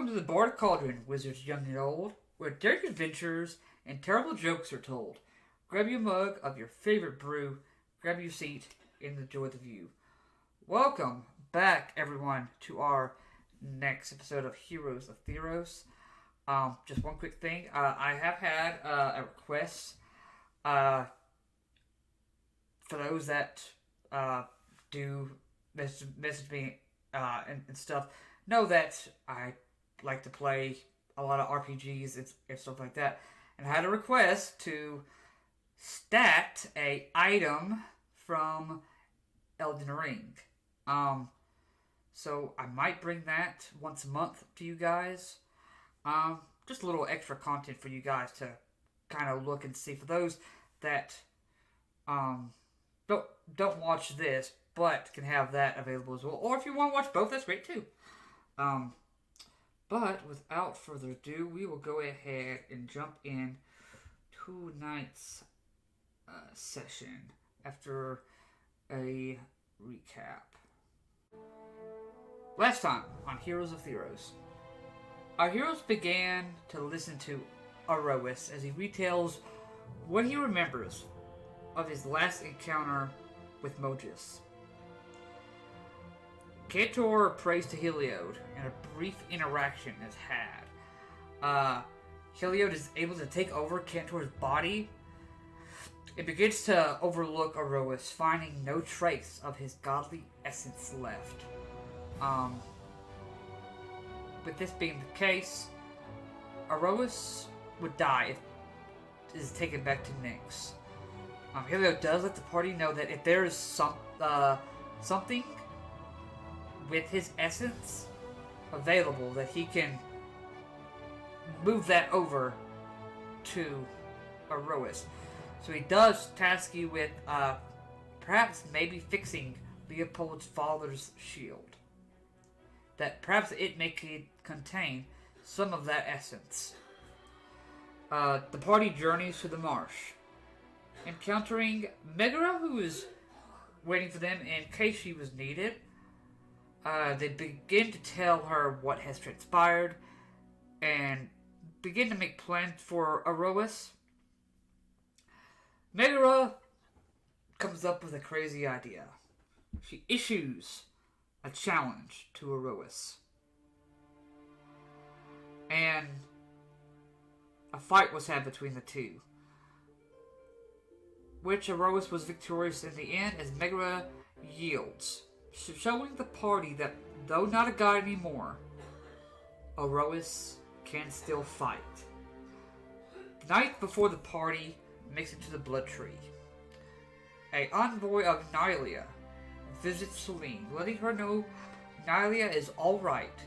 Welcome to the Bardic Cauldron, wizards young and old, where daring adventures and terrible jokes are told. Grab your mug of your favorite brew, grab your seat, and enjoy the view. Welcome back, everyone, to our next episode of Heroes of Theros. Just one quick thing. I have had a request for those that do message me and stuff. Know that I like to play a lot of RPGs and stuff like that. And I had a request to stat a item from Elden Ring. So I might bring that once a month to you guys. Just a little extra content for you guys to kind of look and see. For those that don't watch this, but can have that available as well. Or if you want to watch both, that's great too. But without further ado, we will go ahead and jump in tonight's session after a recap. Last time on Heroes of Theros, our heroes began to listen to Iroas as he retells what he remembers of his last encounter with Mojis. Cantor prays to Heliod, and a brief interaction is had. Heliod is able to take over Cantor's body. It begins to overlook Iroas, finding no trace of his godly essence left. With this being the case, Iroas would die if it is taken back to Nyx. Heliod does let the party know that if there is something with his essence available, that he can move that over to Iroas. So he does task you with perhaps maybe fixing Leopold's father's shield. That perhaps it may contain some of that essence. The party journeys to the marsh, encountering Megara, who is waiting for them in case she was needed. They begin to tell her what has transpired and begin to make plans for Iroas. Megara comes up with a crazy idea. She issues a challenge to Iroas. And a fight was had between the two, which Iroas was victorious in the end as Megara yields, showing the party that though not a god anymore, Iroas can still fight. The night before the party makes it to the Blood Tree, an envoy of Nylia visits Selene, letting her know Nylia is alright,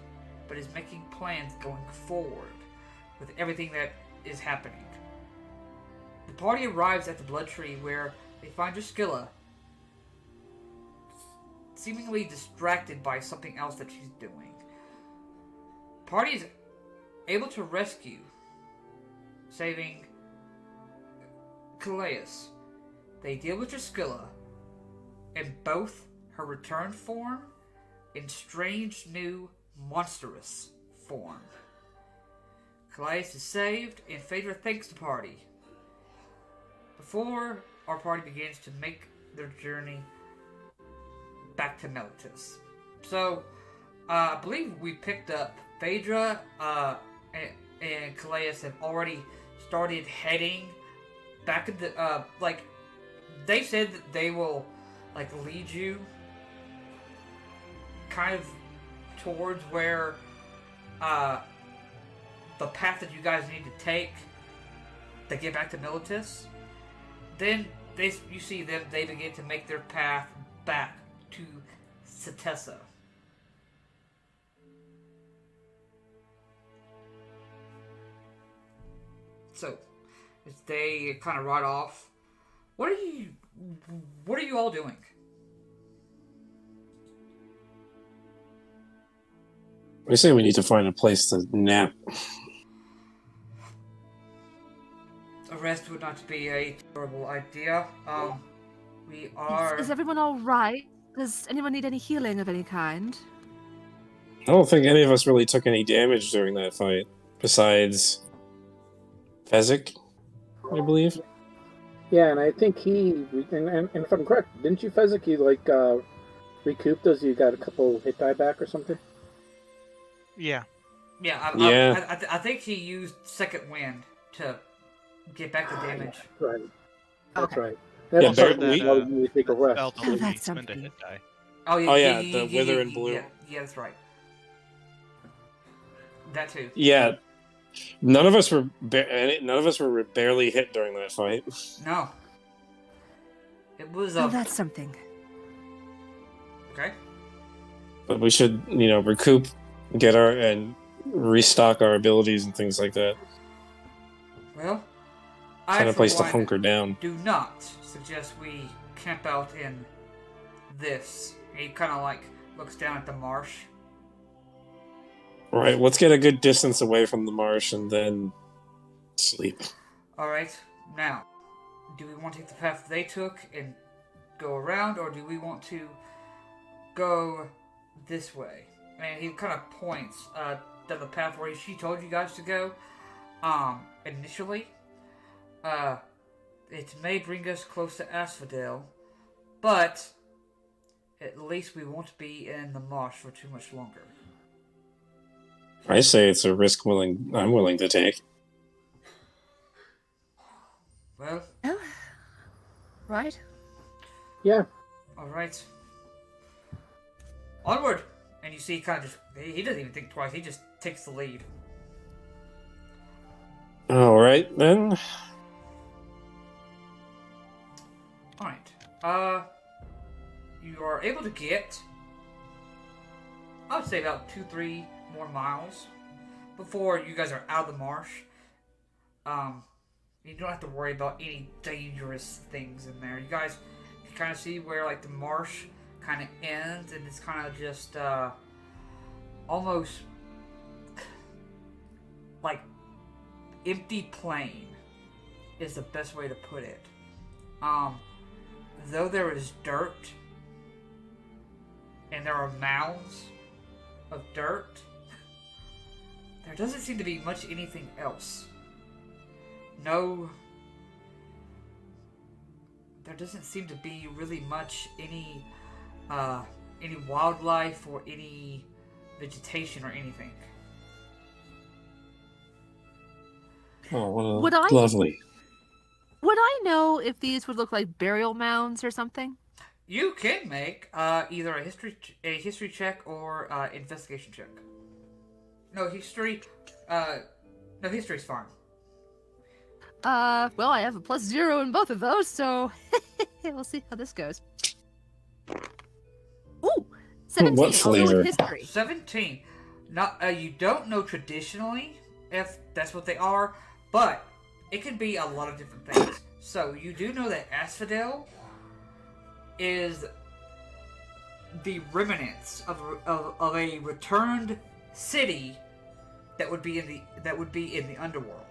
but is making plans going forward with everything that is happening. The party arrives at the Blood Tree, where they find Drusilla seemingly distracted by something else that she's doing. The party is able to rescue, saving Calais. They deal with Drusilla in both her returned form and strange new monstrous form. Calais is saved, and Phaedra thanks the party. Before our party begins to make their journey back to Meletis. So, I believe we picked up Phaedra and Calais have already started heading back in the, they said that they will, lead you kind of towards where, the path that you guys need to take to get back to Meletis. Then you see them, they begin to make their path back to Setessa. So, as they kind of ride off, what are you all doing? I say we need to find a place to nap. A rest would not be a terrible idea. We are... Is everyone all right? Does anyone need any healing of any kind? I don't think any of us really took any damage during that fight, besides Fezzik, I believe. Yeah, and I think and if I'm correct, didn't you, Fezzik, you recoup those? You got a couple hit die back or something? Yeah. Yeah, Yeah. I think he used second wind to get back the damage. Right. That's Okay. right. Yeah, That's Barrett, something you need to take a rest. Spell Oh, don't that's spend a something. hit die. Oh yeah, Oh, yeah, the wither and bloom. Yeah, that's right. That too. Yeah, none of us were barely hit during that fight. No. It was Oh, that's something. okay. But we should, recoup, and restock our abilities and things like that. Well, Find a place to hunker down. do not suggest we camp out in this. He kind of looks down at the marsh. All right, let's get a good distance away from the marsh and then sleep. All right. Now, do we want to take the path they took and go around, or do we want to go this way? I mean, he kind of points down the path where she told you guys to go. Initially, it may bring us close to Asphodel, but at least we won't be in the marsh for too much longer. I say it's a risk I'm willing to take. Well, Oh, right. Yeah. all right. Onward! And you see he kind of he doesn't even think twice, he just takes the lead. All right, then. Alright. You are able to get, I would say, about 2-3 more miles before you guys are out of the marsh. You don't have to worry about any dangerous things in there. You guys can kind of see where, the marsh kind of ends, and it's kind of just, almost, empty plain is the best way to put it. Though there is dirt, and there are mounds of dirt, there doesn't seem to be much anything else. No, there doesn't seem to be really much any wildlife or any vegetation or anything. Oh, Would I- lovely. Would I know if these would look like burial mounds or something? You can make either a history check or investigation check. No history. No, history's fine. Well, I have a +0 in both of those, so we'll see how this goes. Ooh, 17. What I'll go flavor? with history. 17. Not you don't know traditionally if that's what they are, but it can be a lot of different things. So you do know that Asphodel is the remnants of a returned city that would be in the underworld.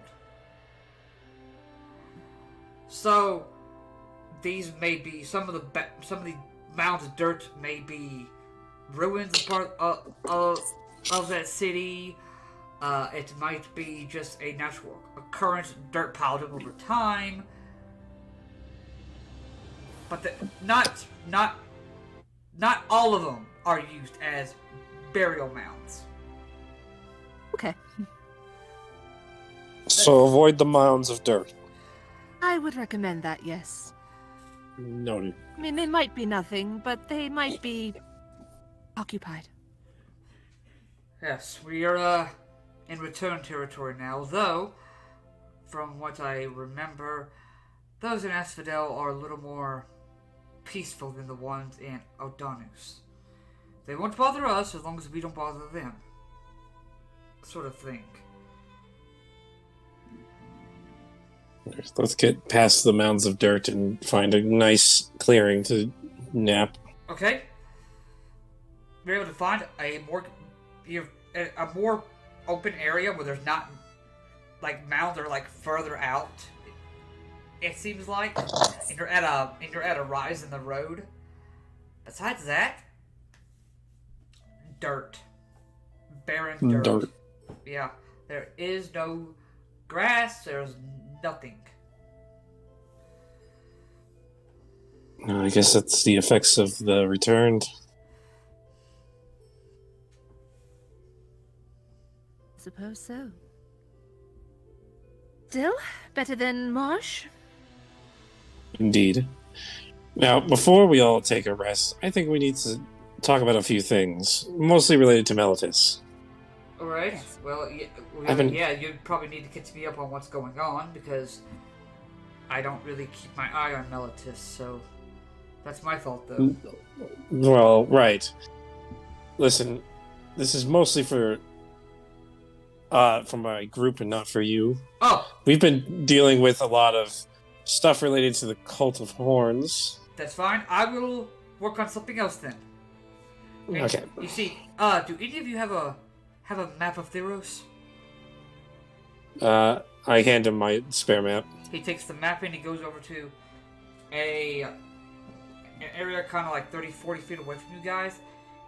So these may be some of the mounds of dirt may be ruins of part of that city. It might be just a natural occurrence, dirt piled up over time. But not all of them are used as burial mounds. Okay. So avoid the mounds of dirt. I would recommend that, yes. Noted. I mean, they might be nothing, but they might be occupied. Yes, we are in return territory now, though, from what I remember, those in Asphodel are a little more peaceful than the ones in Odonus. They won't bother us as long as we don't bother them. Sort of thing. Let's get past the mounds of dirt and find a nice clearing to nap. Okay. You're able to find a more open area where there's not mounds are further out. It seems like, and you're at a rise in the road. Besides that, dirt. barren dirt. Dirt. Yeah, there is no grass. There's nothing. I guess that's the effects of the returned. Suppose so. Still, better than marsh? Indeed. Now, before we all take a rest, I think we need to talk about a few things, mostly related to Meletis. Alright, Yes. well, I've been- yeah, you'd probably need to catch me up on what's going on, because I don't really keep my eye on Meletis, so that's my fault, though. Well, right. Listen, this is mostly for my group and not for you. Oh, We've been dealing with a lot of stuff related to the Cult of Horns. that's fine. I will work on something else then. And Okay. You see, do any of you have a map of Theros? I hand him my spare map. He takes the map and he goes over to an area kind of like 30, 40 feet away from you guys.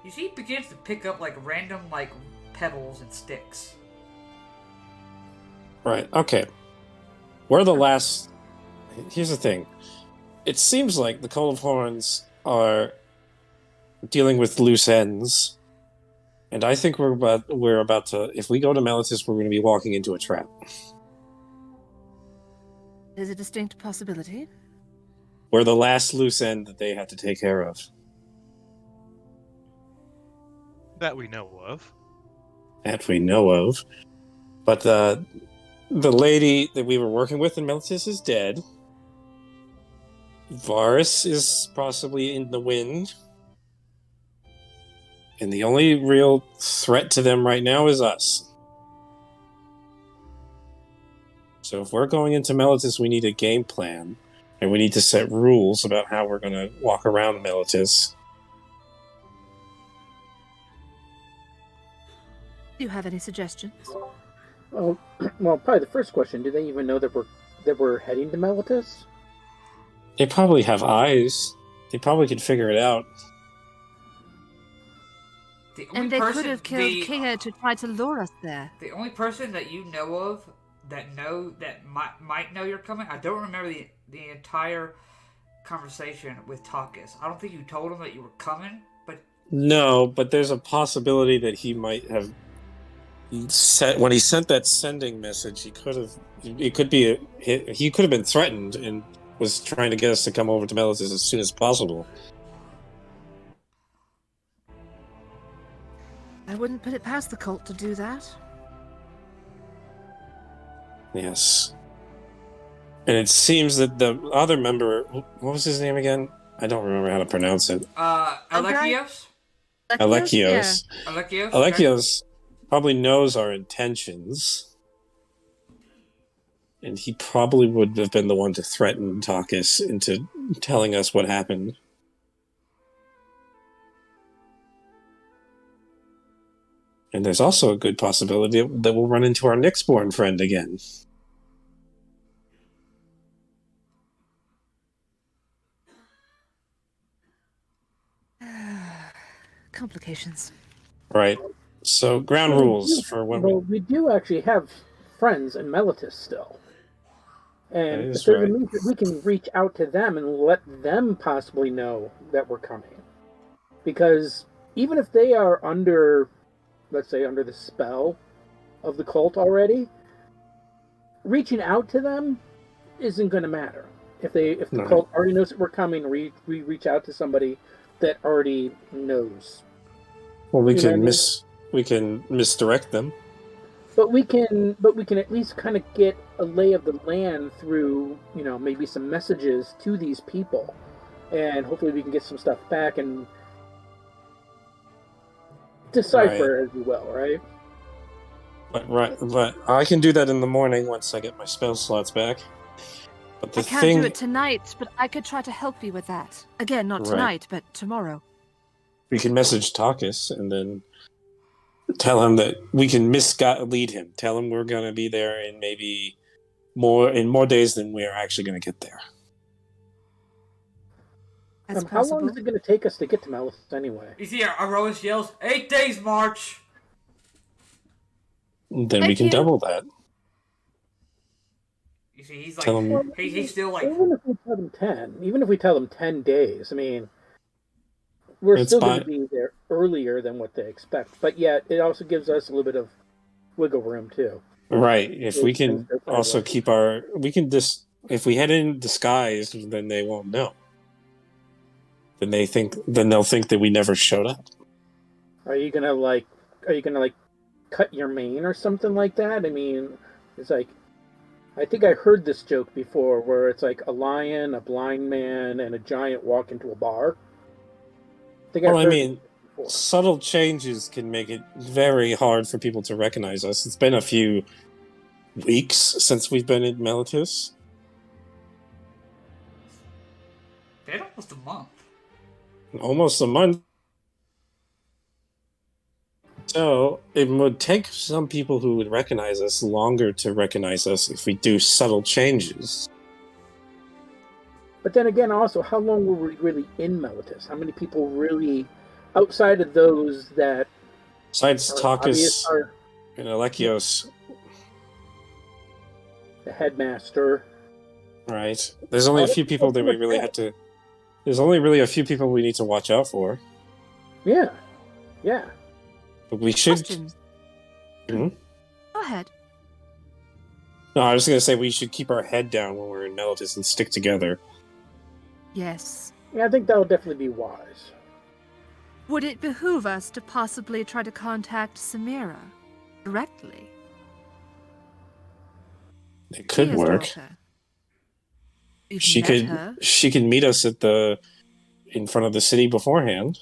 You see, he begins to pick up like random like pebbles and sticks. Right, okay. We're the last... Here's the thing. It seems like the Cult of Horns are dealing with loose ends. And I think we're about to... If we go to Meletis, we're going to be walking into a trap. There's a distinct possibility. We're the last loose end that they had to take care of. That we know of. That we know of. But the lady that we were working with in Meletis is dead. Varus is possibly in the wind. And the only real threat to them right now is us. So if we're going into Meletis, we need a game plan. And we need to set rules about how we're going to walk around Meletis. Do you have any suggestions? Oh, well, probably the first question: do they even know that we're heading to Meletis? They probably have eyes. They probably could figure it out. The only And they person, could have killed Kea to try to lure us there. The only person that you know of that might know you're coming. I don't remember the entire conversation with Takis. I don't think you told him that you were coming, but No, but there's a possibility that he might have when he sent that sending message. He could have been threatened and was trying to get us to come over to Meletis as soon as possible. I wouldn't put it past the cult to do that. Yes. And it seems that the other member, what was his name again? I don't remember how to pronounce it. Alekios? Alekios. Yeah. Alekios? Alekios probably knows our intentions. And he probably would have been the one to threaten Takis into telling us what happened. And there's also a good possibility that we'll run into our Nyxborn friend again. Complications. Right. So, ground rules for when Well, we do actually have friends in Meletis still. And That is if there's right. a means that we can reach out to them and let them possibly know that we're coming. Because even if they are under, let's say, under the spell of the cult already, reaching out to them isn't going to matter. If the No. cult already knows that we're coming, we reach out to somebody that already knows. Well, we You know what I can mean? we can misdirect them. But we can at least kind of get a lay of the land through, maybe some messages to these people, and hopefully we can get some stuff back and decipher, as you will, right? But I can do that in the morning once I get my spell slots back. But the I can't thing, do it tonight, but I could try to help you with that. Again, not Right. tonight, but tomorrow. we can message Takis and then tell him that we can mislead him. Tell him we're going to be there in maybe more days than we're actually going to get there. That's How long possible. is it going to take us to get to Meletis anyway? You see, Iroas yells, 8 days march! then we Thank can you. double that. You see, he's Tell like, him. he's still like, Even if we tell them 10, even if we tell them 10 days, I mean, we're It's still going by- to be there earlier than what they expect. But yet, it also gives us a little bit of wiggle room, too. Right. If we can Things go also sideways. keep if we head in disguised, then they won't know. Then they'll think that we never showed up. Are you gonna cut your mane or something like that? I mean, it's like, I think I heard this joke before, where it's like a lion, a blind man, and a giant walk into a bar. I think Well, I've I heard mean, this before. subtle changes can make it very hard for people to recognize us. It's been a few weeks since we've been in Meletis. been almost a month. Almost a month. So it would take some people who would recognize us longer to recognize us if we do subtle changes. But then again, also, how long were we really in Meletis? How many people really, outside of those that Besides are obvious, Takis are and Alekios, the headmaster? right? There's only a few people that we really had to. There's only really a few people we need to watch out for. Yeah. But we should. Question. Hmm? Go ahead. No, I was going to say we should keep our head down when we're in Meletis and stick together. Yes. Yeah, I think that'll definitely be wise. Would it behoove us to possibly try to contact Samira directly? It could Tia's work. daughter. You've She met could. her, She could meet us in front of the city beforehand.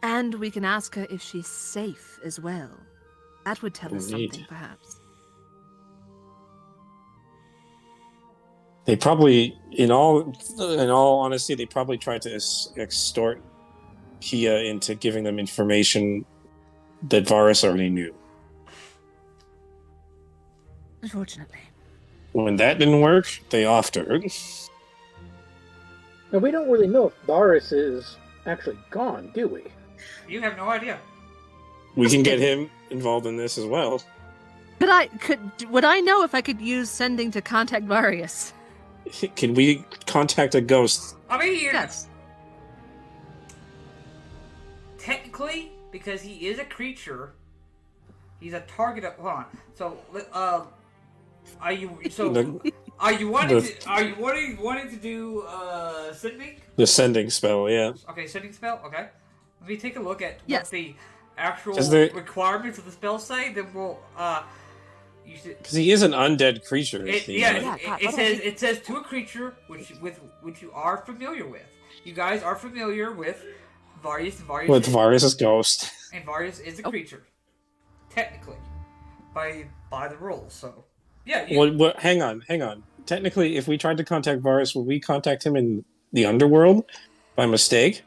and we can ask her if she's safe as well. That would tell us Indeed. something, perhaps. They probably, in all honesty, they probably tried to extort Kia into giving them information that Varus already knew. Unfortunately. When that didn't work, they offed her. Now, we don't really know if Boris is actually gone, do we? You have no idea. We can get him involved in this as well. Would I know if I could use sending to contact Varius? Can we contact a ghost? I mean, Yes. technically, because he is a creature, he's a target of. Hold on. So, are you wanting to do sending? The sending spell, yeah. Okay, sending spell. Okay. Let me take a look at Yes. what the actual Does the- requirements of the spell say. Then we'll you should. Because he is an undead creature. It, he- yeah, Yeah, it, God, it what says is it says to a creature which you are familiar with. You guys are familiar with Varius. With Varus' ghost. And Varius is a creature, technically, by the rules. So, yeah. What? Hang on. Technically, if we tried to contact Varus, would we contact him in the underworld by mistake?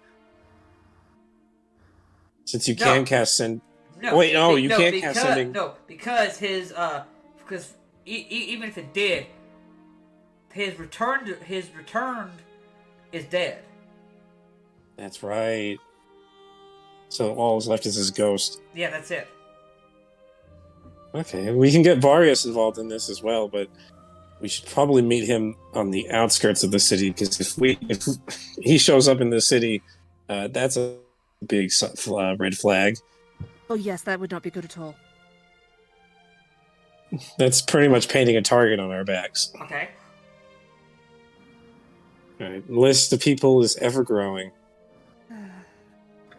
Since you No. can cast send. No, Wait, no, be- you no, can't because, cast sending. No, because his even if it did, his returned is dead. That's right. So all is left is his ghost. Yeah, that's it. Okay, we can get Varius involved in this as well, but we should probably meet him on the outskirts of the city, because if he shows up in the city, that's a big red flag. Oh yes, that would not be good at all. That's pretty much painting a target on our backs. Okay. Right. List of people is ever growing.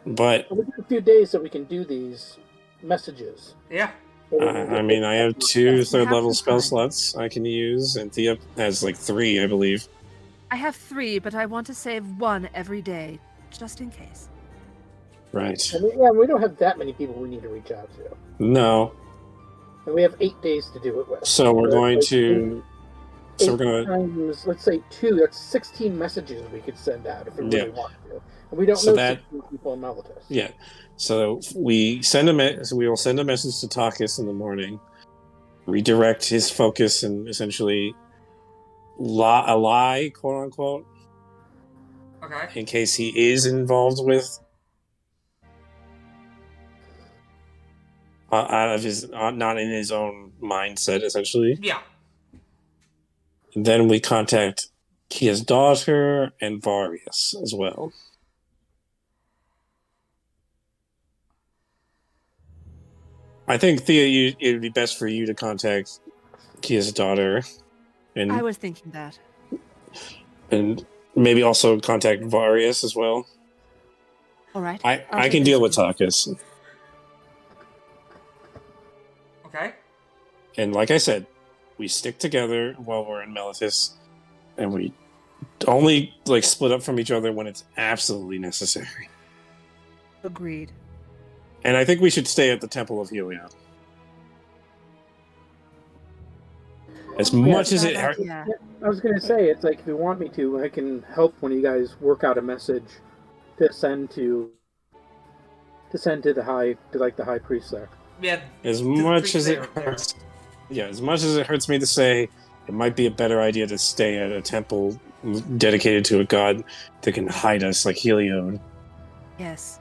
But We have a few days that we can do these messages. Yeah. I mean, I have 2 Yes, we have third-level some spell time. slots I can use, and Thea has like 3, I believe. I have 3, but I want to save 1 every day, just in case. Right. I mean, yeah, we don't have that many people we need to reach out to. No. And we have 8 days to do it with. So we're going like to... So we're going to... times, let's say 2, that's 16 messages we could send out if we really Yeah. want to. And we don't So know that- 16 people in Meletis. Yeah. So we send we will send a message to Takis in the morning, redirect his focus, and essentially a lie, quote unquote, Okay. in case he is involved with out of his, not in his own mindset, essentially. Yeah. And then we contact Kia's daughter and Varius as well. I think, Thea, it would be best for you to contact Kia's daughter, I was thinking that. and maybe also contact Varius as well. All right. I can deal with Takas. Okay. And like I said, we stick together while we're in Meletis, and we only split up from each other when it's absolutely necessary. Agreed. And I think we should stay at the Temple of Heliod. As much as it hurts. Yeah. I was gonna say, it's like, if you want me to, I can help when you guys work out a message to send to the high priest there. Yeah. As much as it hurts, as much as it hurts me to say, it might be a better idea to stay at a temple dedicated to a god that can hide us like Heliod. Yes.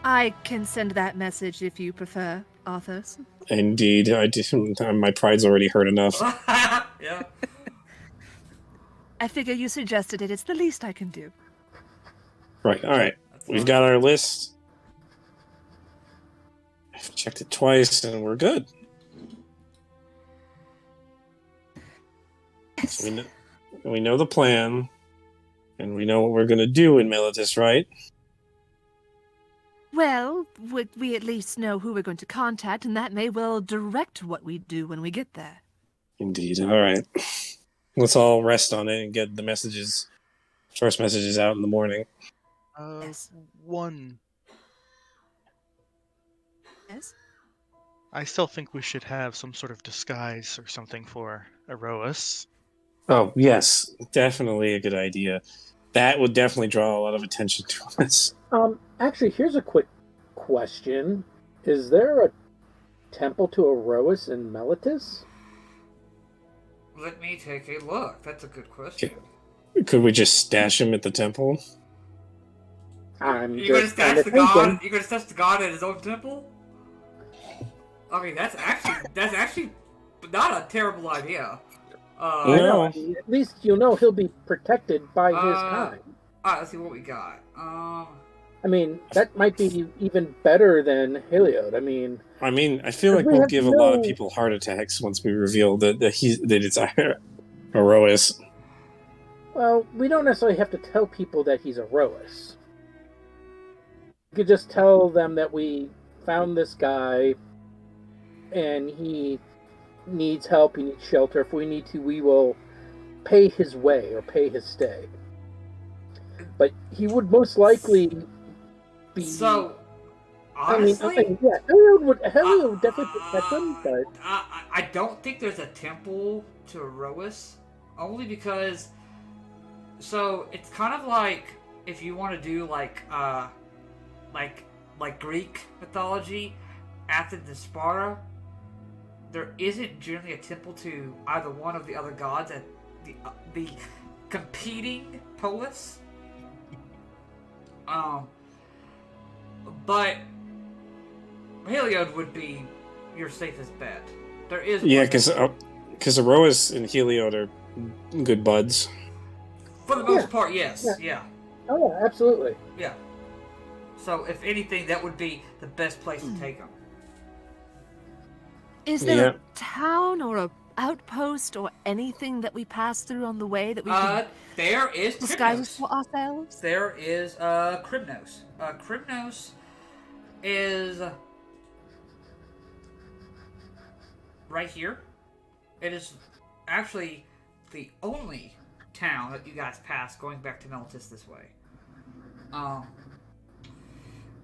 I can send that message if you prefer, Arthos. Indeed, I do. My pride's already hurt enough. Yeah. I figure you suggested it. It's the least I can do. Right, alright. That's We've fine. got our list. I've checked it twice, and we're good. Yes. We know the plan, and we know what we're going to do in Meletis, right? Well, we at least know who we're going to contact, and that may well direct what we do when we get there. Indeed. Alright. Let's all rest on it and get the first messages out in the morning. Yes. One. Yes? I still think we should have some sort of disguise or something for Iroas. Oh, yes. Definitely a good idea. That would definitely draw a lot of attention to us. Actually, here's a quick question. Is there a temple to Iroas in Meletis? Let me take a look. That's a good question. Could we just stash him at the temple? You're gonna stash the god? You're gonna stash the god at his own temple? I mean, that's actually not a terrible idea. No. At least you'll know he'll be protected by his kind. Alright, let's see what we got. I mean, that might be even better than Heliod. I mean, I feel like we'll give a lot of people heart attacks once we reveal that it's Iroas. well, we don't necessarily have to tell people that he's Iroas. We could just tell them that we found this guy, and he needs help, he needs shelter. If we need to, we will pay his way or pay his stay. But he would most likely be... So, honestly... Heliod would definitely protect him, but... I don't think there's a temple to Iroas, only because... So, it's kind of like, if you want to do, like Greek mythology, Athens and Sparta, there isn't generally a temple to either one of the other gods at the competing polis. But Heliod would be your safest bet. There is because Iroas and Heliod are good buds. For the most part, yes. Yeah. Oh, yeah, absolutely. Yeah. So, if anything, that would be the best place to take them. Is there a town or a outpost or anything that we pass through on the way that we can there is disguise Krymnos. for ourselves? There is Krymnos. Krymnos is right here. It is actually the only town that you guys pass going back to Meletis this way.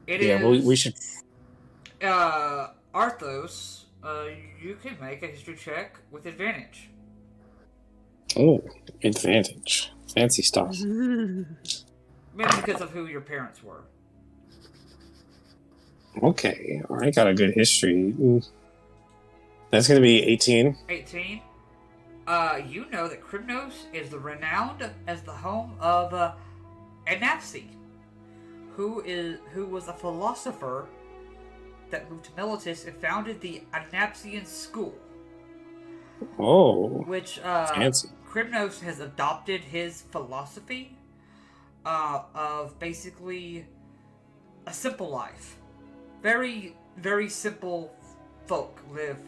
We should. Arthos, you can make a history check with advantage. Oh, advantage. Fancy stuff. Maybe because of who your parents were. Okay, I got a good history. That's going to be 18. 18. You know that Krymnos is renowned as the home of Anapsi, who was a philosopher that moved to Meletis and founded the Anapsian School, Oh, which fancy. Krymnos has adopted his philosophy of basically a simple life. Very, very simple folk live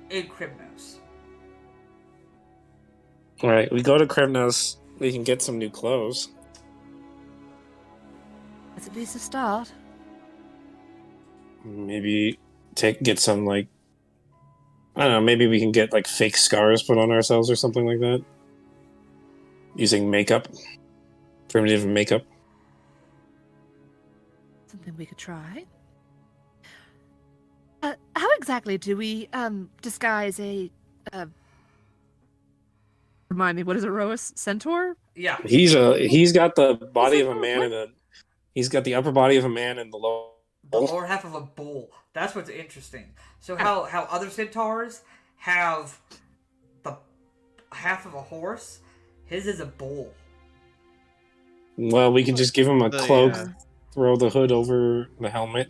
in Krymnos. All right, we go to Kremnos. We can get some new clothes. That's at least a start. Maybe get some, like, I don't know, maybe we can get like fake scars put on ourselves or something like that. Using makeup. Primitive makeup. Something we could try. How exactly do we disguise a remind me, what is Iroas? Centaur? Yeah. He's got the body of a Centaur? man What? he's got the upper body of a man and the lower. The lower half of a bull. That's what's interesting. So how other centaurs have the half of a horse, his is a bull. Well, we can just give him a cloak, Yeah. throw the hood over the helmet.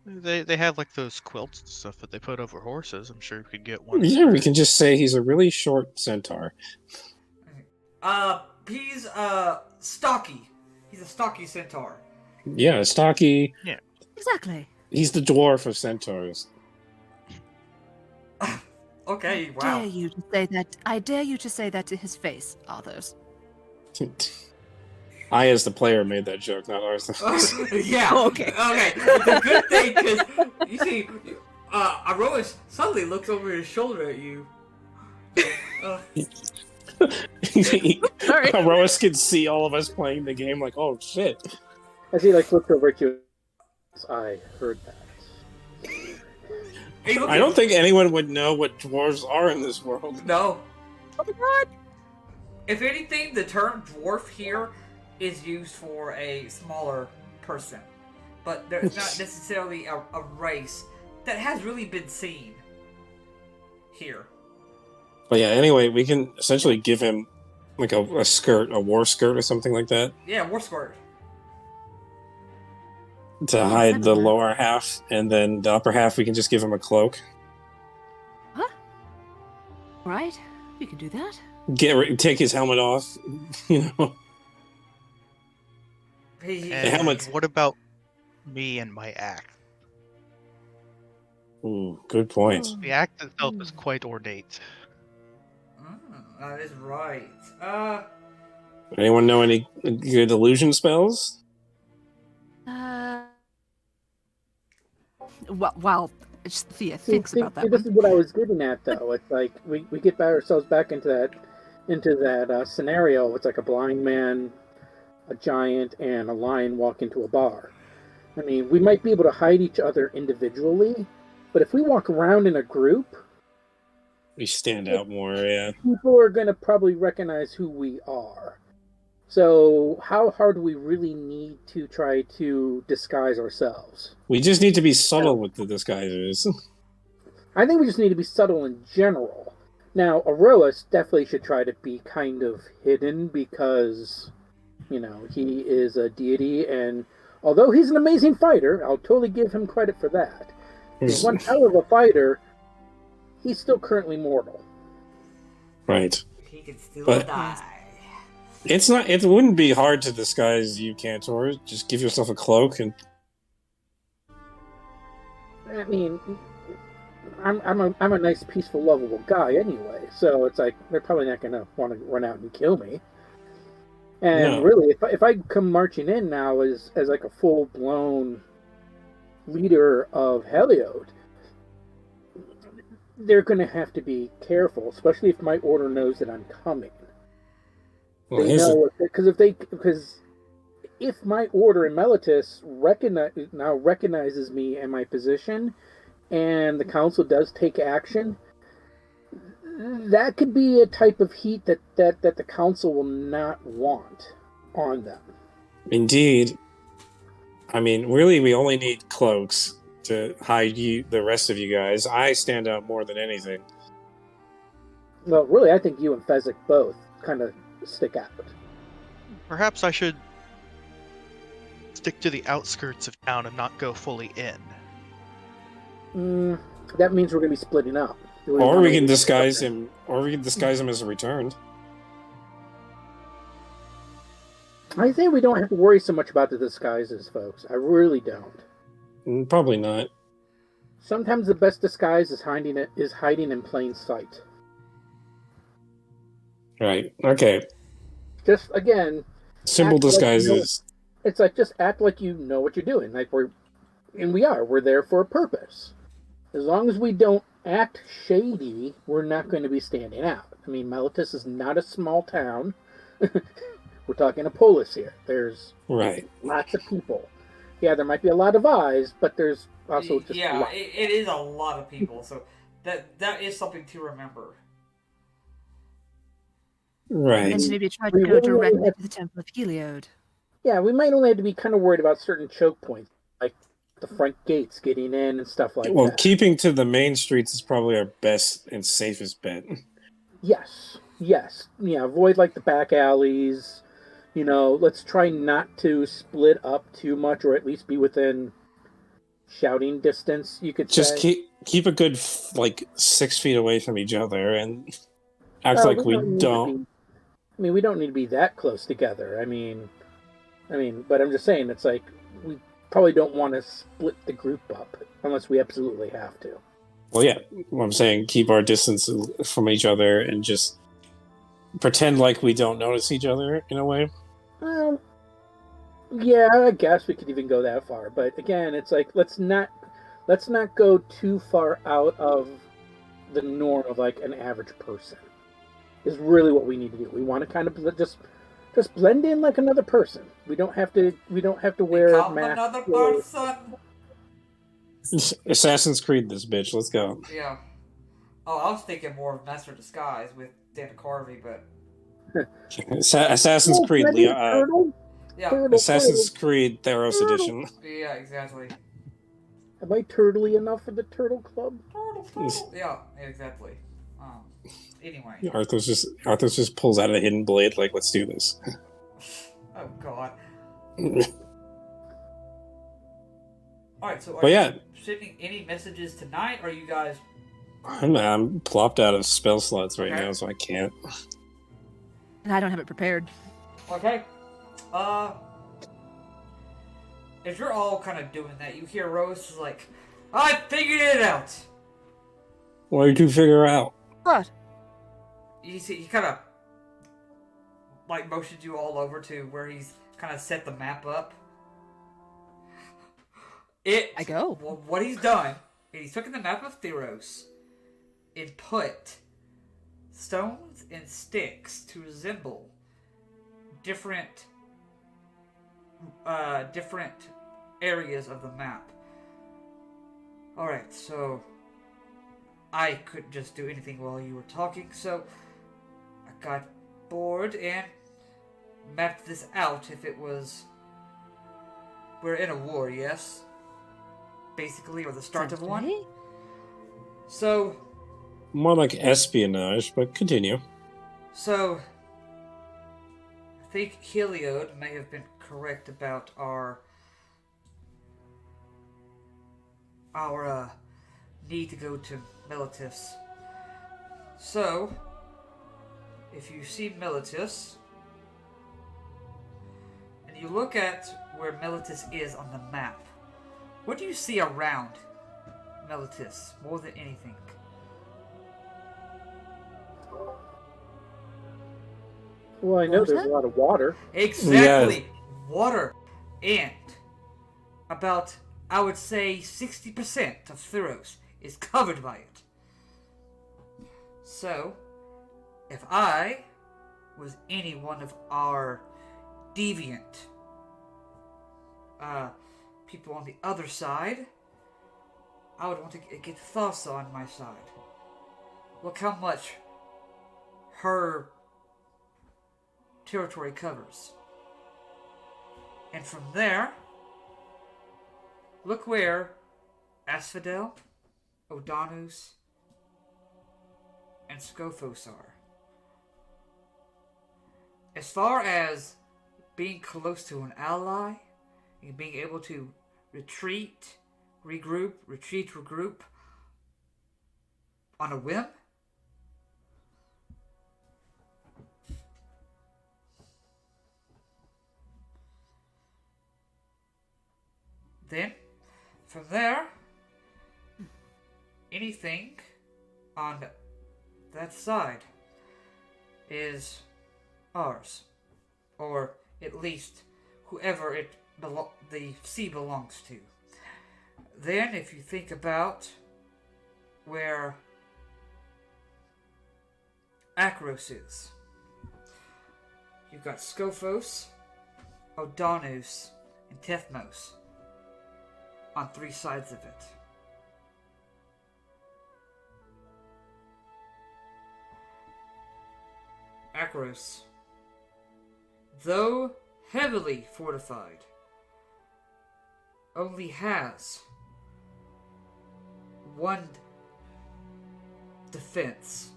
They have like those quilts and stuff that they put over horses. I'm sure we could get one. Yeah, we can just say he's a really short centaur. He's stocky. He's a stocky centaur. Yeah, stocky. Yeah. Exactly. He's the dwarf of centaurs. Okay, I wow. dare you to say that. I dare you to say that to his face, Arthos. I, as the player, made that joke, not Arthur. Yeah. Okay. Okay. It's a good thing because you see, Iroas suddenly looks over his shoulder at you. Sorry. Iroas can see all of us playing the game like, oh shit. As he like looked over at you, I heard that. I don't think anyone would know what dwarves are in this world. No. Oh my god! If anything, the term dwarf here is used for a smaller person, but there's not necessarily a race that has really been seen here. But yeah, anyway, we can essentially give him like a skirt, a war skirt or something like that, Yeah, war skirt. to hide the lower half, and then the upper half we can just give him a cloak. Huh? Right? We can do that. Take his helmet off, you know. And helmet's- what about me and my axe? Ooh, good point. The axe itself is quite ornate. That is right. Anyone know any good illusion spells? While Thea thinks about that This one. is what I was getting at, though. It's like we get ourselves back into that scenario. It's like a blind man, a giant, and a lion walk into a bar. I mean, we might be able to hide each other individually, but if we walk around in a group, We stand out more, yeah. people are going to probably recognize who we are. So how hard do we really need to try to disguise ourselves? We just need to be subtle with the disguises. I think we just need to be subtle in general. Now, Iroas definitely should try to be kind of hidden because, you know, he is a deity, and although he's an amazing fighter, I'll totally give him credit for that. He's one hell of a fighter. He's still currently mortal. Right. He can still But- die. It wouldn't be hard to disguise you, Cantor. Just give yourself a cloak and I mean, I'm a nice, peaceful, lovable guy anyway. So it's like they're probably not gonna want to run out and kill me. And No. really, if I come marching in now as like a full blown leader of Heliod, they're gonna have to be careful, especially if my order knows that I'm coming. well, They know because if my order in Meletis recognizes me and my position, and the council does take action, that could be a type of heat that the council will not want on them. Indeed. I mean, really, we only need cloaks to hide the rest of you guys. I stand out more than anything. Well, really, I think you and Fezzik both kind of stick out. Perhaps I should stick to the outskirts of town and not go fully in. That means we're going to be splitting up. Do Or wanna we can leave disguise it him. Or we can disguise him as a returned. open? I think we don't have to worry so much about the disguises, folks. I really don't. Probably not. Sometimes the best disguise is hiding in plain sight. Right. Okay. Just again, Simple act like you know. disguises. It's like just act like you know what you're doing. Like we're there for a purpose. As long as we don't act shady, we're not going to be standing out. I mean, Meletis is not a small town. We're talking a polis here. There's Right. lots of people. Yeah, there might be a lot of eyes, but there's also just a Yeah, lot. it is a lot of people, so that is something to remember. Right. And maybe try to We go really directly only have- to the Temple of Heliod. Yeah, we might only have to be kind of worried about certain choke points, like the front gates getting in and stuff like Well, that. keeping to the main streets is probably our best and safest bet. Yes. Yeah, avoid like the back alleys. You know, let's try not to split up too much, or at least be within shouting distance, you could Just say. keep a good 6 feet away from each other and act like we Need to don't. be. I mean, we don't need to be that close together. But I'm just saying, it's like we probably don't want to split the group up unless we absolutely have to. Well, yeah. What I'm saying, keep our distance from each other and just pretend like we don't notice each other in a way. Well, yeah, I guess we could even go that far. But again, it's like let's not go too far out of the norm of like an average person. Is really what we need to do. We want to kind of just blend in like another person. We don't have to wear Become masks. another person. Assassin's Creed this bitch. Let's go. Yeah. Oh, I was thinking more of Master Disguise with Dana Carvey, but Assassin's Creed, Can I be a Leon. turtle? yeah, Turtle, Assassin's turtle. Creed Theros edition. yeah, exactly. Am I turtly enough for the turtle club? Yeah, exactly. Anyway. Arthos just pulls out a hidden blade. Like, let's do this. Oh God. All right, so But yeah, you sending any messages tonight? Or are you guys? I'm plopped out of spell slots right now, so I can't. And I don't have it prepared. Okay. If you're all kind of doing that, you hear Rose is like, "I figured it out." What did you figure out? What? You see, he kind of like motions you all over to where he's kind of set the map up. I go. Well, what he's done is he's taken the map of Theros and put stones and sticks to resemble different areas of the map. Alright, so I couldn't just do anything while you were talking, so I got bored and mapped this out. If it was... We're in a war, yes? Basically, or the start of one. Someday? So... More like espionage, but continue. So... I think Heliod may have been correct about our need to go to Meletis. So, if you see Meletis, and you look at where Meletis is on the map, what do you see around Meletis more than anything? Well, I know Water? there's a lot of water. Exactly! Water! And about, I would say, 60% of Theros is covered by it. So, if I was any one of our deviant people on the other side, I would want to get Thassa on my side. Look how much her territory covers. And from there, look where Asphodel, Odanus, and Scophos are. As far as being close to an ally and being able to retreat regroup, retreat, regroup on a whim? Then, from there, anything on that side is ours, or at least whoever the sea belongs to. Then, if you think about where Akros is, you've got Scophos, Odanos, and Tethmos on 3 sides of it. Akros, though heavily fortified, only has one defense,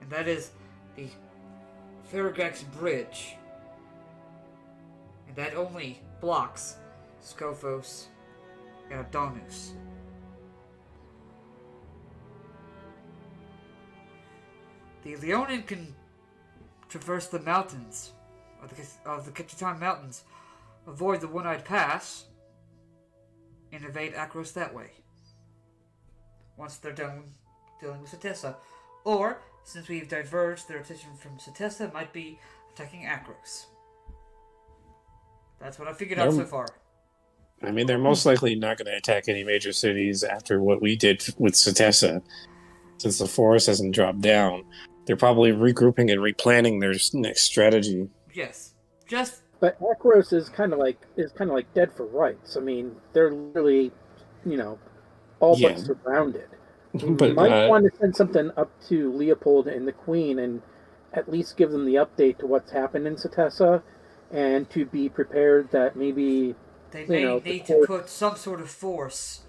and that is the Faragax Bridge, and that only blocks Scophos and Adonis. The Leonin can traverse the mountains of the Ketchitan Mountains, avoid the One-Eyed Pass, and evade Akros that way. Once they're done dealing with Satessa. Or, since we've diverged their attention from Satessa, might be attacking Akros. That's what I figured out so far. I mean, they're most likely not going to attack any major cities after what we did with Satessa. Since the forest hasn't dropped down, they're probably regrouping and replanning their next strategy. Yes. But Akros is kind of like dead for rights. I mean, they're literally, all but surrounded. You might want to send something up to Leopold and the Queen and at least give them the update to what's happened in Satessa, and to be prepared that maybe they may need to put some sort of force.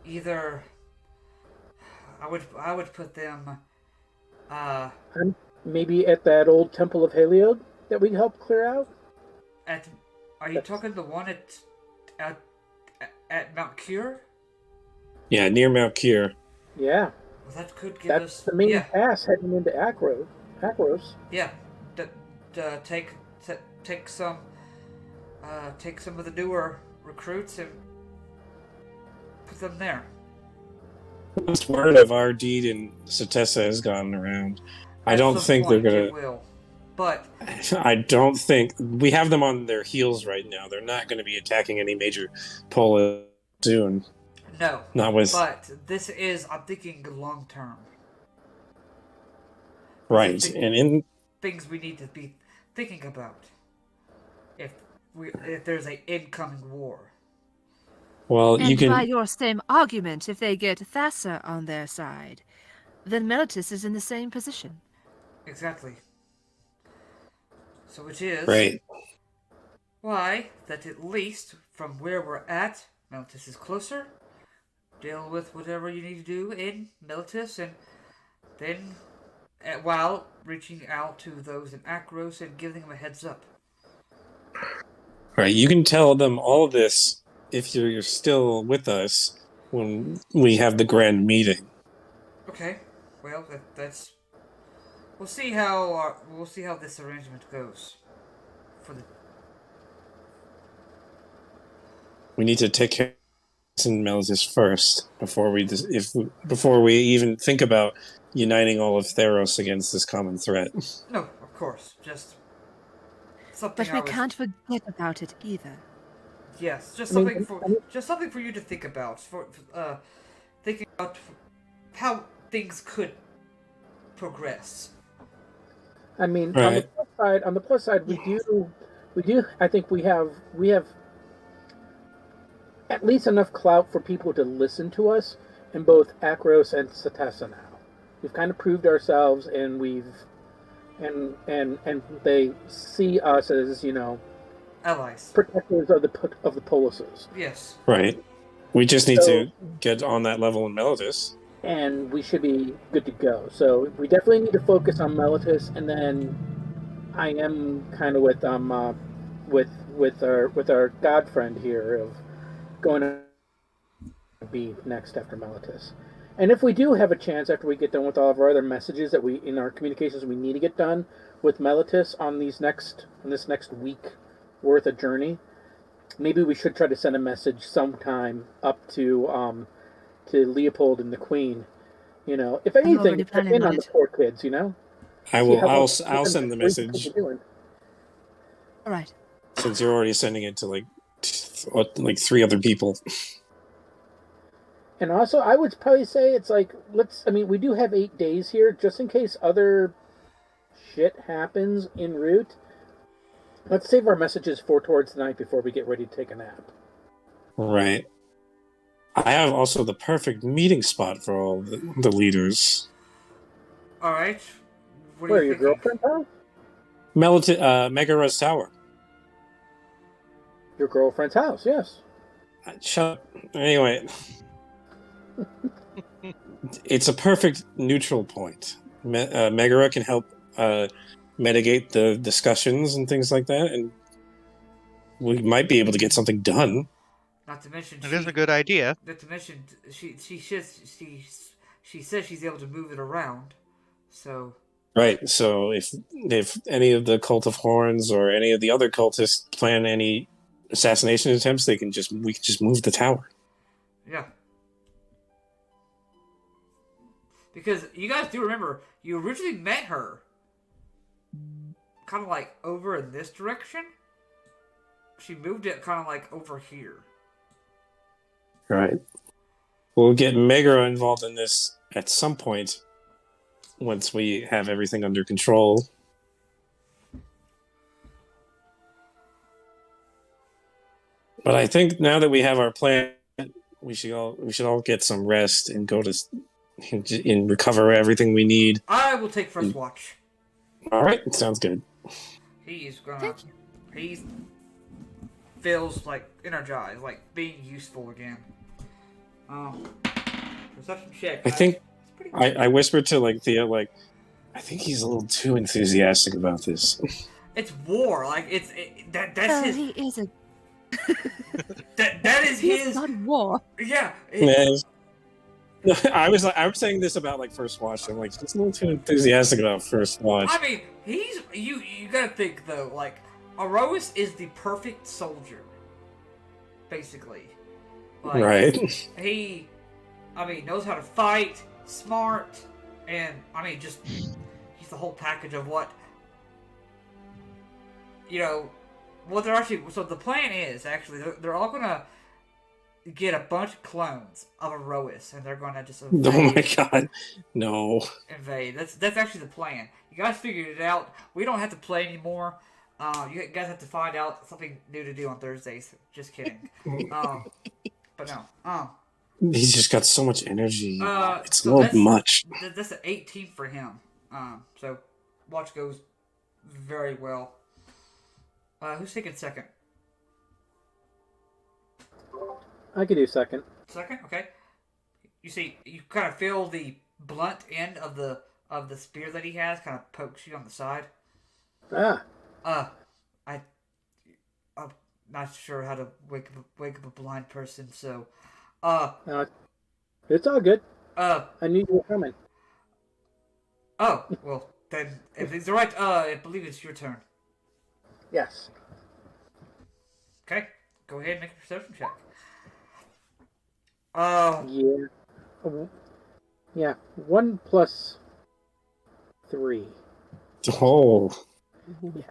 Either I would put them maybe at that old Temple of Heliod that we helped clear out. Are you talking the one at Mount Cure? Yeah, near Mount Cure. Yeah. Well, that could give That's us the main pass heading into Akros. Yeah. Take some of the newer recruits and put them there. Most word of our deed in Satessa has gone around. I don't think they're gonna. Will. But I don't think we have them on their heels right now. They're not going to be attacking any major polis soon. No. Not with. But this is, I'm thinking, long term. Right, and in things we need to be thinking about if there's an incoming war. Well, and you can. By your same argument, if they get Thassa on their side, then Meletis is in the same position. Exactly. So it is right. Why that at least from where we're at, Meletis is closer. Deal with whatever you need to do in Meletis, and then while reaching out to those in Akros and giving them a heads up. Right, you can tell them all of this if you're still with us when we have the grand meeting. Okay, well that's. We'll see how this arrangement goes. We need to take care of Meletis first before we even think about uniting all of Theros against this common threat. No, of course, just something. But we can't forget about it either. Yes, just something for you to think about. Thinking about how things could progress. I mean, right. on the plus side, we do. I think we have at least enough clout for people to listen to us in both Akros and Satessa now. We've kind of proved ourselves, and and they see us as allies, protectors of the polises. Yes. Right. We just need to get on that level in Meletis. And we should be good to go. So we definitely need to focus on Meletis, and then I am kind of with our god friend here of going be next after Meletis. And if we do have a chance after we get done with all of our other messages that we in our communications we need to get done with Meletis on this next week worth of journey, maybe we should try to send a message sometime up to Leopold and the Queen. If anything, already check planning in on on the it. poor kids. I See will. how I'll send the message doing. All right. since you're already sending it to like 3 other people. And also, I would probably say it's like we do have 8 days here, just in case other shit happens en route. Let's save our messages for towards the night before we get ready to take a nap. Right. I have also the perfect meeting spot for all the leaders. All right. What Where, are you your thinking? girlfriend's house? Megaru's Tower. Your girlfriend's house, yes. Shut up. Anyway. It's a perfect neutral point. Megara can help mitigate the discussions and things like that, and we might be able to get something done. Not to mention, It is a good idea. Not to mention, she says she's able to move it around. So. Right. So if any of the Cult of Horns or any of the other cultists plan any assassination attempts, we can just move the tower. Yeah. Because you guys do remember, you originally met her kind of like over in this direction. She moved it kind of like over here. Right. We'll get Megara involved in this at some point once we have everything under control. But I think now that we have our plan, we should all get some rest and go to and recover everything we need. I will take first watch. All right, sounds good. He feels like energized, like being useful again. Perception check. I think I whispered to Theo, I think he's a little too enthusiastic about this. It's war, that's his. He is a. that is He his. is not war. Yeah. I was saying this about first watch. I'm he's a little too enthusiastic about first watch. I mean, you gotta think though, Iroas is the perfect soldier, basically. Right. He, knows how to fight, smart, and he's the whole package of what. What they're actually. So the plan is actually they're all gonna get a bunch of clones of Iroas, and they're gonna just invade. Oh my god, no! Invade. That's actually the plan. You guys figured it out. We don't have to play anymore. You guys have to find out something new to do on Thursdays. Just kidding. But no. He's just got so much energy. It's so a little much. That's an 18 for him. So watch goes very well. Who's taking second? I could do second. Second, okay. You see, you kind of feel the blunt end of the spear that he has kind of pokes you on the side. Ah. I'm not sure how to wake up a blind person, so. No, it's all good. I knew you were coming. Oh, well then, if it's alright, I believe it's your turn. Yes. Okay, go ahead and make a perception check. Yeah. Yeah. 1 plus 3. Oh. Yeah.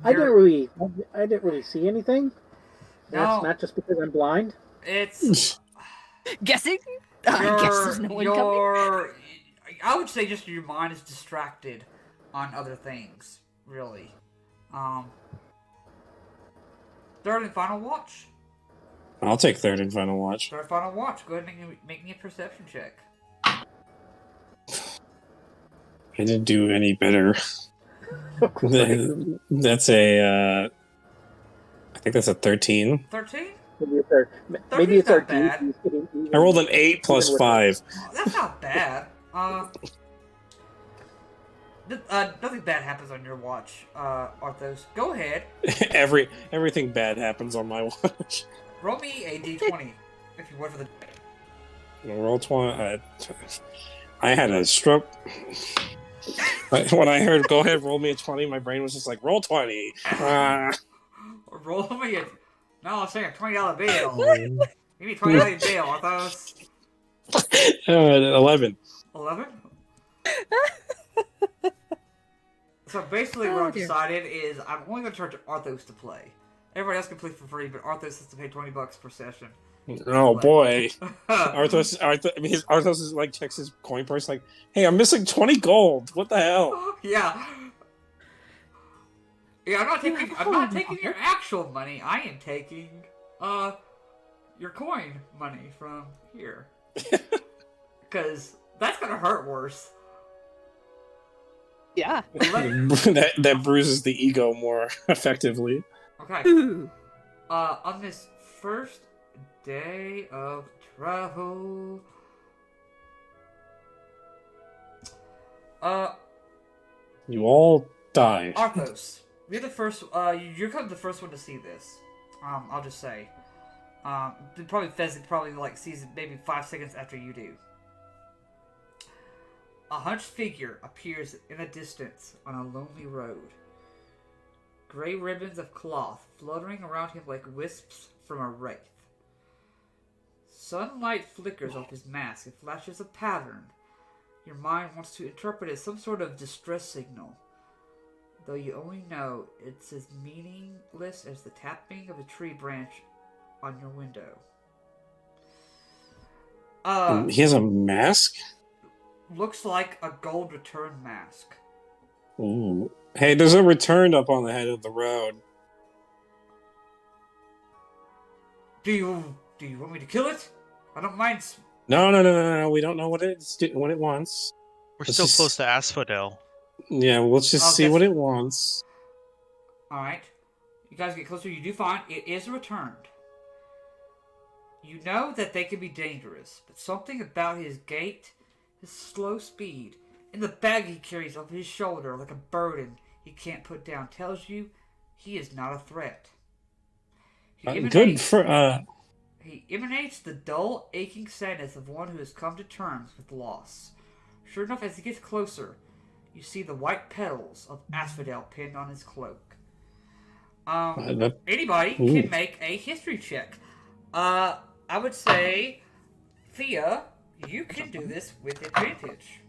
I didn't really see anything. That's not just because I'm blind. It's Guessing? I guess there's no one coming. I would say just your mind is distracted on other things, really. Third and final watch. I'll take third and final watch. Third and final watch. Go ahead and make me a perception check. I didn't do any better. That's I think that's a 13. 13? Maybe it's our bad. I rolled an 8 plus 5. Oh, that's not bad. Nothing bad happens on your watch, Arthos. Go ahead. Everything bad happens on my watch. Roll me a d20. if you want for the. Roll 20. I had a stroke. When I heard "go ahead, roll me a 20," my brain was just like, "Roll 20." Roll me a. No, I'm saying a $20 bill. Give me $20 bill. I thought it was 11. 11. So basically, what Oh, I've dear. decided is I'm only going to charge Arthos to play. Everybody else can play for free, but Arthos has to pay $20 per session. Oh boy, Arthos is like checks his coin purse, like, "Hey, I'm missing 20 gold. What the hell?" Yeah. Yeah, I'm not You taking. have a I'm not hole in taking your your actual money. I am taking, your coin money from here. Because that's gonna hurt worse. Yeah. that bruises the ego more effectively. Okay. Ooh. On this first day of travel, You all die. Arthos, you're the first. You're kind of the first one to see this. I'll just say. Probably Fezzik probably like sees it maybe 5 seconds after you do. A hunched figure appears in the distance on a lonely road. Gray ribbons of cloth fluttering around him like wisps from a wraith. Sunlight flickers off his mask and flashes a pattern. Your mind wants to interpret it as some sort of distress signal, though you only know it's as meaningless as the tapping of a tree branch on your window. He has a mask? Looks like a gold return mask. Ooh. Hey, there's a return up on the head of the road. Do you want me to kill it? I don't mind. No. We don't know what it wants. We're Let's still just- close to Asphodel. Yeah, well, let's just see Okay. what it wants. Alright. You guys get closer, you do find it is returned. You know that they can be dangerous, but something about his gait, his slow speed, and the bag he carries over his shoulder like a burden he can't put down tells you he is not a threat. He emanates the dull, aching sadness of one who has come to terms with loss. Sure enough, as he gets closer, you see the white petals of Asphodel pinned on his cloak. Anybody can make a history check. I would say, Thea, you can do this with advantage.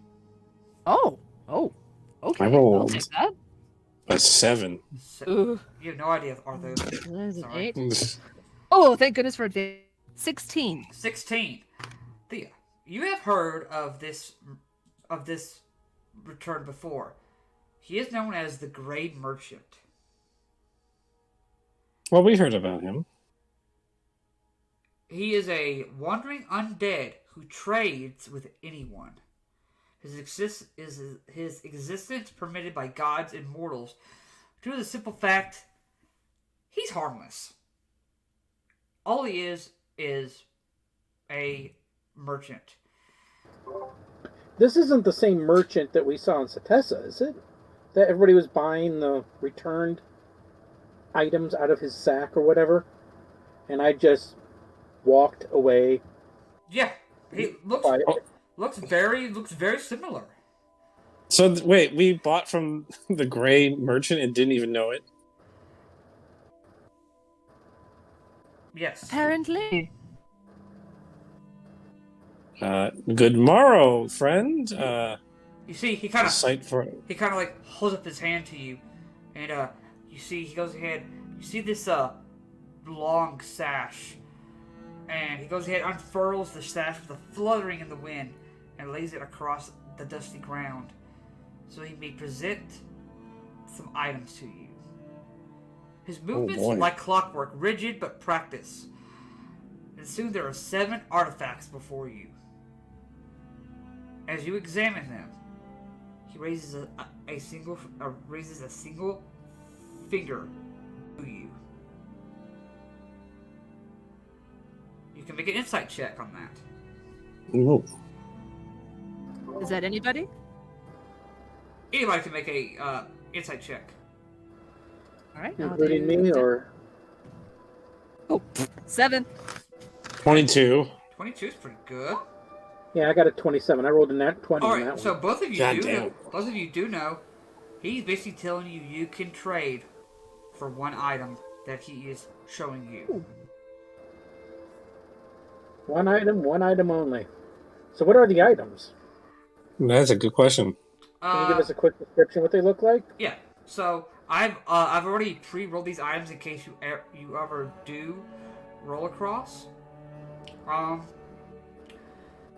Oh. Okay. I I'll rolled take that. a 7. So, Ooh. you have no idea, Arthos. There's an Sorry. 8. Oh, thank goodness for advantage. 16. 16. Thea, you have heard of this return before. He is known as the Grey Merchant. Well, we heard about him. He is a wandering undead who trades with anyone. His existence permitted by gods and mortals due to the simple fact he's harmless. All he is a merchant. This isn't the same merchant that we saw in Satessa, is it? That everybody was buying the returned items out of his sack or whatever, and I just walked away. Yeah, he looks very similar. So, wait, we bought from the Grey Merchant and didn't even know it? Yes. Apparently. Good morrow, friend. You see, he kind of for holds up his hand to you, and you see he goes ahead. You see this long sash, and he goes ahead, unfurls the sash with a fluttering in the wind, and lays it across the dusty ground, so he may present some items to you. His movements boy. like clockwork, rigid but practiced. And soon there are 7 artifacts before you. As you examine them, he raises a single finger to you. You can make an insight check on that. Ooh. Is that anybody? Anybody can make a insight check. All right. Including me, or... Oh, 7. 22. 22 is pretty good. Yeah, I got a 27. I rolled a nat 20 All on right, that so one. both of you God do. damn. Both of you do know. He's basically telling you you can trade for one item that he is showing you. One item only. So what are the items? That's a good question. Can you give us a quick description what they look like? Yeah. So I've already pre-rolled these items in case you ever do roll across.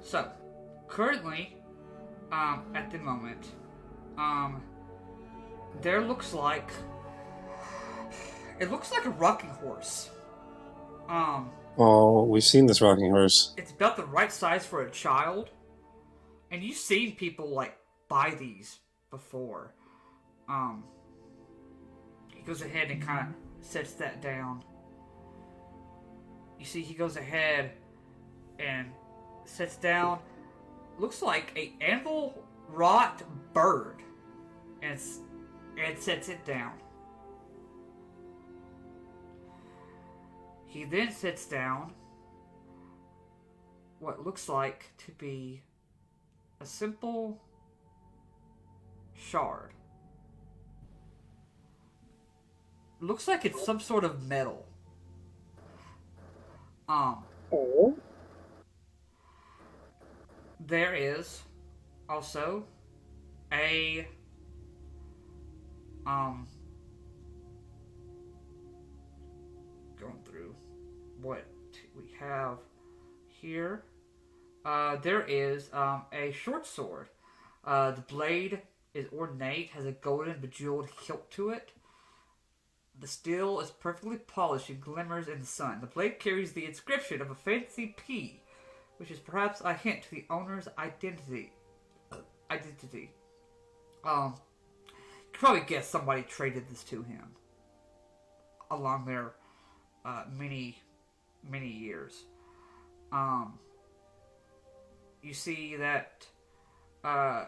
So currently, at the moment, there looks like a rocking horse. Oh, we've seen this rocking horse. It's about the right size for a child, and you've seen people like buy these before. He goes ahead and kind of sets that down. You see, he goes ahead and sets down. Looks like a anvil wrought bird, and sets it down. He then sets down what looks like to be a simple shard. Looks like it's some sort of metal. Oh. There is also a going through what we have here. There is a short sword. The blade is ornate, has a golden bejeweled hilt to it. The steel is perfectly polished and glimmers in the sun. The blade carries the inscription of a fancy P, which is perhaps a hint to the owner's identity. You can probably guess somebody traded this to him along their many years. You see that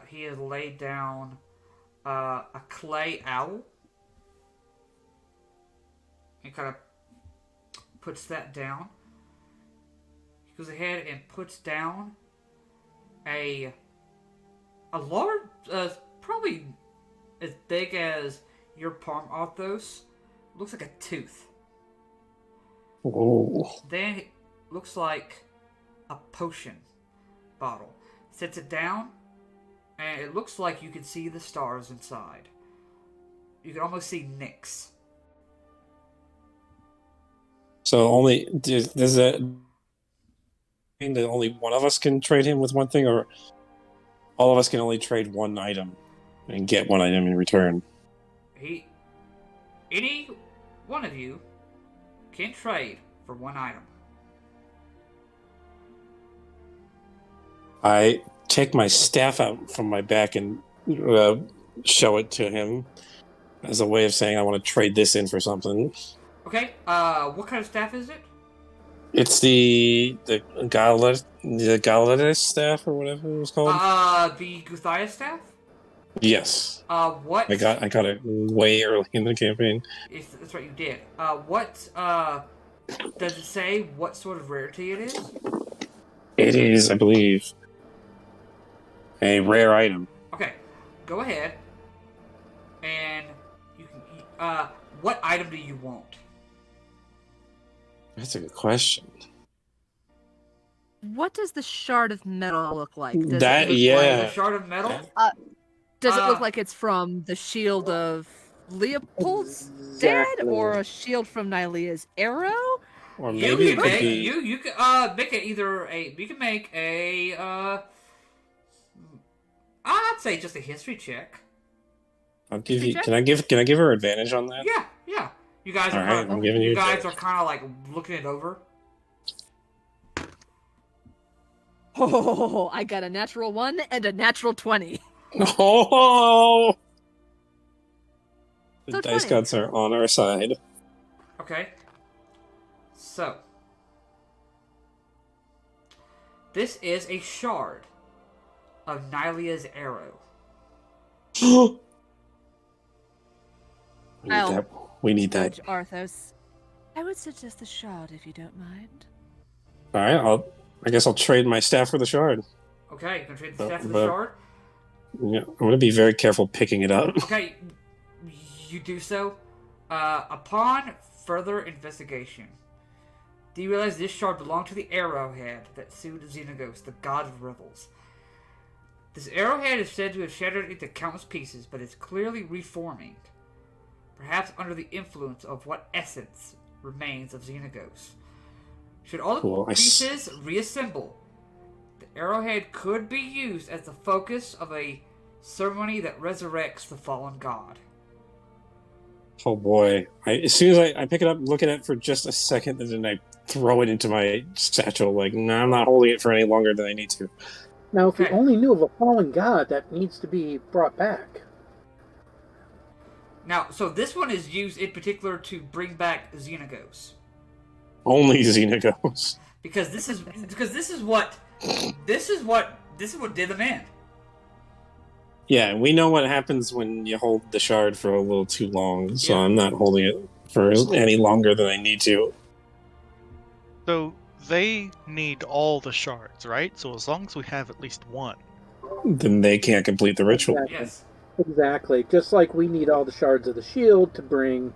he has laid down a clay owl. And kind of puts that down. He goes ahead and puts down a large, probably as big as your palm, Arthos. Looks like a tooth. Oh. Then it looks like a potion bottle. Sets it down, and it looks like you can see the stars inside. You can almost see Nyx. So only does that mean that only one of us can trade him with one thing, or all of us can only trade one item and get one item in return? Any one of you can trade for one item. I take my staff out from my back and show it to him as a way of saying I want to trade this in for something. Okay, what kind of staff is it? It's the Galatis staff or whatever it was called. The Guthias staff? Yes. What? I got it way early in the campaign. That's right, you did. What, does it say what sort of rarity it is? It is, I believe, a rare item. Okay, go ahead. And you can, what item do you want? That's a good question. What does the shard of metal look like? Does That it look yeah. The shard of metal? Does it look like it's from the shield of Leopold's Exactly. dad, or a shield from Nylea's arrow? Or You maybe it can could make, be. you can make it either you can make a I'd say just a history check. I'll give you. Can I give her advantage on that? Yeah. You guys All are right, I'm giving you you guys advantage. are kind of like looking it over. Oh, I got a natural 1 and a natural 20. Oh! The So dice 20. gods are on our side. Okay. So this is a shard of Nylea's arrow. We need that. Judge Arthos, I would suggest the shard if you don't mind. All right, I guess I'll trade my staff for the shard. Okay, you can trade the staff for the But shard. yeah, I'm gonna be very careful picking it up. Okay, you do so. Upon further investigation, do you realize this shard belonged to the arrowhead that sued Xenagos, the god of revels? This arrowhead is said to have shattered into countless pieces, but is clearly reforming, perhaps under the influence of what essence remains of Xenagos. Should all the Cool. pieces reassemble, the arrowhead could be used as the focus of a ceremony that resurrects the fallen god. Oh boy! As soon as I pick it up, look at it for just a second, and then I throw it into my satchel. Like, no, I'm not holding it for any longer than I need to. Now, if we Okay. only knew of a fallen god that needs to be brought back. Now, so this one is used in particular to bring back Xenagos. Only Xenagos. Because this is what did them in. Yeah, we know what happens when you hold the shard for a little too long, so Yeah. I'm not holding it for any longer than I need to. So they need all the shards, right? So as long as we have at least one. Then they can't complete the ritual. Exactly. Yes. Exactly. Just like we need all the shards of the shield to bring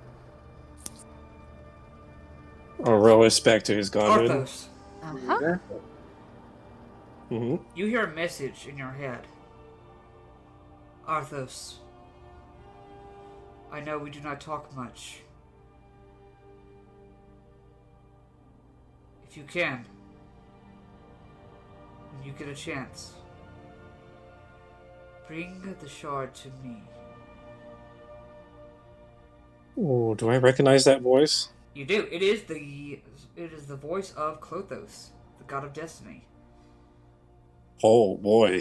Iroas back to his godhood. Arthos, Uh-huh. Exactly. Hmm. you hear a message in your head. Arthos, I know we do not talk much. If you can, when you get a chance, bring the shard to me. Oh, do I recognize that voice? You do. It is the voice of Klothos, the god of destiny. Oh boy.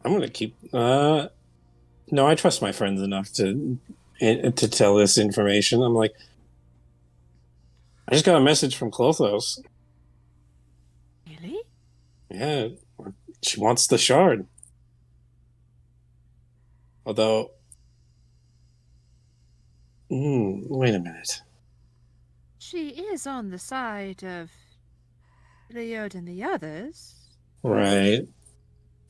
I'm gonna keep. No, I trust my friends enough to tell this information. I'm like, I just got a message from Klothos. Really? Yeah, she wants the shard. Although, wait a minute. She is on the side of Leod and the others. Right.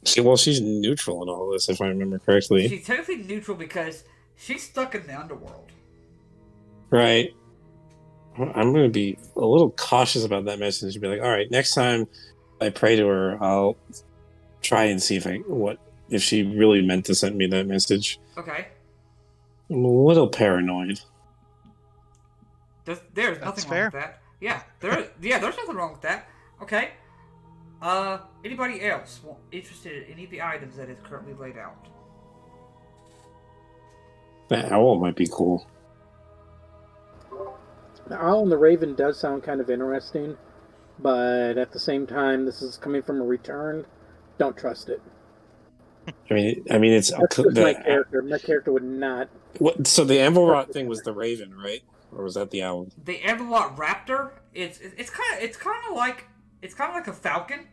She's neutral in all this, if I remember correctly. She's technically neutral because she's stuck in the underworld. Right. I'm going to be a little cautious about that message. Be like, all right, next time I pray to her, I'll try and see if she really meant to send me that message. Okay. I'm a little paranoid. There's nothing wrong with that. Yeah, there's nothing wrong with that. Okay. Anybody else interested in any of the items that is currently laid out? That owl might be cool. The owl and the raven does sound kind of interesting, but at the same time, this is coming from a return. Don't trust it. I mean, it's That's just my character. My character would not. So the Anvilrot thing was the raven, right? Or was that the owl? The Avalot Raptor. It's kind of like a falcon.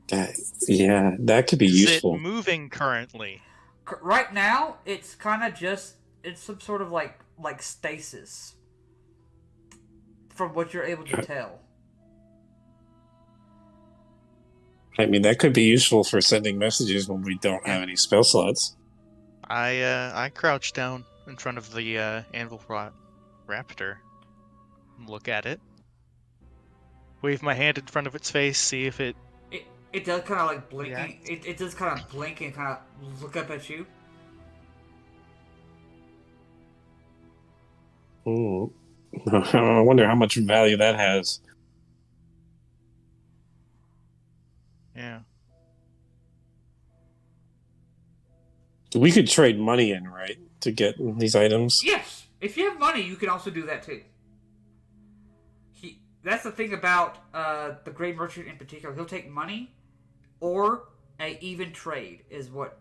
That could be Is useful. it moving currently? Right now, it's kind of just some sort of like stasis. From what you're able to tell. I mean, that could be useful for sending messages when we don't have any spell slots. I crouch down in front of the Anvilrot Raptor, look at it, wave my hand in front of its face, see if it. It does kind of like blink. Yeah. It does kind of blink and kind of look up at you. I wonder how much value that has. Yeah. We could trade money in, right, to get these items? Yes, if you have money, you can also do that too. That's the thing about the Grey Merchant in particular. He'll take money, or a even trade is what.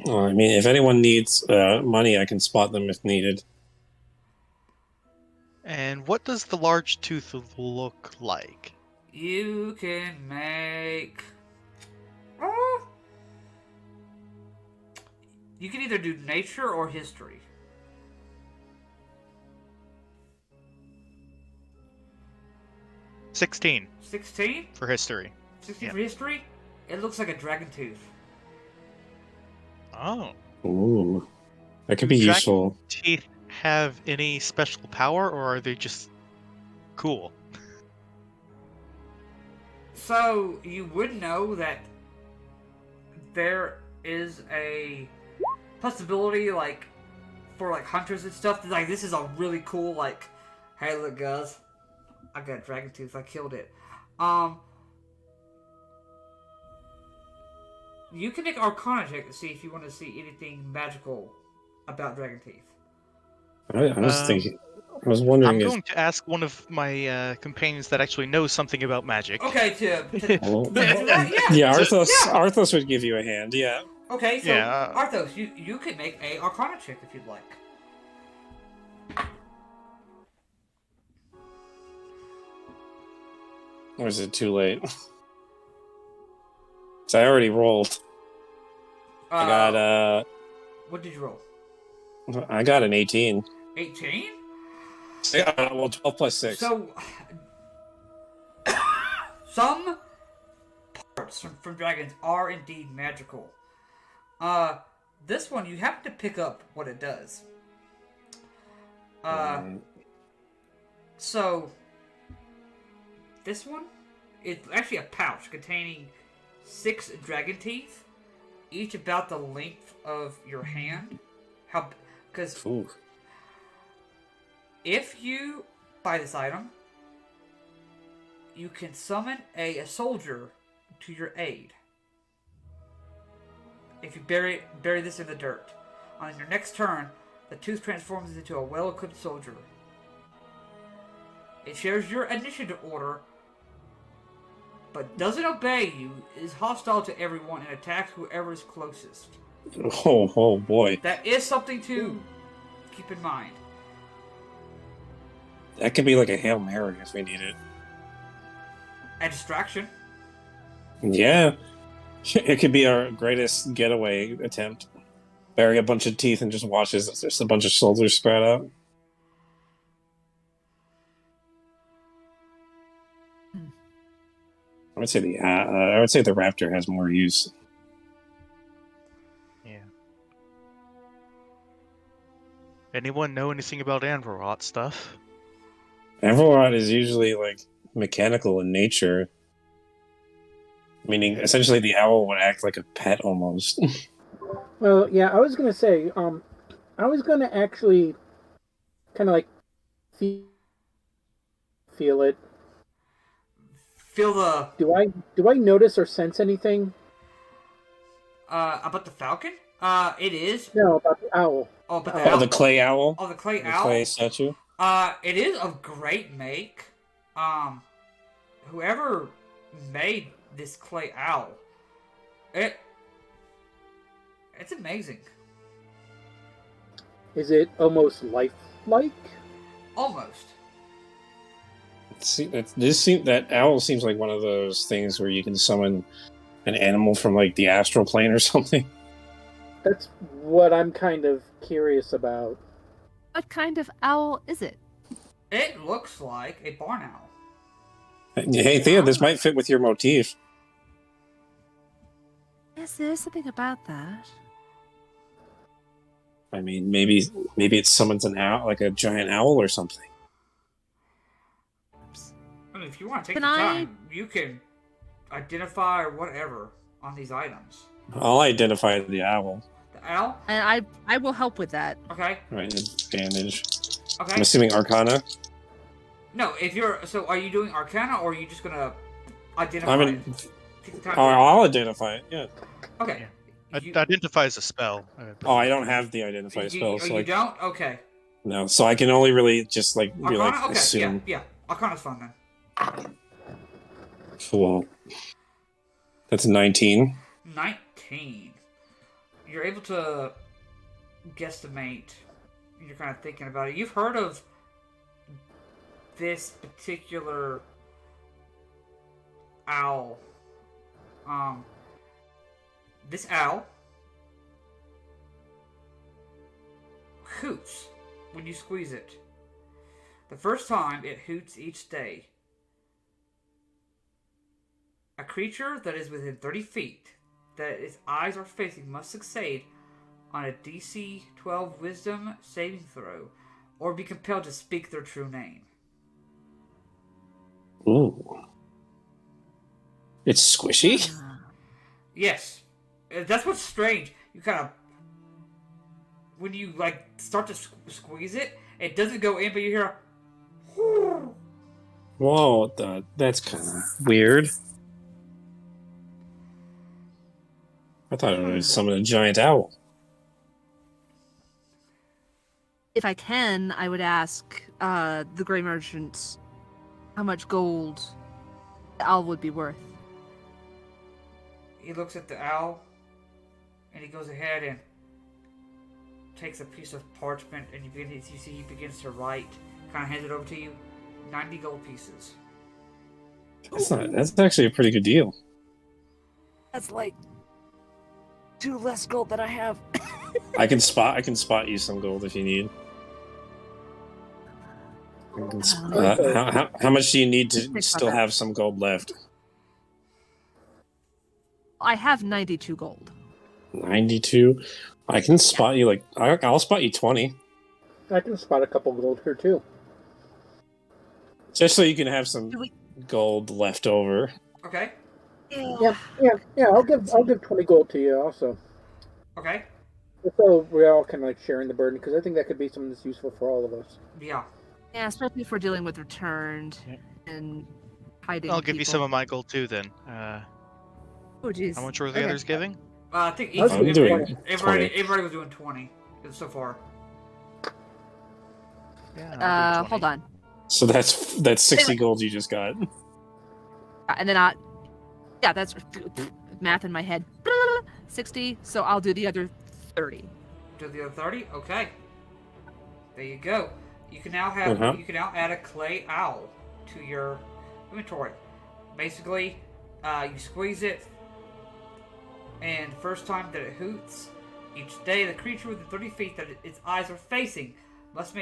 I mean, if anyone needs money, I can spot them if needed. And what does the large tooth look like? You can make. You can either do nature or history. 16 16? for history. 16 Yeah. for history? It looks like a dragon tooth. Oh. Ooh. That could Do be dragon useful. teeth have any special power, or are they just cool? So, you would know that there is a possibility, like, for, like, hunters and stuff, that, like, this is a really cool, like, hey, look, guys, I got a dragon tooth, I killed it. You can make an Arcana check to see if you want to see anything magical about dragon teeth. I was thinking. I was I'm wondering if. going to ask one of my companions that actually knows something about magic. Okay, to Well, answer that, yeah. yeah, Arthos. Yeah. Arthos would give you a hand. Yeah. Okay, so Yeah. Arthos, you can make a Arcana check if you'd like. Or is it too late? So I already rolled. I got What did you roll? I got an 18. 18? Well, 12 plus 6. So, some parts from dragons are indeed magical. This one, you have to pick up what it does. So, this one, it's actually a pouch containing 6 dragon teeth, each about the length of your hand. Because if you buy this item, you can summon a soldier to your aid. If you bury this in the dirt. On your next turn, the tooth transforms into a well-equipped soldier. It shares your initiative order, but doesn't obey you, is hostile to everyone, and attacks whoever is closest. Oh boy. That is something to keep in mind. That could be like a Hail Mary if we need it. A distraction. Yeah. It could be our greatest getaway attempt. Bury a bunch of teeth and just watch as just a bunch of soldiers spread out. I would say the raptor has more use. Yeah. Anyone know anything about Anvarot stuff? Everlord is usually like mechanical in nature, meaning essentially the owl would act like a pet almost. Well, yeah, I was gonna say, I was gonna actually kind of like feel it. Feel the Do I notice or sense anything? about the falcon? It is. No, about the owl. Oh, about the Oh, owl. the clay owl. Oh, the clay The owl. clay statue. It is of great make. Whoever made this clay owl, it's amazing. Is it almost lifelike? Almost. That owl seems like one of those things where you can summon an animal from like the astral plane or something. That's what I'm kind of curious about. What kind of owl is it? It looks like a barn owl. Hey, Thea, this might fit with your motif. Yes, there's something about that. I mean, maybe it summons an owl, like a giant owl or something. I mean, if you want to take Can the I- time, you can identify whatever on these items. I'll identify the owl. The owl? And I will help with that. Okay. Right, advantage. I'm Okay. assuming Arcana. No, if you're... So, are you doing Arcana, or are you just gonna identify I'm it? in. Take the time Oh, to- I'll identify it. Yeah. Okay. You- Identifies a spell. Oh, I don't have the identify spell, so you don't? Okay. no. So I can only really just like be Arcana? like Okay, assume. yeah. Arcana's fun, then. Well, that's 19. 19. You're able to guesstimate. You're kind of thinking about it. You've heard of this particular owl. This owl hoots when you squeeze it. The first time, it hoots each day. A creature that is within 30 feet, that its eyes are facing, must succeed on a DC 12 Wisdom saving throw, or be compelled to speak their true name. Ooh. It's squishy? Yes. That's what's strange. You kind of... When you, start to squeeze it, it doesn't go in, but you hear a... Whoa, that's kind of weird. I thought it was some of a giant owl. If I can, I would ask the Grey Merchant how much gold the owl would be worth. He looks at the owl, and he goes ahead and takes a piece of parchment, and you see he begins to write, kind of hands it over to you. 90 gold pieces. That's actually a pretty good deal. That's like 2 less gold than I have. I can spot you some gold if you need. How much do you need to still have some gold left? I have 92 gold. 92? I can spot you I'll spot you 20. I can spot a couple gold here too. Just so you can have some gold left over. Okay. Yeah. I'll give 20 gold to you also. Okay. So we're all kind of sharing the burden, because I think that could be something that's useful for all of us. Yeah. Yeah, especially if we're dealing with returned and hiding. I'll give you some of my gold too then. Oh jeez. How much were the others giving? I think I'm doing everybody was doing 20 so far. Yeah. Hold on. So that's 60 gold you just got. And then that's math in my head. 60, so I'll do the other 30. Do the other 30? Okay. There you go. You can now you can now add a clay owl to your inventory. Basically, you squeeze it, and first time that it hoots, each day the creature within 30 feet that its eyes are facing must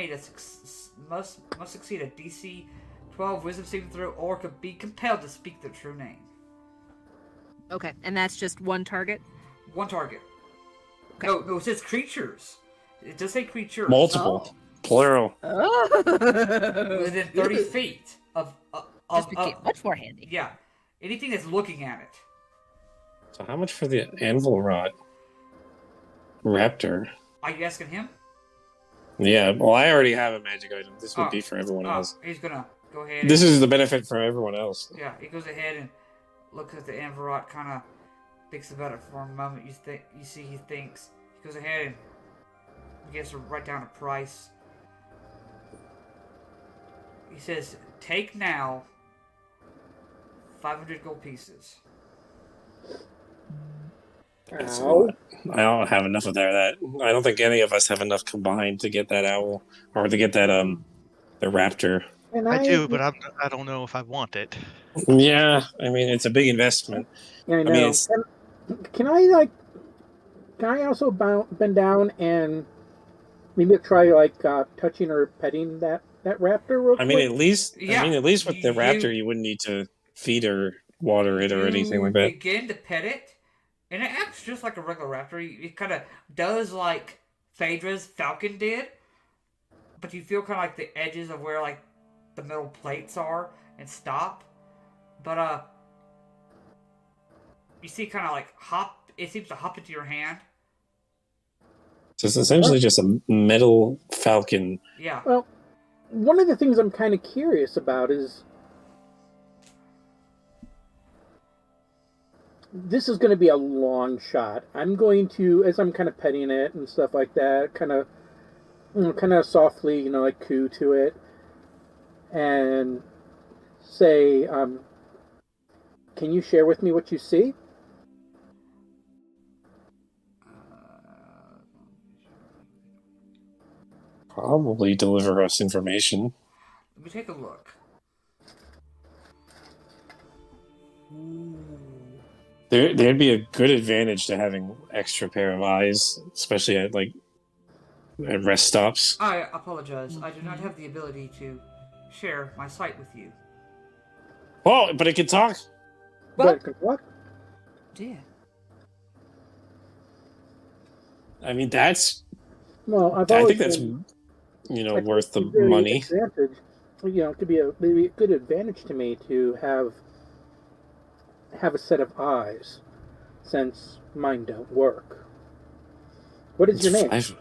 succeed a DC 12 Wisdom saving throw, or could be compelled to speak their true name. Okay, and that's just one target? One target. Okay. No, it says creatures. It does say creatures. Multiple. Plural. Within 30 feet of Just became much more handy. Yeah. Anything that's looking at it. So how much for the anvil rod? Raptor. Are you asking him? Yeah, well, I already have a magic item. This would be for everyone else. He's gonna go ahead. This is the benefit for everyone else. Yeah, he goes ahead and looks at the Anvarot, kind of thinks about it for a moment. You see, he thinks. He goes ahead and begins to write down a price. He says, "Take now 500 gold pieces." That's a lot. I don't have enough of that. I don't think any of us have enough combined to get that owl or to get that the raptor. And I do, but I don't know if I want it. Yeah, I mean it's a big investment. Yeah, I know. mean, Can I also bend down and maybe try touching or petting that raptor real quick? I mean, at least with the raptor, You- you wouldn't need to feed or water it or anything like that. You begin to pet it, and it acts just like a regular raptor. It kind of does like Phaedra's falcon did, but you feel kind of like the edges of where like the metal plates are and stop. But you see kind of like hop. It seems to hop into your hand. So it's essentially just a metal falcon. Yeah. Well, one of the things I'm kind of curious about is this is going to be a long shot. I'm going to, as I'm kind of petting it and stuff like that, kind of softly, coo to it, and say, "Can you share with me what you see?" Probably deliver us information. Let me take a look. There'd be a good advantage to having extra pair of eyes, especially at rest stops. I apologize. I do not have the ability to share my sight with you. Oh, but it can talk. Well, But what? Dear. I I think always that's been. I think worth it's a the very money. advantage. It could be maybe a good advantage to me to have a set of eyes, since mine don't work. What is It's your name?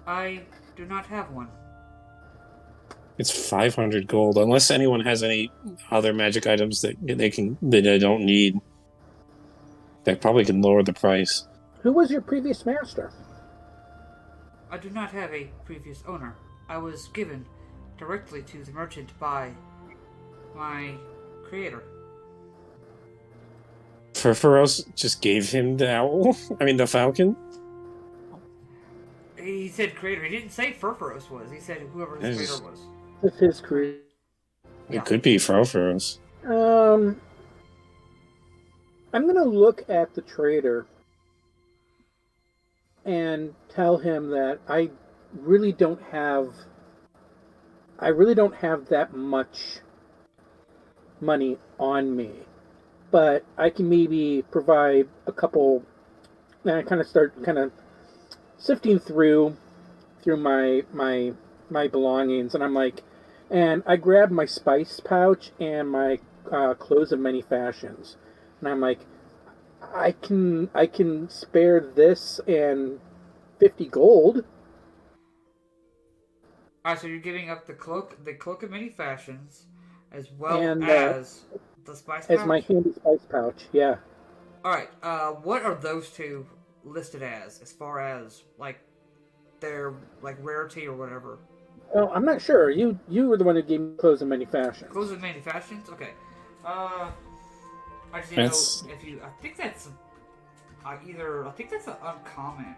I do not have one. It's 500 gold. Unless anyone has any other magic items that they don't need, that probably can lower the price. Who was your previous master? I do not have a previous owner. I was given directly to the merchant by my creator. Furfuros just gave him the owl. I mean, the falcon. He said creator. He didn't say Furfuros was. He said whoever his creator was. With his crew. Yeah. It could be Furfuros. I'm gonna look at the trader and tell him that really don't have I really don't have that much money on me, but I can maybe provide a couple. And I start sifting through my belongings, and I'm like, and I grab my spice pouch and my clothes of many fashions, and I'm like, I can spare this and 50 gold. Alright, so you're giving up the cloak of many fashions, as well And as the spice as pouch. my handy spice pouch. Yeah. Alright, what are those two listed as far as like their like rarity or whatever? Well, I'm not sure. You were the one who gave me clothes of many fashions. Clothes of many fashions? Okay. I just didn't That's- know if you. I think that's I think that's an uncommon.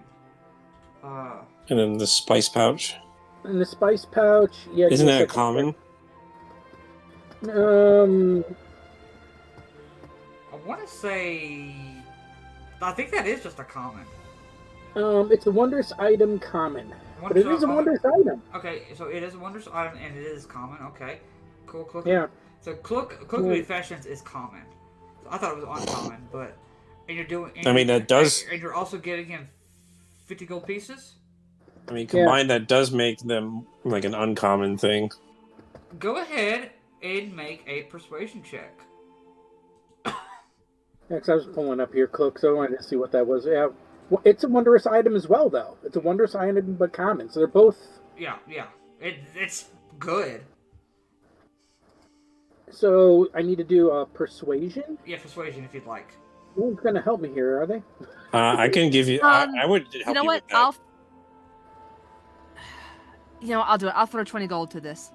And then the spice pouch. And the spice pouch, yeah. Isn't give me that a common? second. I want to say. I think that is just a common. It's a wondrous item common. But it is a wondrous item. Okay, so it is a wondrous item and it is common. Okay, cool. Yeah. So cloak of many fashions is common. So I thought it was uncommon, but and you're doing. And I mean, that does. And you're also getting him 50 gold pieces. I mean, combined, that does make them like an uncommon thing. Go ahead and make a persuasion check. Yeah, because I was pulling up your cloak, so I wanted to see what that was. Yeah. Well, it's a wondrous item as well, though. It's a wondrous item, but common. So they're both. Yeah. It's good. So I need to do a persuasion. Yeah, persuasion if you'd like. No one's going to help me here, are they? I can give you. I would help You know what? with that. I'll do it. I'll throw 20 gold to this.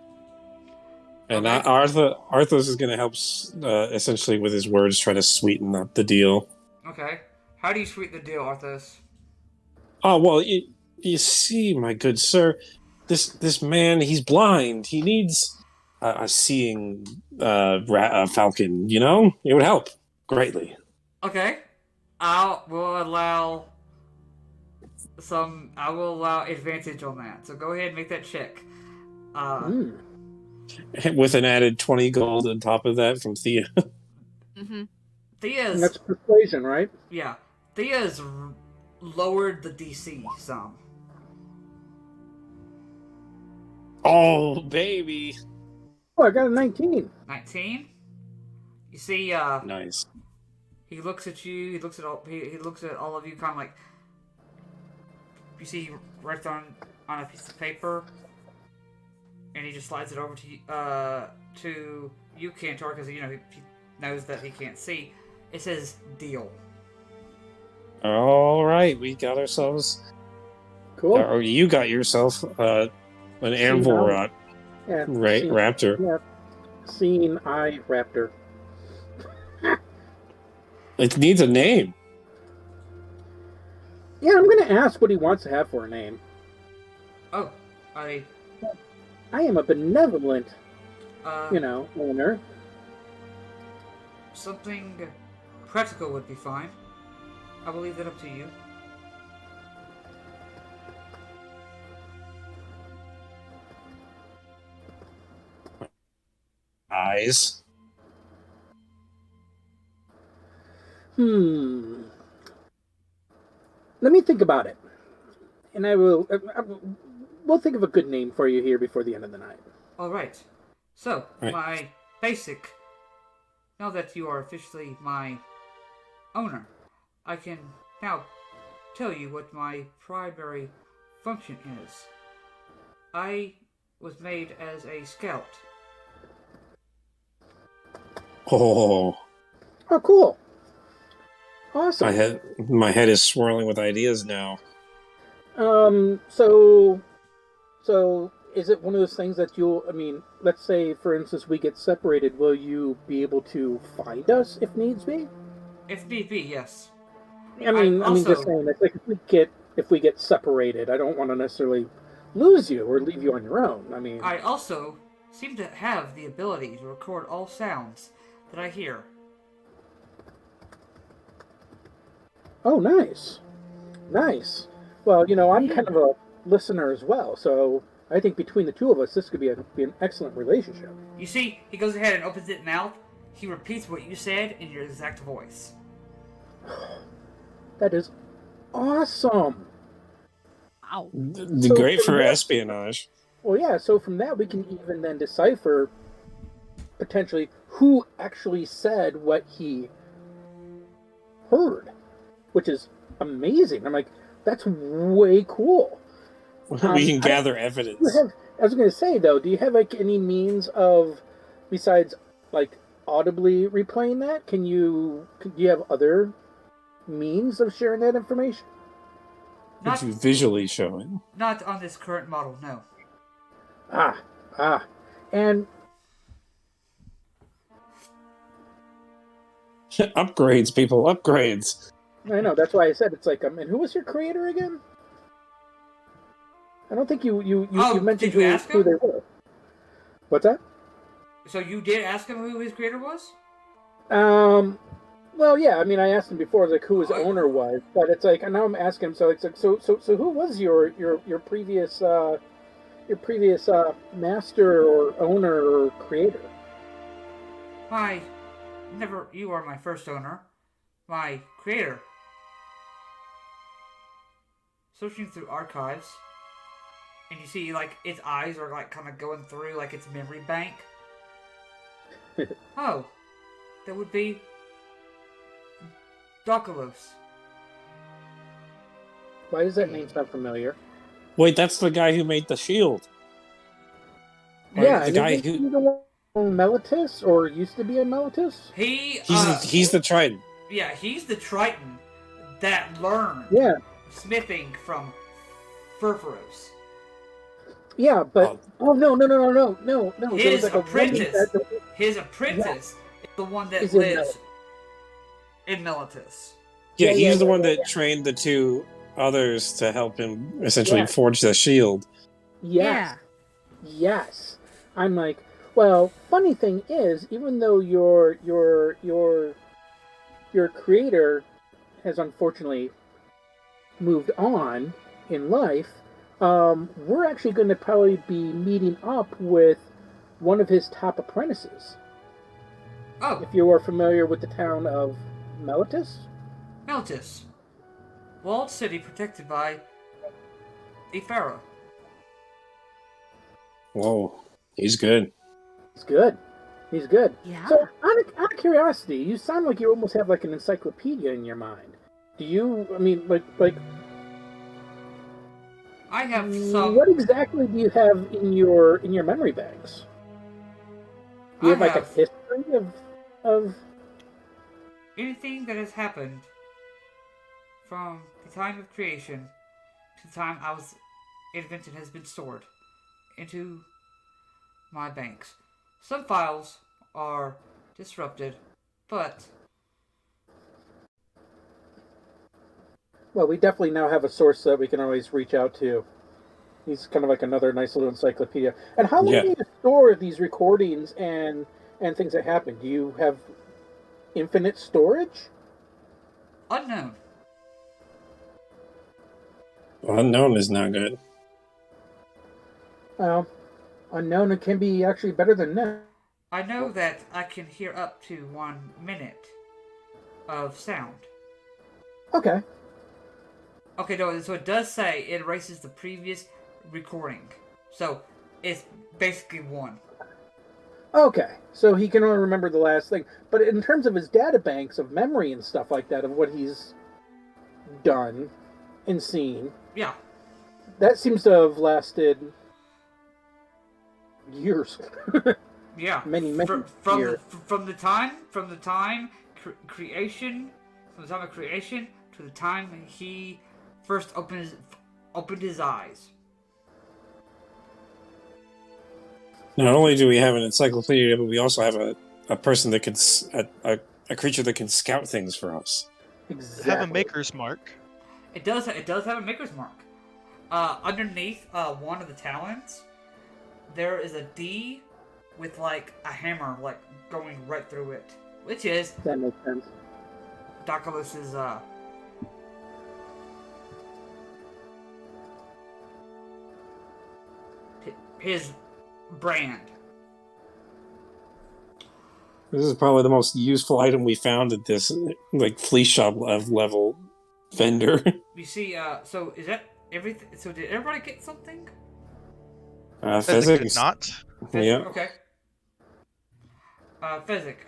And Okay. Arthos is going to help essentially with his words, try to sweeten up the deal. Okay. How do you sweeten the deal, Arthos? Oh well, you see, my good sir, this man, he's blind. He needs a seeing falcon. It would help greatly. Okay. I will allow advantage on that. So go ahead and make that check. With an added 20 gold on top of that from Thea. Mm-hmm. And that's persuasion, right? Yeah. Thea's lowered the DC some. Oh, baby. Oh, I got a 19. 19? You see, Nice. he looks at you, he looks at all of you kind of like, you see he writes on a piece of paper, and he just slides it over to you, Cantor, because he knows that he can't see. It says deal. All right, we got ourselves. Cool. Or you got yourself an anvil rot. Yeah, Raptor. Yeah. Seeing eye raptor. It needs a name. Yeah, I'm going to ask what he wants to have for a name. Oh, I am a benevolent, owner. Something practical would be fine. I will leave that up to you. Eyes. Let me think about it, and I will. We'll think of a good name for you here before the end of the night. Alright. So, Right. my basic. Now that you are officially my owner, I can now tell you what my primary function is. I was made as a scout. Oh, Oh, cool. Awesome. my head is swirling with ideas now. So is it one of those things that you'll, I mean, let's say, for instance, we get separated, will you be able to find us if needs be? If need be, yes. I mean, also- just saying, it's like if we get separated, I don't want to necessarily lose you or leave you on your own. I mean, I also seem to have the ability to record all sounds that I hear. oh, nice. Nice. Well, I'm kind of a listener as well, so I think between the two of us, this could be an excellent relationship. You see, he goes ahead and opens his mouth. He repeats what you said in your exact voice. That is awesome. Wow. The So great from for that- espionage. Well, yeah, so from that we can even then decipher potentially who actually said what he heard, which is amazing. I'm like, that's way cool. We can gather Do you evidence. have, I was going to say, though, do you have like any means of, besides like audibly replaying that, do you have other means of sharing that information? Could you visually show Not on this current model, no. And it? Upgrades, people, upgrades. I know, that's why I said it's like, and who was your creator again? I don't think you mentioned did you ask who him? they were. What's that? So you did ask him who his creator was? Well, yeah. I mean, I asked him before, like, who his owner was, but it's like, and now I'm asking him. So it's like, so who was your previous master or owner or creator? You are my first owner. My creator. Searching through archives, and you see, like, its eyes are, like, kind of going through, like, its memory bank. Oh, that would be Dokalos. Why does that name sound familiar? Wait, that's the guy who made the shield. Or Yeah, the and guy isn't who he the one on Meletis, or used to be on Meletis? he's the Trident. Yeah, he's the Triton that learned Yeah, smithing from Furfuros. yeah, but no. There was His like a apprentice. woman His apprentice is the one that Is in lives in Meletis. Yeah, Yeah, he's the one yeah. that trained the two others to help him essentially Yeah. forge the shield. Yes. Yes. I'm like, well, funny thing is, even though your creator has unfortunately moved on in life, we're actually going to probably be meeting up with one of his top apprentices. Oh, If you are familiar with the town of Meletis. Meletis. Walled city protected by a pharaoh. Whoa, he's good. He's good. He's good. Yeah. So, out of curiosity, you sound like you almost have like an encyclopedia in your mind. Do you? I mean, like I have some. what exactly do you have in your memory banks? Do you have like a history of? Anything that has happened from the time of creation to the time I was invented has been stored into my banks. Some files are disrupted, but Well, we definitely now have a source that we can always reach out to. He's kind of like another nice little encyclopedia. And how long Yeah. do you store these recordings and things that happen? Do you have infinite storage? unknown. Unknown is not good. Well, unknown it can be actually better than known. I know that I can hear up to 1 minute of sound. Okay. Okay, no, so it does say it erases the previous recording. So it's basically one. Okay. So he can only remember the last thing. But in terms of his data banks of memory and stuff like that, of what he's done and seen, Yeah. that seems to have lasted years. Yeah. Many from years. the time creation, from the time of creation to the time he first opened his eyes. Not only do we have an encyclopedia, but we also have a person that can a creature that can scout things for us. Exactly. Have a maker's mark. It does have a maker's mark. Underneath one of the talons, there is a D with like a hammer like going right through it, which is That makes sense. Dacalus's his brand. This is probably the most useful item we found at this like flea shop level vendor. You see, so is that everything? So did everybody get something? Physic did not. Yeah. Okay. Physic.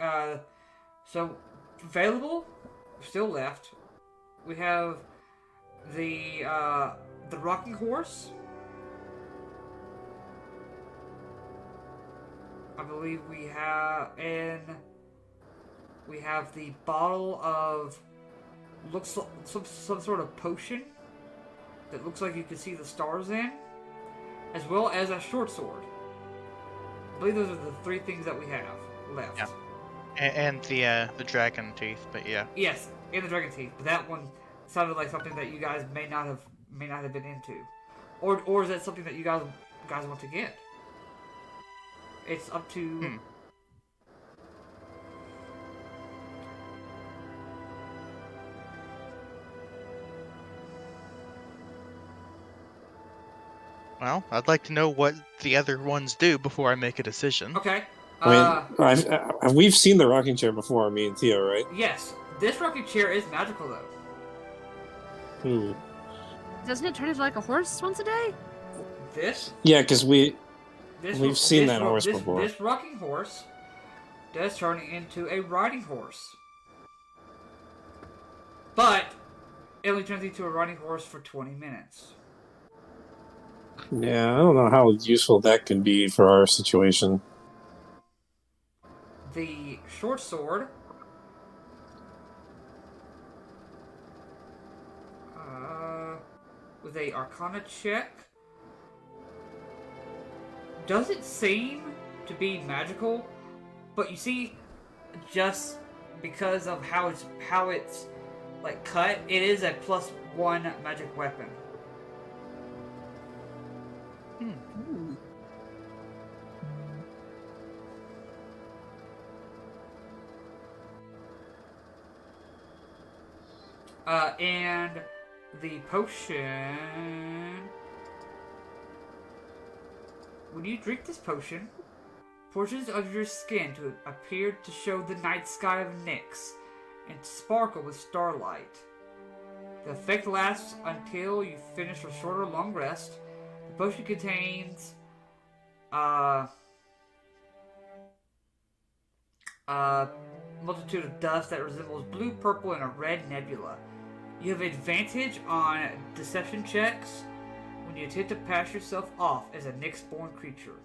So available, still left. We have the rocking horse. I believe we have the bottle of looks like some sort of potion that looks like you can see the stars in, as well as a short sword. I believe those are the three things that we have left. Yeah. And the dragon teeth, but yeah. Yes, and the dragon teeth. But that one sounded like something that you guys may not have been into, or is that something that you guys want to get? It's up to. Well, I'd like to know what the other ones do before I make a decision. Okay. I mean, we've seen the rocking chair before, me and Theo, right? Yes, this rocking chair is magical though. Doesn't it turn into like a horse once a day? This? Yeah, because we've seen that horse this, before. This rocking horse does turn into a riding horse. But it only turns into a riding horse for 20 minutes. Yeah, I don't know how useful that can be for our situation. The short sword with a Arcana check doesn't seem to be magical, but you see, just because of how it's like cut, it is a +1 magic weapon. And the potion. When you drink this potion, portions of your skin to appear to show the night sky of Nyx and to sparkle with starlight. The effect lasts until you finish a short or long rest. The potion contains multitude of dust that resembles blue, purple, and a red nebula. You have advantage on deception checks when you attempt to pass yourself off as a Nyx-born creature.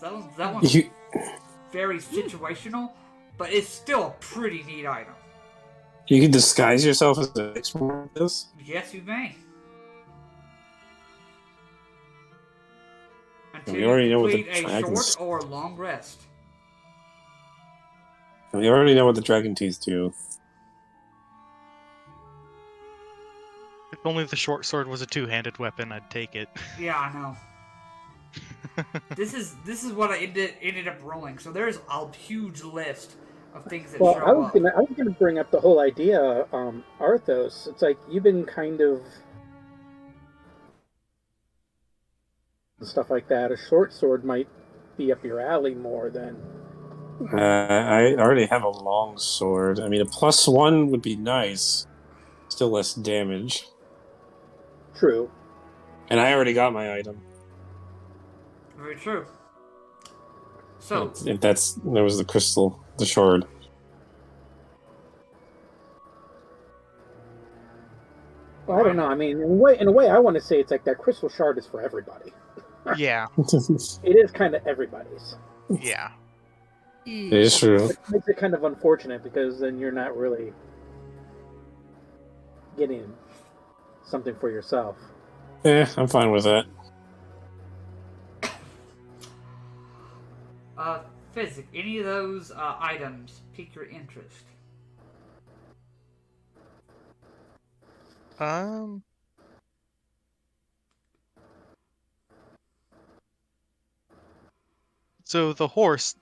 That one's very situational, but it's still a pretty neat item. You can disguise yourself as an explorer with this? Yes, you may. Until We already you know what the complete a dragons... short or long rest. We already know what the dragon teeth do. If only the short sword was a two-handed weapon, I'd take it. Yeah, I know. This is what I ended up rolling. So there's a huge list of things that Well, show I was up. gonna bring up the whole idea, Arthos. It's like you've been kind of stuff like that. A short sword might be up your alley more than. I already have a long sword. I mean, a +1 would be nice. Still less damage. True. And I already got my item. Very true. So, If that was the crystal, the shard. Well, I don't know. I mean, in a way, I want to say it's like that crystal shard is for everybody. Yeah, It is kind of everybody's. yeah. It is true. It makes it kind of unfortunate because then you're not really getting something for yourself. Yeah, I'm fine with that. Physic, any of those items pique your interest? So the horse,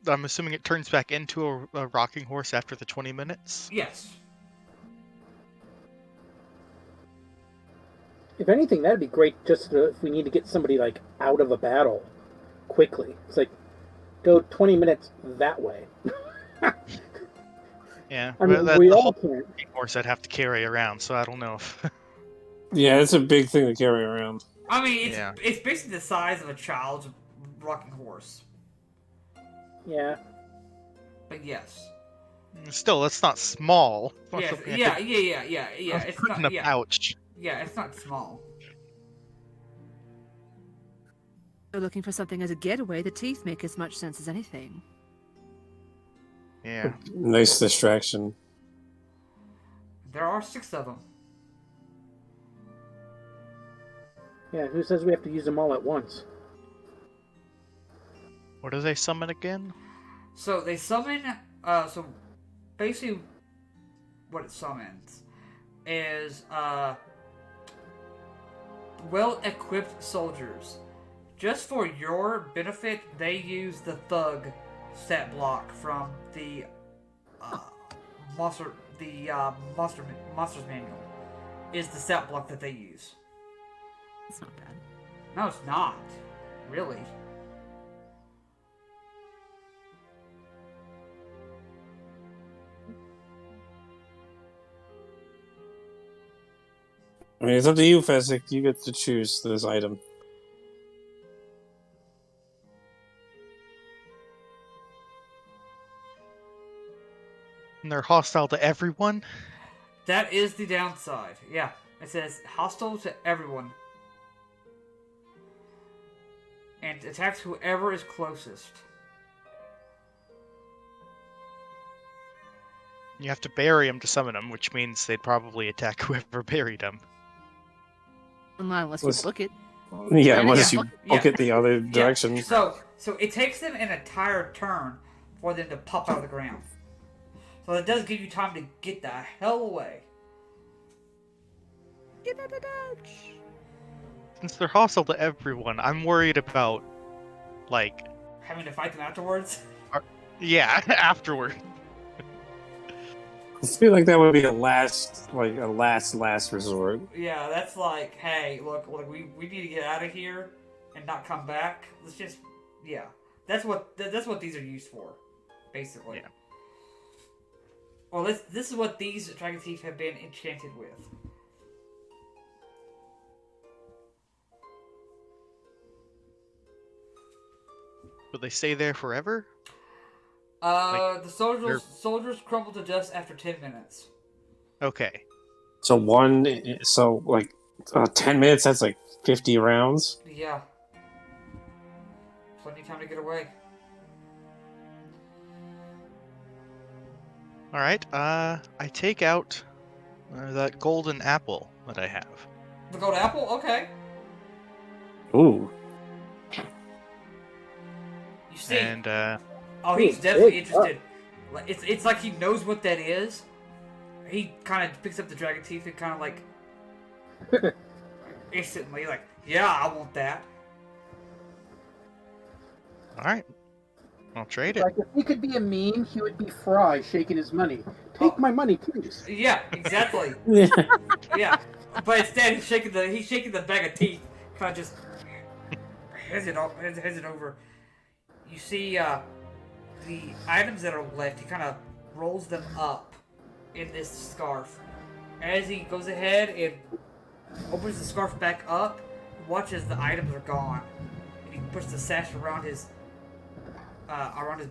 I'm assuming it turns back into a rocking horse after the 20 minutes? Yes. If anything, that'd be great. Just if we need to get somebody like out of a battle quickly, it's like go 20 minutes that way. Yeah, I mean, that's we the all whole can't. horse I'd have to carry around, so I don't know if... Yeah, it's a big thing to carry around. I mean, Yeah. it's basically the size of a child's rocking horse. Yeah. But yes. Still, that's not small. Yes, Something I yeah, could yeah. It's put not in a yeah. pouch. Yeah, it's not small. So looking for something as a getaway, the teeth make as much sense as anything. Yeah. Nice distraction. There are 6 of them. Yeah, who says we have to use them all at once? What do they summon again? So they summon. So basically, what it summons is well-equipped soldiers. Just for your benefit, they use the thug stat block from the monsters manual. Is the stat block that they use? It's not bad. No, it's not. Really. I mean, it's up to you, Fezzik. You get to choose this item. And they're hostile to everyone? That is the downside. Yeah, it says hostile to everyone. And attacks whoever is closest. You have to bury them to summon them, which means they'd probably attack whoever buried them. Unless you Let's- book it. Yeah, unless Yeah. you book Yeah. it the other direction. Yeah. So it takes them an entire turn for them to pop out of the ground. So it does give you time to get the hell away. Get out of Dodge! Since they're hostile to everyone, I'm worried about, like, Having to fight them afterwards. yeah, afterward. I feel like that would be a last resort. Yeah, that's like, hey, look, we need to get out of here and not come back. Let's just, yeah, that's what these are used for, basically. Yeah. Well, this is what these dragon teeth have been enchanted with. Will they stay there forever? The soldiers crumble to dust after 10 minutes. Okay. So 10 minutes, that's like 50 rounds. Yeah. Plenty of time to get away. Alright, I take out that golden apple that I have. The gold apple? Okay. Ooh. You see, And, oh, he's definitely interested. It's like he knows what that is. He kind of picks up the dragon teeth and kind of like instantly like, yeah, I want that. alright. I'll trade it. Like if he could be a meme, he would be Fry shaking his money. Take my money, please. Yeah, exactly. Yeah. Yeah, but instead he's shaking the bag of teeth, kind of just hands it over. you see the items that are left. He kind of rolls them up in this scarf. As he goes ahead and opens the scarf back up, watches the items are gone. And he puts the sash around his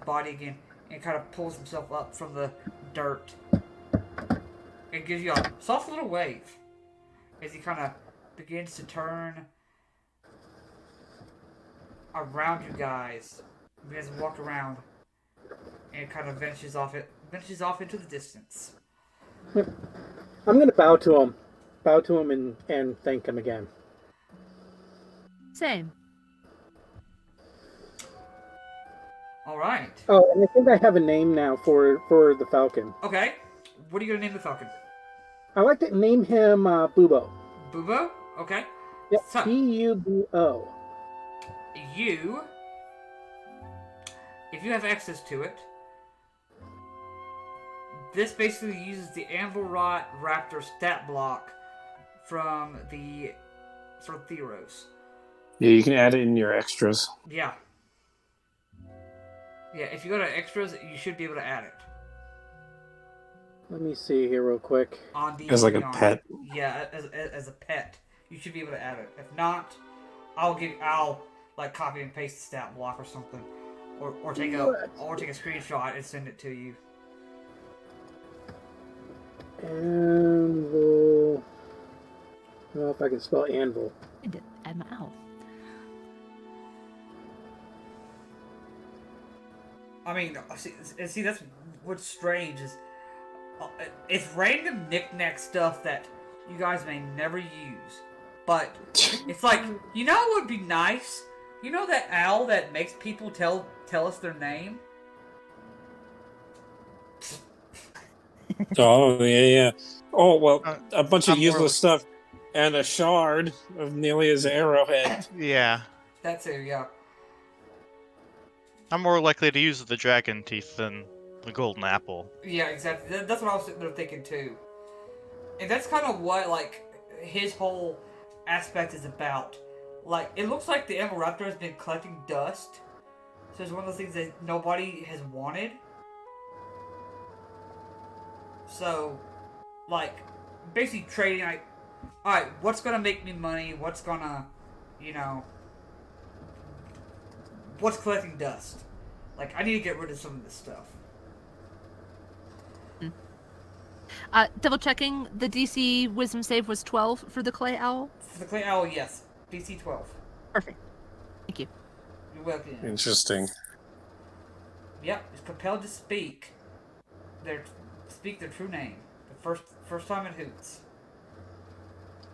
body again and kind of pulls himself up from the dirt. It gives you a soft little wave as he kind of begins to turn around you guys. He begins to walk around and kind of vanishes off into the distance. I'm going to bow to him and thank him again. Same. All right. Oh, and I think I have a name now for the Falcon. Okay. What are you gonna name the Falcon? I like to name him Bubo. Bubo? Okay. Yep, So, Bubo. you, if you have access to it, this basically uses the Anvil Rot Raptor stat block from Theros. Yeah, you can add it in your extras. Yeah. Yeah, if you go to extras, you should be able to add it. Let me see here real quick. On the As like a pet. Yeah, as a pet, you should be able to add it. If not, I'll like copy and paste the stat block or something, or take a screenshot and send it to you. Anvil. I don't know if I can spell anvil. I did ML. I mean, see, that's what's strange is it's random knick-knack stuff that you guys may never use, but it's like, you know what would be nice? You know that owl that makes people tell us their name? Oh, yeah. Oh, well, a bunch of I'm more useless like- stuff and a shard of Nelia's arrowhead. Yeah. That too, yeah. I'm more likely to use the dragon teeth than the golden apple. Yeah, exactly. That's what I was sitting there thinking too. And that's kind of what, like, his whole aspect is about. Like, it looks like the Emerald Raptor has been collecting dust. So it's one of those things that nobody has wanted. So, like, basically trading, like, alright, what's gonna make me money? What's gonna, what's collecting dust? Like, I need to get rid of some of this stuff. Double checking, the DC Wisdom save was 12 for the Clay Owl. For the Clay Owl, yes. DC 12. Perfect. Thank you. You're welcome. Interesting. Yep, is compelled to speak their true name. The first time in Hoots.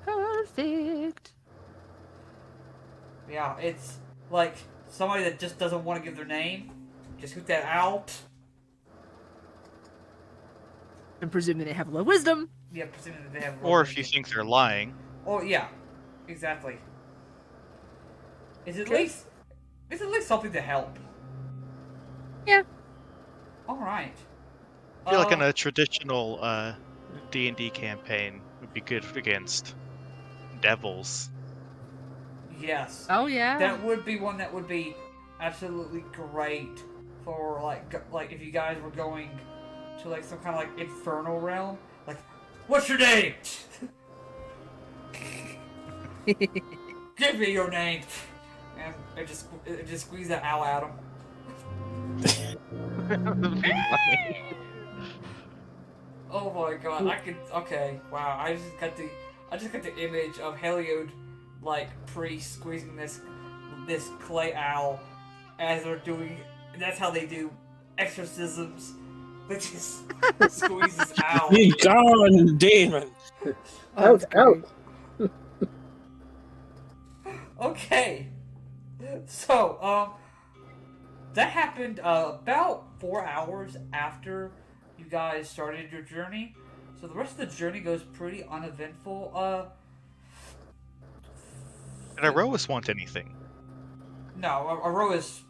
Perfect. Yeah, it's like somebody that just doesn't want to give their name. Just hoot that out. I'm presuming they have low wisdom. Yeah, presuming that they have. Or if you think they're lying. Oh yeah, exactly. It's at Okay. least something to help. Yeah. All right. I feel like in a traditional D&D campaign would be good against devils. Yes. Oh yeah. That would be one that would be absolutely great for like if you guys were going to like some kind of like infernal realm. Like, what's your name? Give me your name. And I just squeeze that owl at him. Oh my god, okay, wow, I just got the image of Heliod, like, priest squeezing this clay owl as they're doing, that's how they do exorcisms. They just squeeze this owl. Be gone, demon! Out, out. Okay. So, that happened about 4 hours after you guys started your journey. So the rest of the journey goes pretty uneventful. Did Iroas want anything? No, Aroas,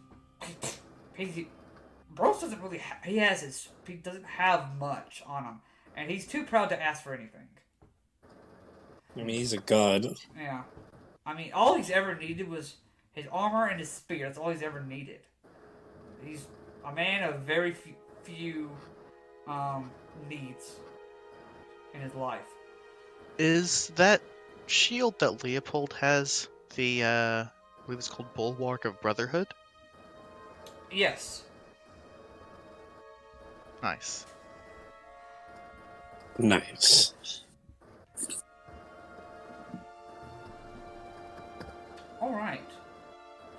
Bros doesn't really he doesn't have much on him. And he's too proud to ask for anything. I mean, he's a god. Yeah. I mean, all he's ever needed was his armor and his spear. That's all he's ever needed. He's a man of very few needs in his life. Is that shield that Leopold has the, I believe it's called Bulwark of Brotherhood? Yes. Nice. Nice. All right.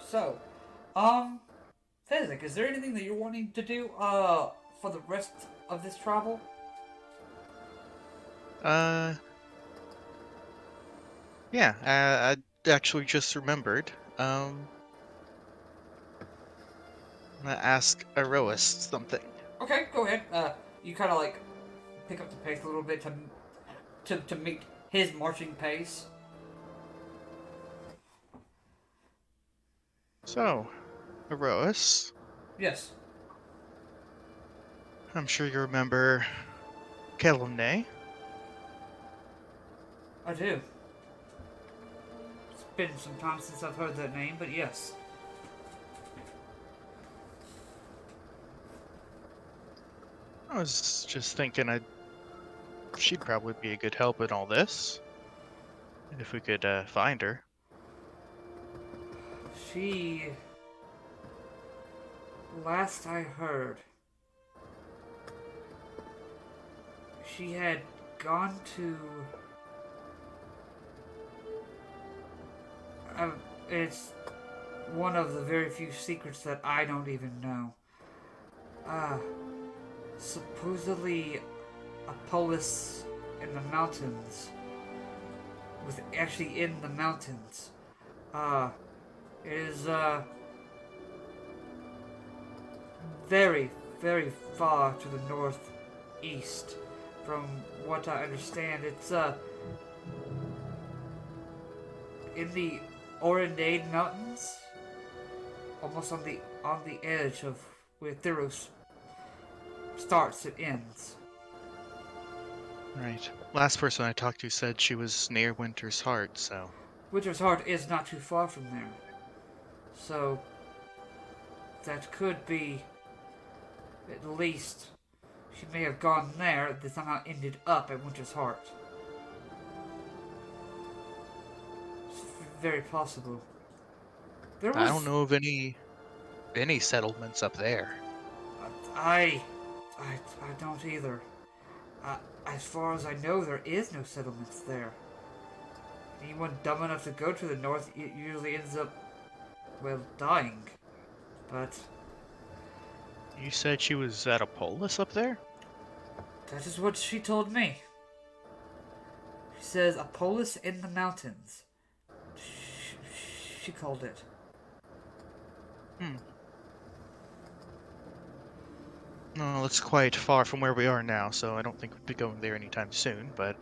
So, Fezzik, is there anything that you're wanting to do for the rest of this travel? Yeah, I actually just remembered. I'm gonna ask Iroas something. Okay, go ahead. You kind of like pick up the pace a little bit to meet his marching pace. So, Iroas, Yes, I'm sure you remember Kelumne. I do. It's been some time since I've heard that name, but yes. I was just thinking she'd probably be a good help in all this. If we could find her. She... Last I heard, she had gone to... it's one of the very few secrets that I don't even know. Supposedly a polis in the mountains. Was actually in the mountains. It is, very, very far to the northeast. From what I understand, it's, in the Orendade Mountains, almost on the edge of where Theros starts and ends. Right. Last person I talked to said she was near Winter's Heart, so... Winter's Heart is not too far from there. So, that could be, at least, she may have gone there that somehow ended up at Winter's Heart. It's very possible. I don't know of any settlements up there. I don't either. As far as I know, there is no settlements there. Anyone dumb enough to go to the north usually ends up, well, dying. But You said she was at a polis up there? that is what she told me. She says a polis in the mountains. She called it. No, it's quite far from where we are now, so I don't think we'd be going there anytime soon, but...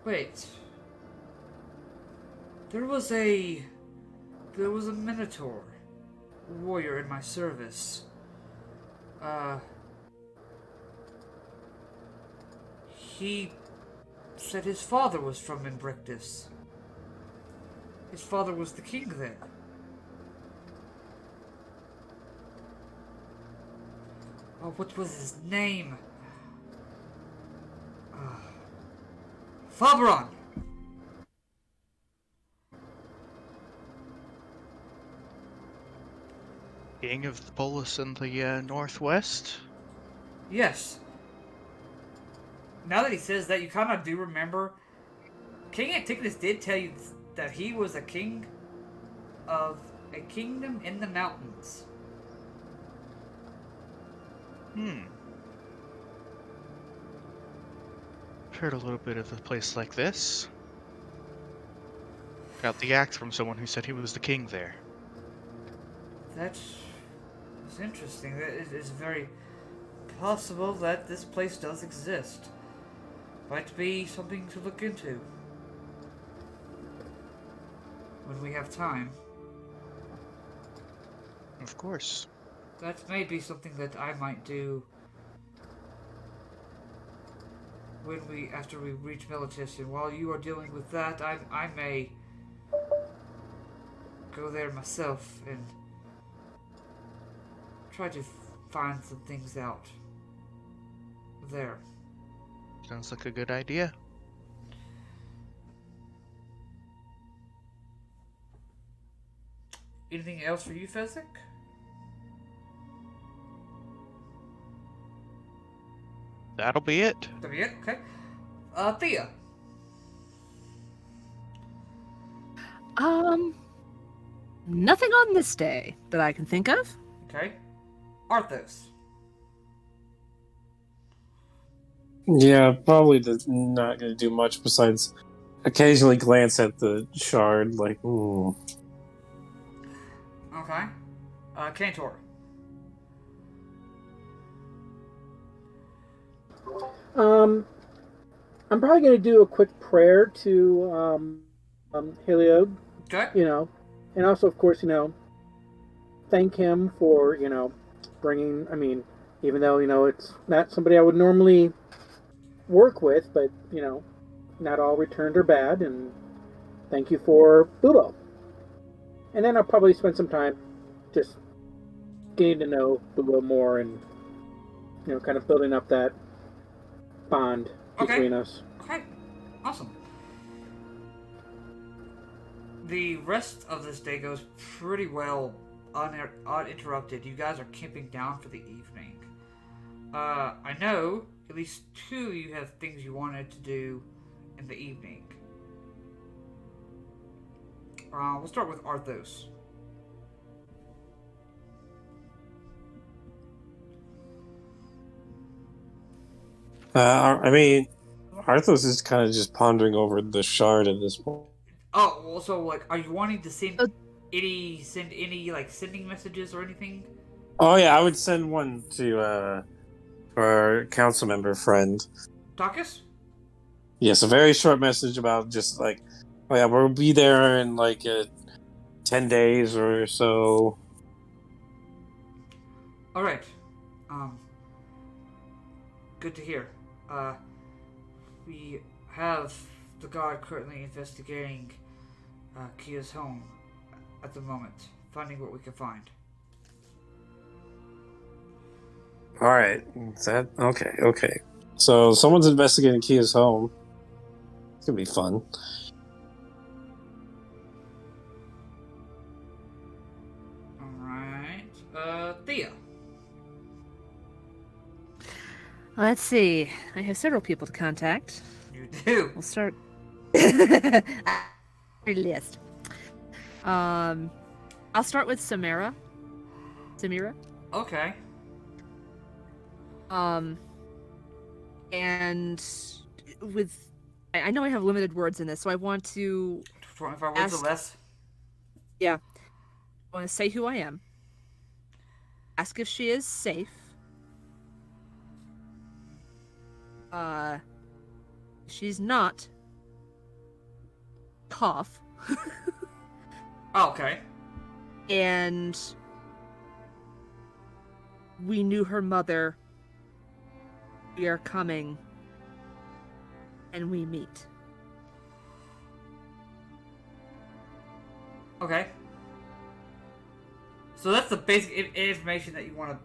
Wait. There was a Minotaur warrior in my service. He said his father was from Imbrictus. His father was the king there. Oh, what was his name? Faberon! King of the polis in the northwest? Yes. Now that he says that, you kind of do remember. King Antigonus did tell you that he was a king of a kingdom in the mountains. I've heard a little bit of a place like this. Got the axe from someone who said he was the king there. That is interesting. That is very possible that this place does exist. Might be something to look into when we have time. Of course. That may be something that I might do after we reach Meletis, and while you are dealing with that, I may go there myself and try to find some things out there. Sounds like a good idea. Anything else for you, Fezzik? That'll be it. That'll be it? Okay. Thea. Nothing on this day that I can think of. Okay. Arthos. Yeah, probably not going to do much besides occasionally glance at the shard, like, Okay. Cantor. I'm probably going to do a quick prayer to Heliod, Okay. And also, of course, thank him for, bringing, even though, it's not somebody I would normally work with, but, not all returned are bad, and thank you for Bubo. And then I'll probably spend some time just getting to know Bubo more and, kind of building up that bond between us. Okay. Awesome. The rest of this day goes pretty well uninterrupted. You guys are camping down for the evening. I know at least two of you have things you wanted to do in the evening. We'll start with Arthos. Arthos is kind of just pondering over the shard at this point. Oh, well, so, are you wanting to send any sending messages or anything? Oh, yeah, I would send one to, our council member friend. Takis? Yes, a very short message about just, oh, yeah, we'll be there in, 10 days or so. Alright. Good to hear. We have the guard currently investigating Kia's home at the moment, finding what we can find. Alright, is that... Okay. So, someone's investigating Kia's home. It's gonna be fun. Alright. Thea. Let's see. I have several people to contact. You do. We'll start. List. I'll start with Samira. Okay. And with, I know I have limited words in this, so I want to 25 words or less. Yeah. I want to say who I am. Ask if she is safe. She's not. Cough. Oh, okay. And we knew her mother. We are coming. And we meet. Okay. So that's the basic information that you want to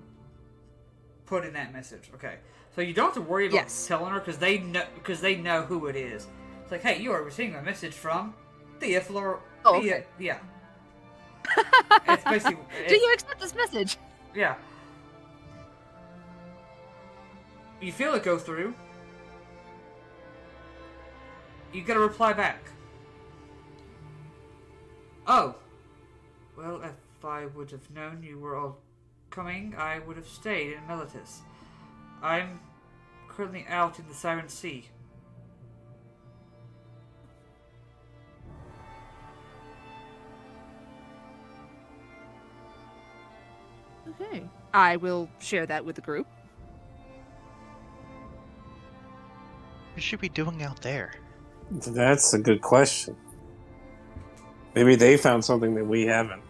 put in that message. Okay. So you don't have to worry about telling her because they know who it is. It's like, hey, you are receiving a message from Thea Flor. Oh, Thea, okay. Yeah. It's basically. Do you accept this message? Yeah. You feel it go through. You get a reply back. Oh. Well, if I would have known you were all coming, I would have stayed in Meletis. I'm currently out in the Siren Sea. Okay. I will share that with the group. What should we be doing out there? That's a good question. Maybe they found something that we haven't.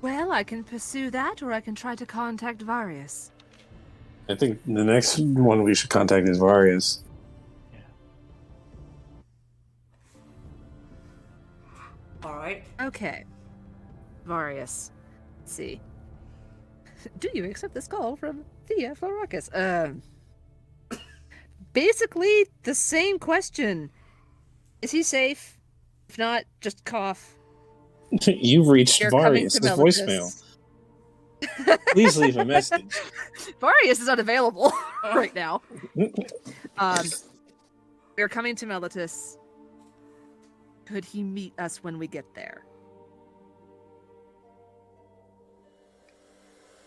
Well, I can pursue that, or I can try to contact Varius. I think the next one we should contact is Varius. Yeah. Alright. Okay. Varius. Let's see. Do you accept this call from Thea Floracus? Basically the same question. Is he safe? If not, just cough. You reached You're coming Varius' to voicemail. Meletis. Please leave a message. Varius is unavailable right now. We're coming to Meletis. Could he meet us when we get there?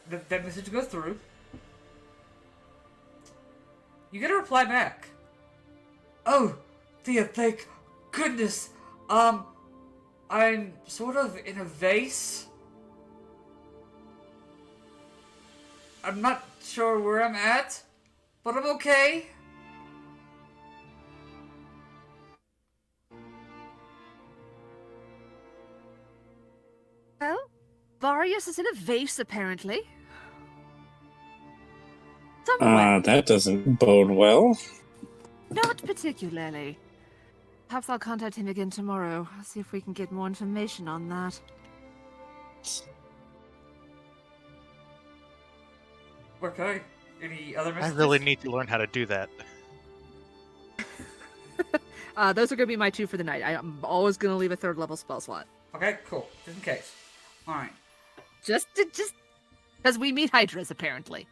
That message goes through. You get a reply back. Oh, Thea, thank goodness. I'm sort of in a vase. I'm not sure where I'm at, but I'm okay. Well, Varius is in a vase, apparently. Somewhere. That doesn't bode well. Not particularly. Perhaps I'll contact him again tomorrow. See if we can get more information on that. Okay. Any other I messages? really need to learn how to do that. Those are going to be my 2 for the night. I'm always going to leave a 3rd level spell slot. Okay, cool. Just in case. Alright. Just because we meet Hydras, apparently.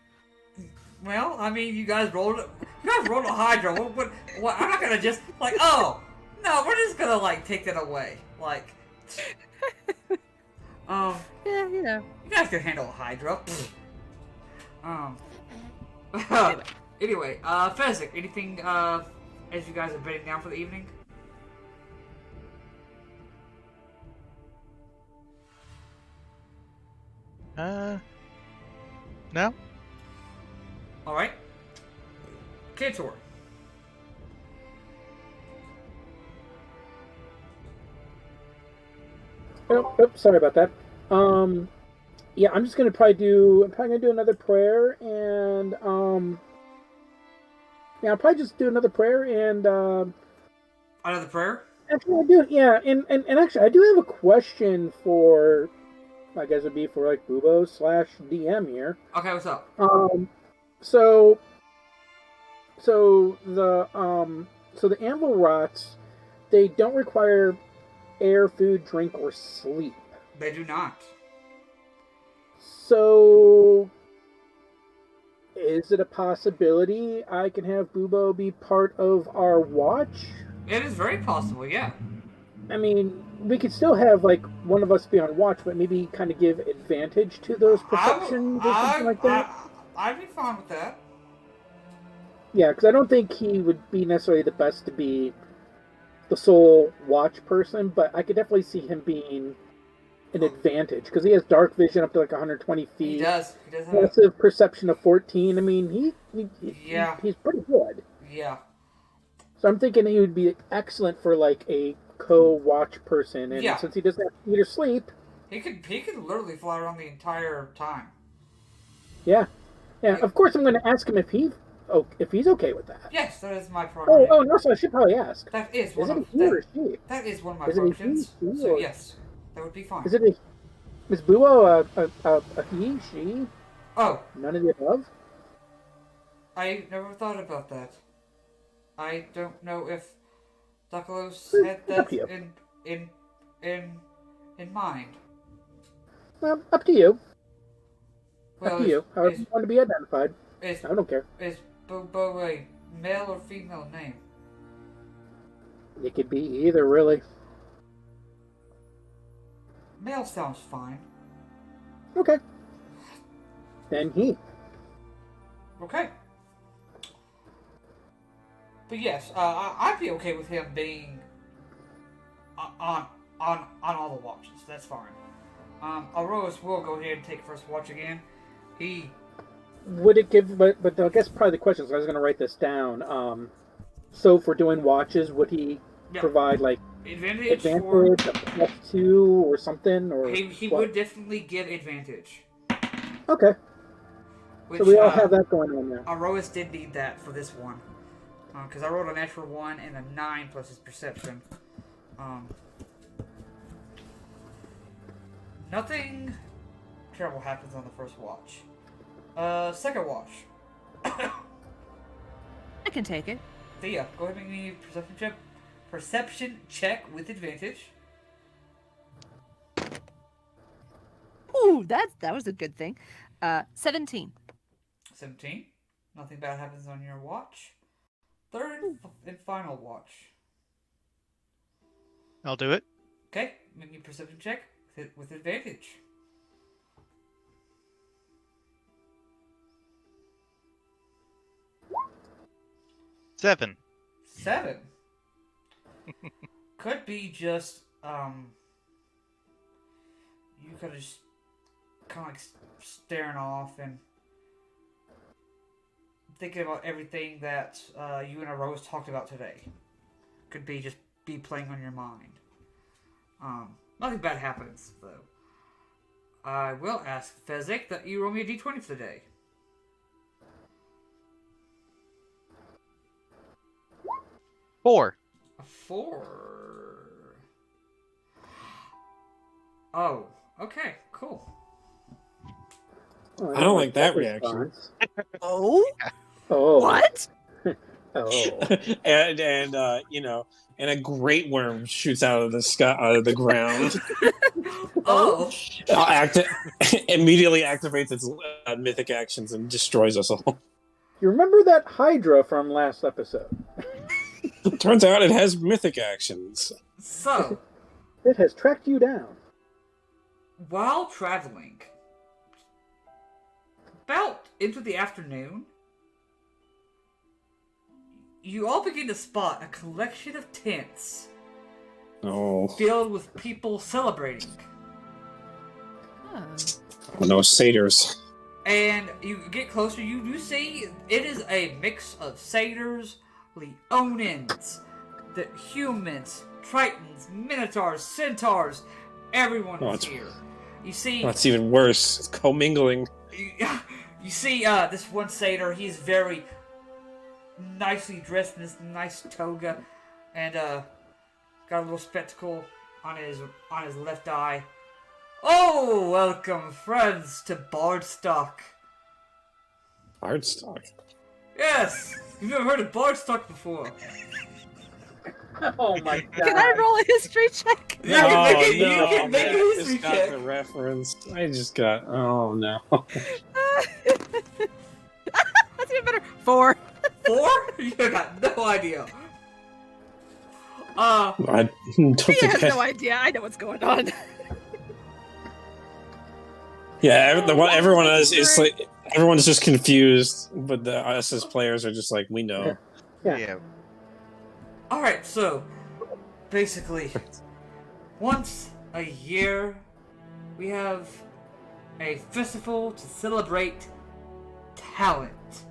Well, I mean, you guys rolled a Hydra. What? I'm not gonna just, like, oh, no, we're just gonna, like, take that away. Like, Yeah, you know. you guys can handle a Hydra. Anyway, Fezzik, anything, as you guys are bedding down for the evening? No? Alright. Kator. Oh, sorry about that. Yeah, I'm just gonna probably gonna do another prayer, and yeah, I'll probably just do another prayer, and Another prayer? actually I do, yeah, and actually I do have a question for, I guess it'd be for like Bubo / DM here. Okay, what's up? So the anvil rots, they don't require air, food, drink, or sleep. They do not. So, is it a possibility I can have Bubo be part of our watch? It is very possible, yeah. I mean, we could still have, like, one of us be on watch, but maybe kind of give advantage to those perceptions or something like that? I'd be fine with that. Yeah, because I don't think he would be necessarily the best to be the sole watch person, but I could definitely see him being an advantage, because he has dark vision up to like 120 feet. He does. He does have Passive perception of 14. I mean, Yeah. he's pretty good. Yeah. So I'm thinking he would be excellent for like a co-watch person, and Yeah. since he doesn't have to eat or sleep, He could literally fly around the entire time. yeah. Of course, I'm going to ask him if he's okay with that. Yes, that is my priority. Oh, and also I should probably ask. That is Is one it a of he or a she? that is one of my Is it a he, functions. she, So or- yes, that would be fine. Is it a Miss Buo a he, she, Oh, none of the above? I never thought about that. I don't know if Ducklos had It's up that to you. in mind. Well, up to you. Well, Up to you. However you want to be identified. is I don't care. Bobo a male or female name? It could be either, really. Male sounds fine. Okay. Then he. Okay. But yes, I'd be okay with him being on all the watches. That's fine. Iroas will go ahead and take first watch again. He Would it give, but I guess probably the question is, I was going to write this down. So for doing watches, would he provide like advantage for advantage, a +2 or something? Or he what? would definitely get advantage. Okay. Which, So we all have that going on there. Iroas did need that for this one. Because I rolled a natural 1 and a 9 plus his perception. Nothing terrible happens on the first watch. Second watch. I can take it. Thea, go ahead and make me a perception check. Perception check with advantage. Ooh, that was a good thing. 17. 17. Nothing bad happens on your watch. Third and final watch. I'll do it. Okay, make me a perception check with advantage. Seven. 7. Could be just, you could have just kind of like staring off and thinking about everything that you and Iroas talked about today. Could be just be playing on your mind. Nothing bad happens, though. I will ask Fezzik that you roll me a d20 for the day. 4. A 4. Oh, okay, cool. Oh, I don't like that response. Oh? Oh. What? Oh. and you know, and a great worm shoots out of the sky, out of the ground. Oh! Immediately activates its mythic actions and destroys us all. You remember that Hydra from last episode? Turns out it has mythic actions. So, It has tracked you down. while traveling, about into the afternoon, you all begin to spot a collection of tents Oh, filled with people celebrating. Oh. no satyrs. And you get closer, you see it is a mix of satyrs, leonins, the humans, tritons, minotaurs, centaurs, everyone Oh, is here. You see, That's even worse. It's commingling. you see this one satyr, he's very nicely dressed in this nice toga, and got a little spectacle on his left eye. Oh, welcome, friends, to Bardstock. Bardstock. Yes, you've never heard of Bardstock before. Oh my god. Can I roll a history check? You can make a I history just got check. the reference. I just got. Oh no. That's even better. 4. 4? You got no idea. I don't He think. has no idea. I know what's going on. Yeah, Oh, everyone wow, is. It's great. like everyone's just confused, but us as players are just like, we know. Yeah. Alright, so, basically, once a year, we have a festival to celebrate talent.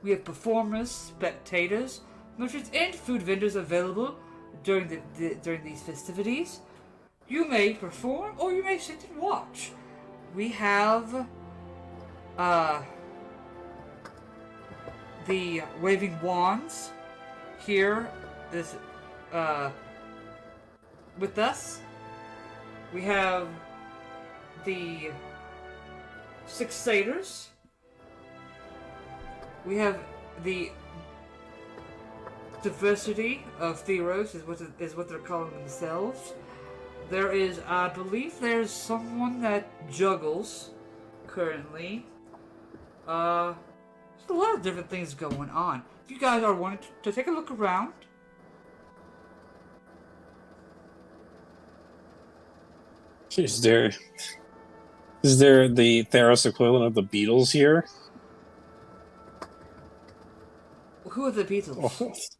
We have performers, spectators, merchants, and food vendors available during during these festivities. You may perform, or you may sit and watch. We have the waving wands here is with us. We have the 6 satyrs. We have the diversity of Theros is what they're calling themselves. There is, I believe, there's someone that juggles currently. There's a lot of different things going on. If you guys are wanting to take a look around. Is there the Theros equivalent of the Beatles here? Who are the Beatles?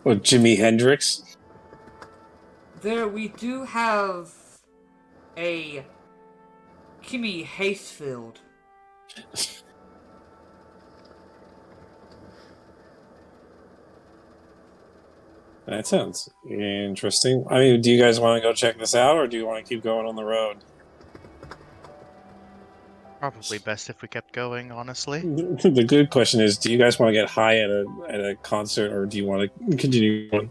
Or Jimi Hendrix? There we do have a Kimmy Hastefield. That sounds interesting. I mean, do you guys want to go check this out, or do you want to keep going on the road? Probably best if we kept going, honestly. The good question is, do you guys want to get high at a concert, or do you want to continue going?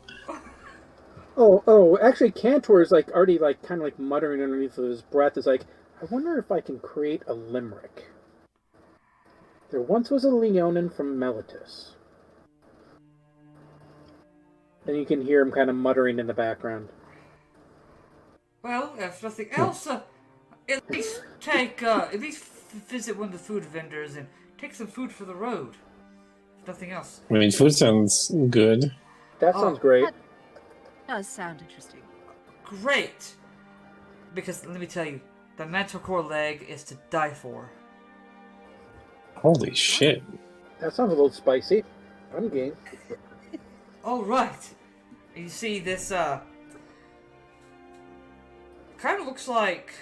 Actually, Cantor is like already like kind of like muttering underneath his breath. Is like, I wonder if I can create a limerick. There once was a Leonin from Meletis. And you can hear him kind of muttering in the background. Well, if nothing else, at least visit one of the food vendors and take some food for the road. If nothing else. I mean, food sounds good. That sounds great. That does sound interesting. Great! Because, let me tell you, the manticore leg is to die for. Holy shit. That sounds a little spicy. I'm game. Alright. You see this, kind of looks like,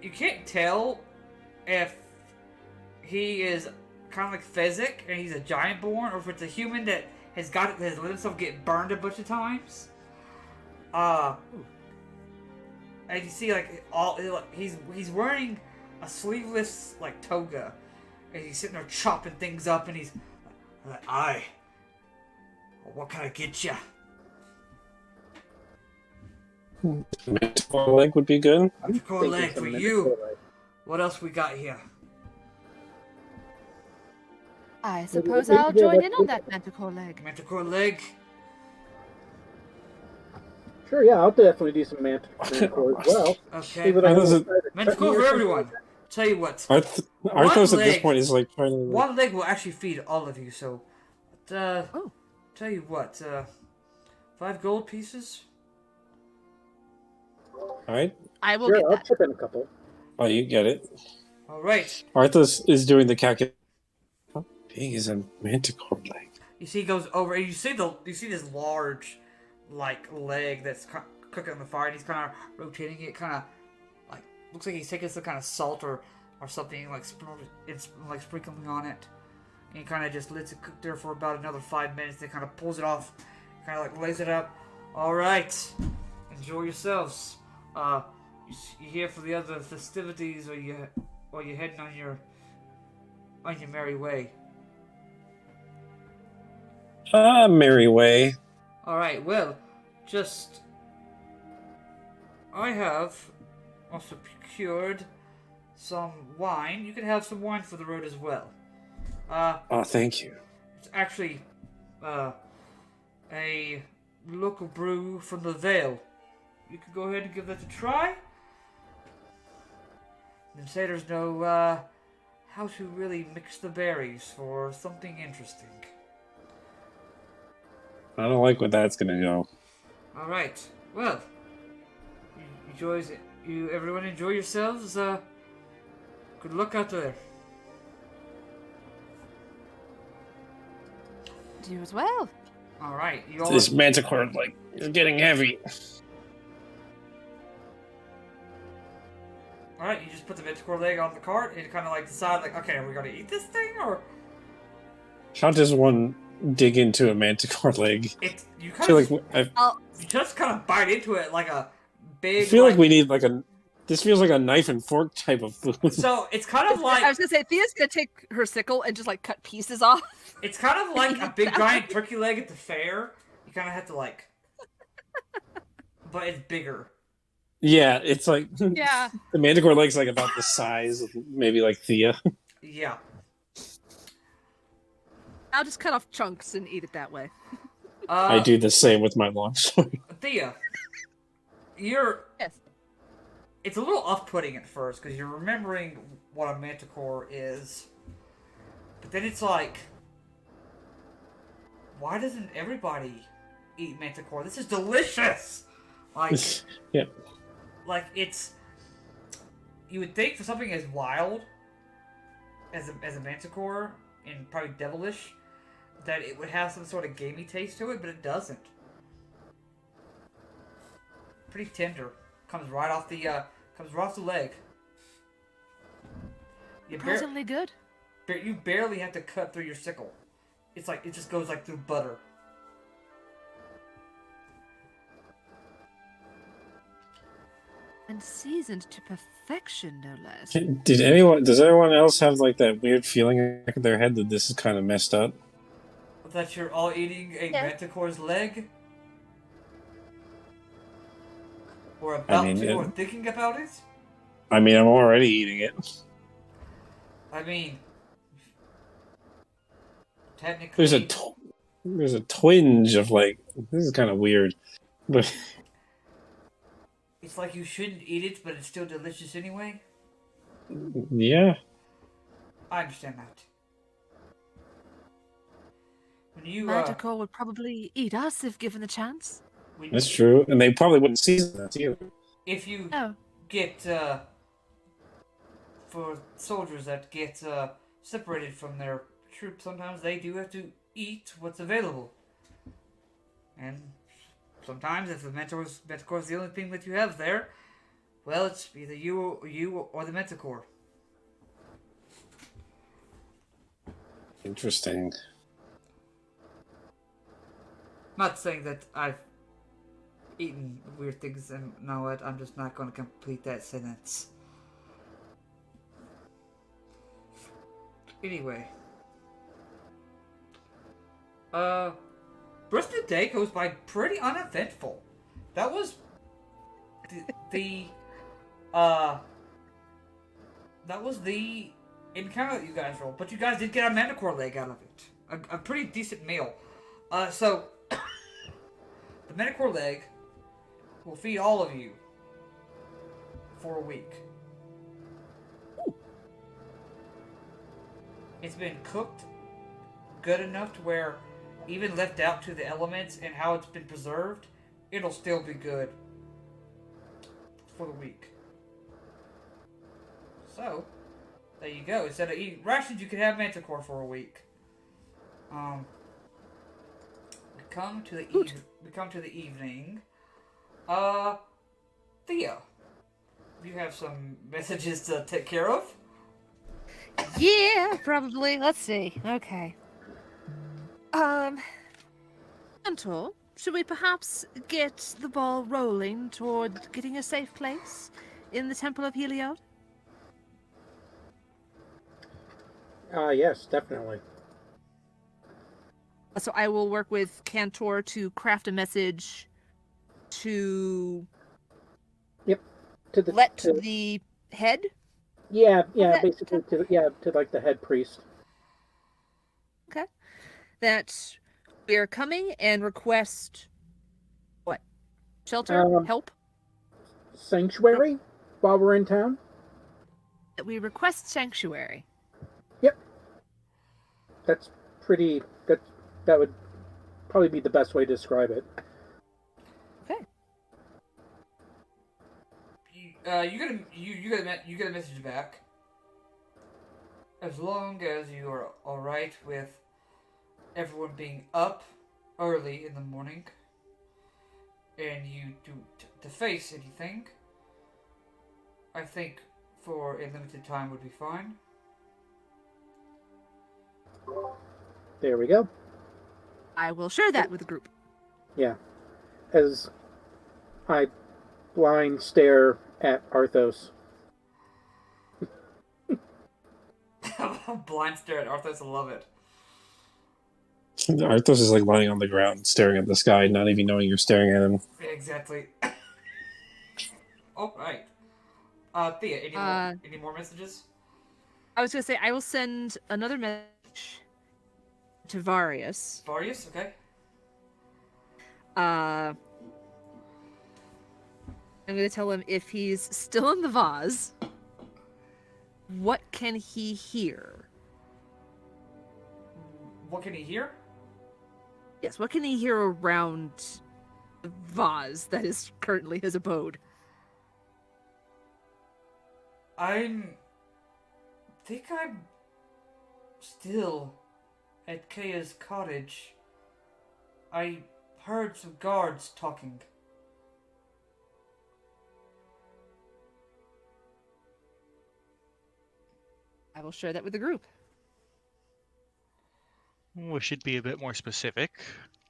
you can't tell if he is kind of like Fezzik and he's a giant born, or if it's a human that has let himself get burned a bunch of times. And you see like he's wearing a sleeveless like toga, and he's sitting there chopping things up, and he's like, "Aye, what can I get ya?" Manticore leg would be good. Manticore leg for you. What else we got here? I suppose I'll join in on that manticore leg. Manticore leg. Sure, yeah, I'll definitely do some manticore as well. Okay. Manticore for everyone. Tell you what. Arthos at this point is like trying to. One leg will actually feed all of you. So, tell you what. 5 gold pieces. All right. I will Sure, get I'll that. chip in a couple. Oh, you get it. All right. Arthos is doing the calculation. How big is a manticore leg? You see, he goes over, and you see this large, like leg that's cooking on the fire. And he's kind of rotating it, kind of like looks like he's taking some kind of salt or something like sprinkling on it. And he kind of just lets it cook there for about another 5 minutes. Then kind of pulls it off, kind of like lays it up. All right, enjoy yourselves. You here for the other festivities, or you heading on your merry way? Merry way. Alright, well, I have also procured some wine. You can have some wine for the road as well. Oh, thank you. It's actually, a local brew from the Vale. You could go ahead and give that a try. And say there's no, how to really mix the berries for something interesting. I don't like where that's gonna go. Alright, well, everyone enjoy yourselves, good luck out there. Do as well. Alright, you all... This manticore, like, is getting heavy. Alright, you just put the manticore leg on the cart and kind of like decide, like, okay, are we gonna eat this thing, or... How does one dig into a manticore leg? You just kind of bite into it like a big... I feel like we need like this feels like a knife and fork type of food. So, it's kind of like... I was gonna say, Thea's gonna take her sickle and just like cut pieces off. It's kind of like a big giant turkey leg at the fair. You kind of have to like... But it's bigger. Yeah, it's like... Yeah. The manticore leg's like about the size of maybe like Thea. Yeah. I'll just cut off chunks and eat it that way. I do the same with my longsword. Thea, Yes. It's a little off-putting at first, because you're remembering what a manticore is. But then it's like... Why doesn't everybody eat manticore? This is delicious! Like... Yeah. Like, it's... You would think for something as wild as a manticore, and probably devilish, that it would have some sort of gamey taste to it, but it doesn't. Pretty tender. Comes right off the leg. Surprisingly good. You barely have to cut through your sickle. It's like, it just goes like through butter. And seasoned to perfection, no less. Does anyone else have like that weird feeling in the back of their head that this is kind of messed up? That you're all eating a Yeah. manticore's leg? Or I about mean, to, or thinking about it? I'm already eating it. I mean, There's technically, there's a twinge of like, this is kind of weird, but it's like you shouldn't eat it, but it's still delicious anyway. yeah, I understand that. When you, Manticore would probably eat us if given the chance. when, that's true, and they probably wouldn't season that either. if you Oh, get, for soldiers that get, separated from their troops, sometimes they do have to eat what's available. And sometimes, if the Manticore is the only thing that you have there, well, it's either you or the Manticore. Interesting. Not saying that I've eaten weird things, and you know what? I'm just not going to complete that sentence. Anyway, rest of the day goes by pretty uneventful. That was that was the encounter that you guys rolled, but you guys did get a manticore leg out of it. A pretty decent meal. So the manticore leg will feed all of you for a week. It's been cooked good enough to where, even left out to the elements and how it's been preserved, it'll still be good for the week. So, there you go. Instead of eating rations, you can have manticore for a week. We come to the evening. Thea, you have some messages to take care of. yeah, probably. Let's see. Okay. Antor, should we perhaps get the ball rolling toward getting a safe place in the Temple of Heliod? Yes, definitely. So I will work with Cantor to craft a message to Yep. To the let to, the head. yeah, that basically to like the head priest. Okay. That we are coming and request what? Shelter? Help? Sanctuary while we're in town. That we request sanctuary. Yep. That's pretty. That would probably be the best way to describe it. Okay. You get a message back. As long as you are all right with everyone being up early in the morning, and you do to face anything, I think for a limited time would be fine. There we go. I will share that with the group. Yeah. As I blind stare at Arthos. Blind stare at Arthos, I love it. Arthos is like lying on the ground, staring at the sky, not even knowing you're staring at him. Yeah, exactly. All right. Thea, any more messages? I was going to say, I will send another message to Varius. Varius, okay. I'm going to tell him if he's still in the vase, what can he hear? What can he hear? Yes, what can he hear around the vase that is currently his abode? I'm still at Kaya's cottage. I heard some guards talking. I will share that with the group. We should be a bit more specific,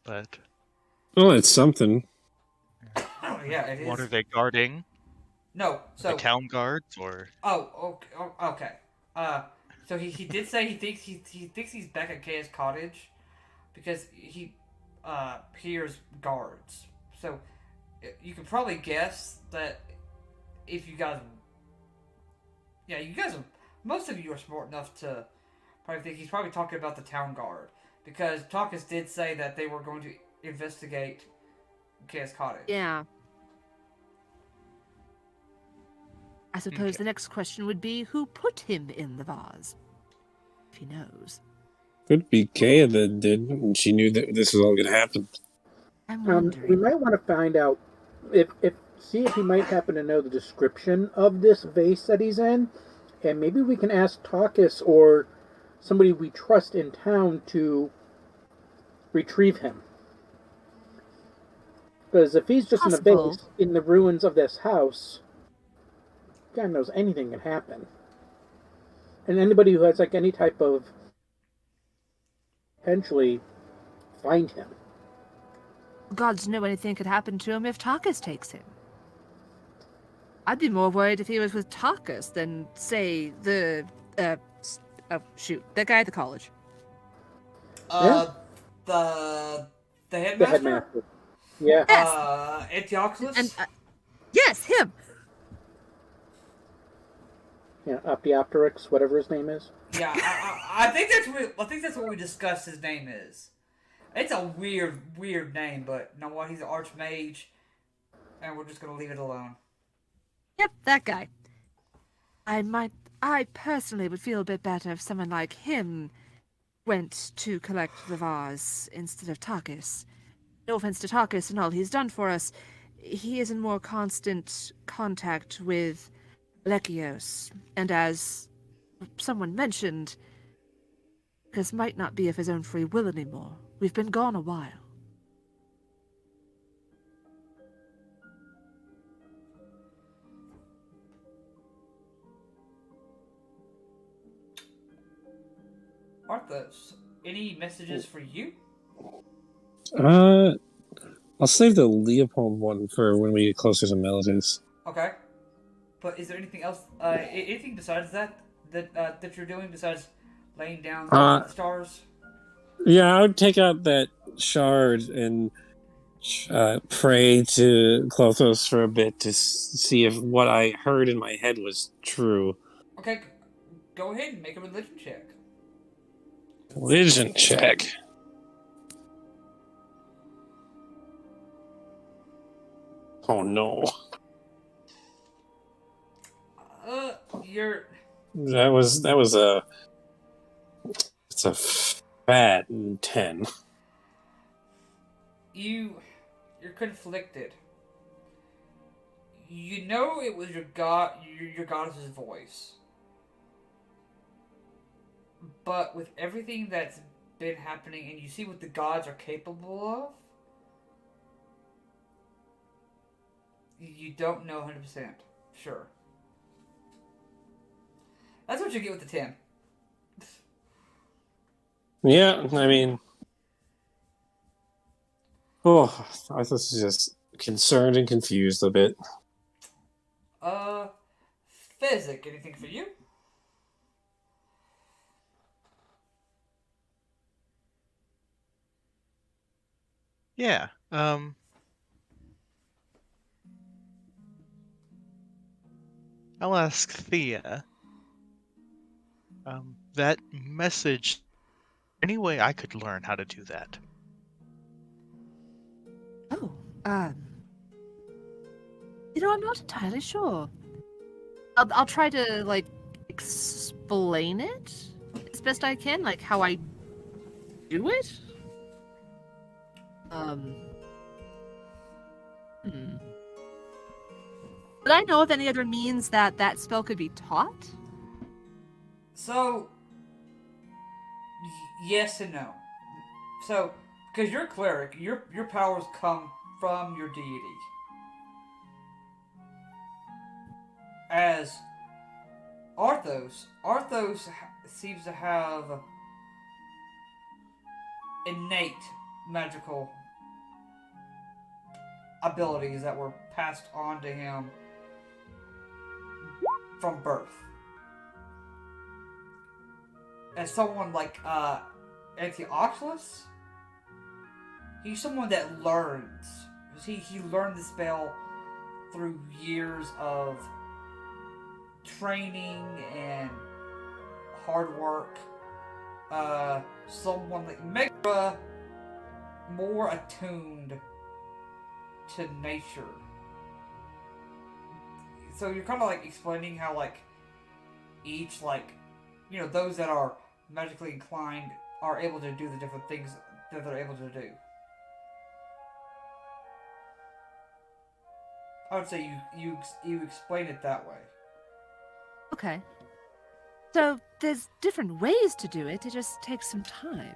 but Well, it's something. Oh yeah, it is. what are they guarding? No, The so town guards, or okay. So he did say he thinks he's back at Chaos Cottage because he hears guards. So you can probably guess that if you guys, yeah, you guys, most of you are smart enough to probably think he's probably talking about the town guard because Takas did say that they were going to investigate Chaos Cottage. Yeah. I suppose Okay. the next question would be who put him in the vase? If he knows. Could be Kaya that did, and she knew that this was all going to happen. I'm We wondering. might want to find out see if he might happen to know the description of this vase that he's in, and maybe we can ask Takas or somebody we trust in town to retrieve him. Because if he's just in a Possible. vase in the ruins of this house, God knows anything can happen. And anybody who has like any type of potentially find him. Gods know anything could happen to him if Takas takes him. I'd be more worried if he was with Takas than, say, the that guy at the college. The The headmaster. headmaster. Yeah. Yes. Antiochus. And yes, him. Yeah, Optiopteryx, whatever his name is. Yeah, I think that's what we discussed. His name is. It's a weird name, but you know what? He's an archmage, and we're just gonna leave it alone. Yep, that guy. I personally would feel a bit better if someone like him went to collect the vase instead of Takas. No offense to Takas and all he's done for us. He is in more constant contact with Lekios, and as someone mentioned, Takas might not be of his own free will anymore. We've been gone a while. Arthos, any messages for you? I'll save the Leopold one for when we get closer to Meletis. Okay. But is there anything else? Anything besides that you're doing besides laying down the stars? Yeah, I would take out that shard and pray to Clothos for a bit to see if what I heard in my head was true. Okay, go ahead and make a religion check. Religion check. Oh no. You're. That was a. It's a fat 10. You're conflicted. You know it was your goddess's voice. But with everything that's been happening and you see what the gods are capable of, you don't know 100% sure. That's what you get with the 10. Yeah, I mean. Oh, I was just concerned and confused a bit. Physic, anything for you? yeah. I'll ask Thea. That message. Any way I could learn how to do that? Oh, I'm not entirely sure. I'll try to, like, explain it as best I can, like, how I do it? Would I know of any other means that spell could be taught? So, yes and no. So, because you're a cleric, your powers come from your deity. As Arthos seems to have innate magical abilities that were passed on to him from birth. As someone like Antiochus, he's someone that learns. He learned the spell through years of training and hard work. Someone like Megra, more attuned to nature. So you're kind of like explaining how like each like, you know, those that are magically inclined are able to do the different things that they're able to do. I would say you explain it that way. Okay. So there's different ways to do it. It just takes some time.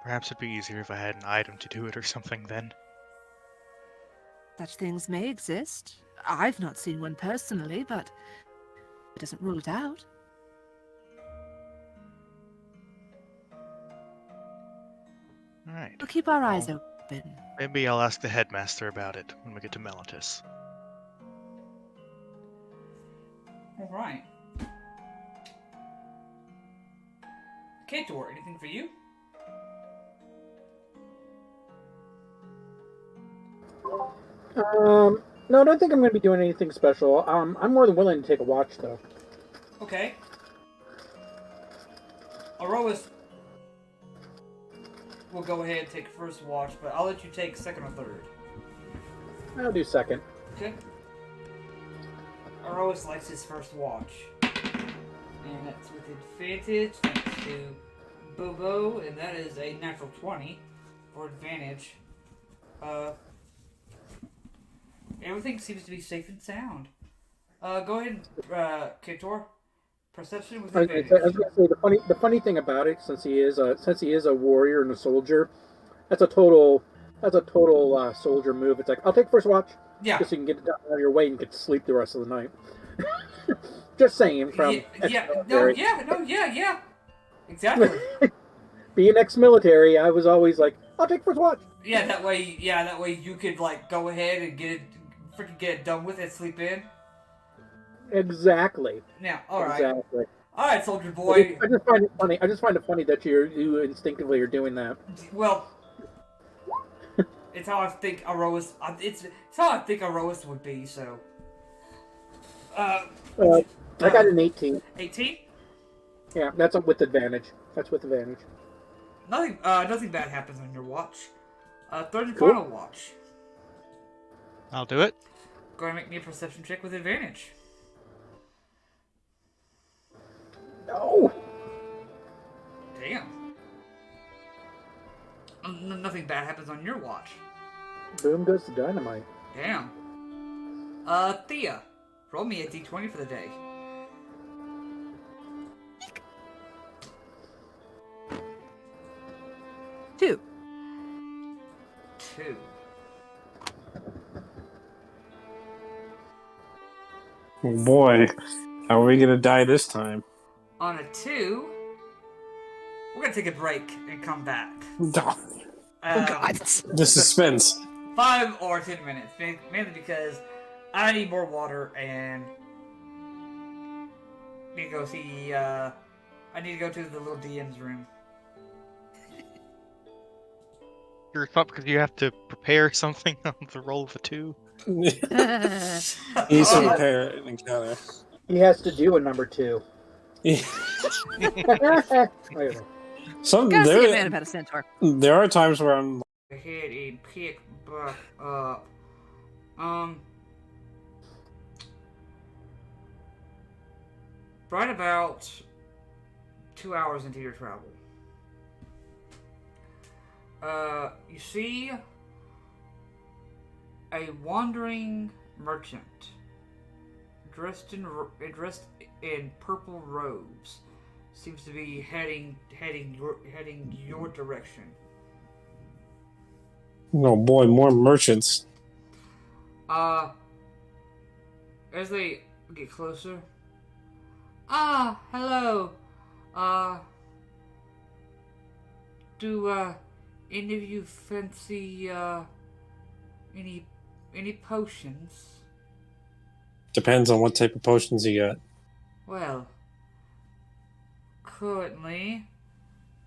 Perhaps it'd be easier if I had an item to do it or something then. Such things may exist. I've not seen one personally, but it doesn't rule it out. Alright. We'll keep our eyes open. Maybe I'll ask the headmaster about it when we get to Meletis. Alright. Kator, anything for you? No, I don't think I'm going to be doing anything special. I'm more than willing to take a watch, though. Okay. Iroas will go ahead and take first watch, but I'll let you take second or third. I'll do second. Okay. Iroas likes his first watch. And that's with advantage, thanks to Bobo, and that is a natural 20 for advantage. Everything seems to be safe and sound. Go ahead and, Kator. Perception with advantage. I was going to say the funny thing about it, since he is a warrior and a soldier, that's a total soldier move. It's like, I'll take first watch, Yeah. just so you can get it out of your way and get to sleep the rest of the night. Just saying, from yeah. Exactly. Being ex-military, I was always like, I'll take first watch. That way you could like go ahead and get it done with and sleep in. Exactly. Now, all right. Exactly. All right, soldier boy. I just find it funny. I just find it funny that you instinctively are doing that. Well, it's how I think Iroas. It's how I think Iroas would be. So. I got an 18. 18. Yeah, that's with advantage. That's with advantage. Nothing bad happens on your watch. Third and Cool. final watch. I'll do it. Go ahead and make me a perception check with advantage. No. Damn. Nothing bad happens on your watch. Boom goes the dynamite. Damn. Thea, roll me a d20 for the day. Two. 2. Oh boy, how are we gonna die this time? On a 2, we're gonna take a break and come back. Oh, God. The suspense. 5 or 10 minutes, mainly because I need more water and need to go see. I need to go to the little DM's room. You're up because you have to prepare something on the roll of a 2. He's to prepare an encounter. He has to do a number 2. Some Gotta see a man there, about a centaur. there are times where I'm Go ahead and pick back up. Right about 2 hours into your travel. You see a wandering merchant dressed in purple robes. Seems to be heading your direction. oh boy, more merchants. As they get closer. Hello. Do any of you fancy any any potions? Depends on what type of potions you got. Well, currently,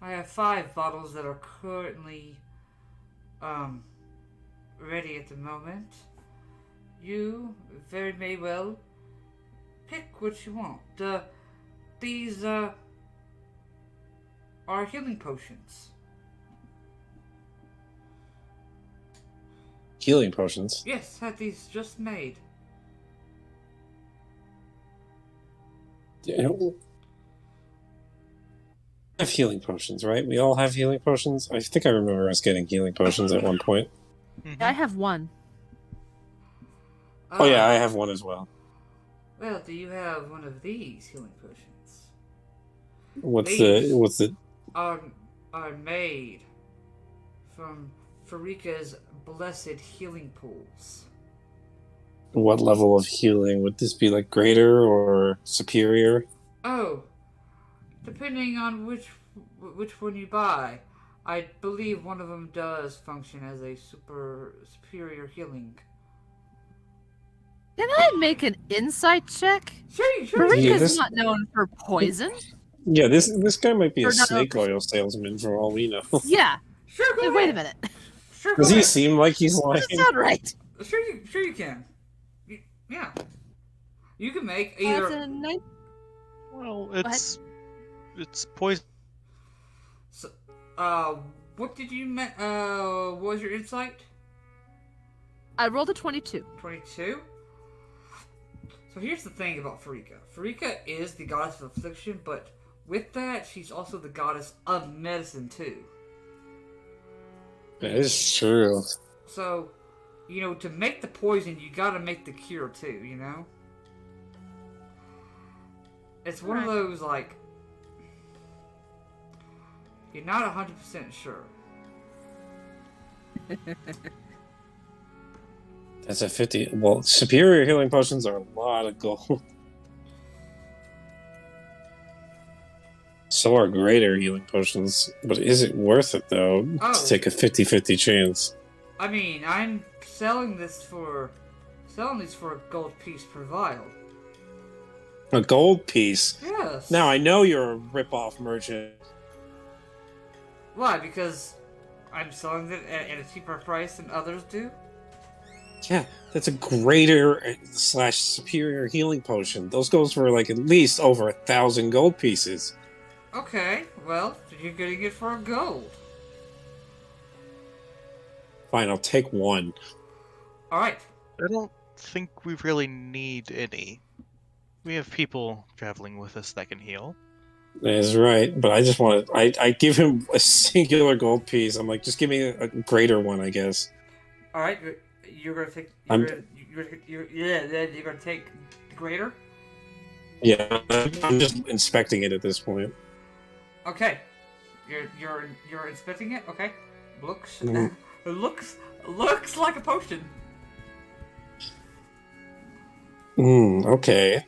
I have 5 bottles that are currently, ready at the moment. You very may well pick what you want. These, are healing potions. Healing potions. Yes, had these just made. Yeah, we have healing potions, right? We all have healing potions. I think I remember us getting healing potions at one point. Mhm. I have one. Oh yeah, I have one as well. Well, do you have one of these healing potions? What's These the are made from Farika's blessed healing pools. what level of healing? Would this be like greater or superior? Oh, depending on which one you buy, I believe one of them does function as a superior healing. Can I make an insight check? Sure. Yeah, Marika's this- not known for poison. Yeah, this guy might be a Or not snake over- oil salesman for all we know. Yeah. Sure, go Hey, ahead. wait a minute. Sure, go Does he ahead. seem like he's lying? Doesn't sound right. Sure you can. Yeah. You can make That's either. a nice. Well, it's poison. So, what did you what was your insight? I rolled a 22. 22. So here's the thing about Farika. Farika is the goddess of affliction, but with that, she's also the goddess of medicine too. That is true. So, to make the poison, you gotta make the cure too, It's one of Right. those, like, you're not 100% sure. That's a 50. Well, superior healing potions are a lot of gold. So are greater healing potions. But is it worth it, though, Oh. to take a 50-50 chance? I mean, I'm selling these for a gold piece per vial. A gold piece? Yes. Now, I know you're a rip-off merchant. Why? Because I'm selling it at a cheaper price than others do? Yeah, that's a greater / superior healing potion. Those goes for like at least over 1,000 gold pieces. Okay, well, you're getting it for a gold. Fine, I'll take one. Alright. I don't think we really need any. We have people traveling with us that can heal. That is right, but I just want to. I give him a singular gold piece. I'm like, just give me a greater one, I guess. Alright, you're gonna take. You're gonna take the greater? Yeah, I'm just inspecting it at this point. Okay. You're inspecting it? Okay. Looks. Mhm. It looks like a potion. Okay.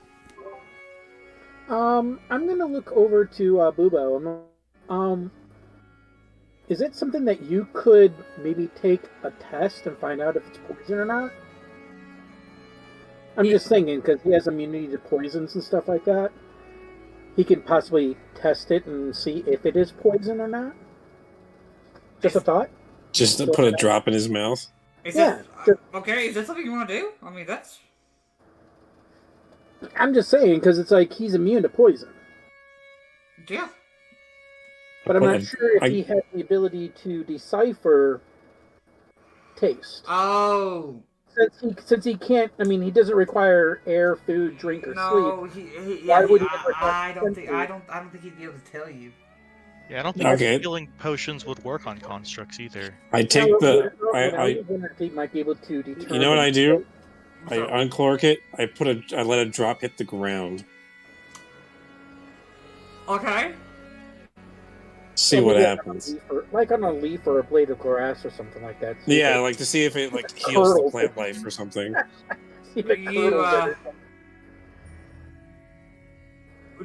I'm gonna look over to Bubo. Is it something that you could maybe take a test and find out if it's poison or not? I'm just thinking because he has immunity to poisons and stuff like that. He could possibly test it and see if it is poison or not. Just a thought. Just to put a drop in his mouth. Is Yeah, that, okay, is that something you want to do? I mean, that's... I'm just saying because it's like he's immune to poison, Yeah. but I'm Well, not sure if he has the ability to decipher taste. Oh. Since he can't, I mean, he doesn't require air, food, drink, or No, sleep. yeah, Why would he I don't think senses? I don't think he'd be able to tell you. Yeah, I don't think Okay. healing potions would work on constructs either. I take the. I wonder if he might be able to determine. you know what I do? I So, uncork it. I let a drop hit the ground. okay. See Well, what maybe happens. Like on a leaf or a blade of grass or something like that. See Yeah, if like to see if it like heals the Curdles. plant life or something. see if it You, curdles it or something.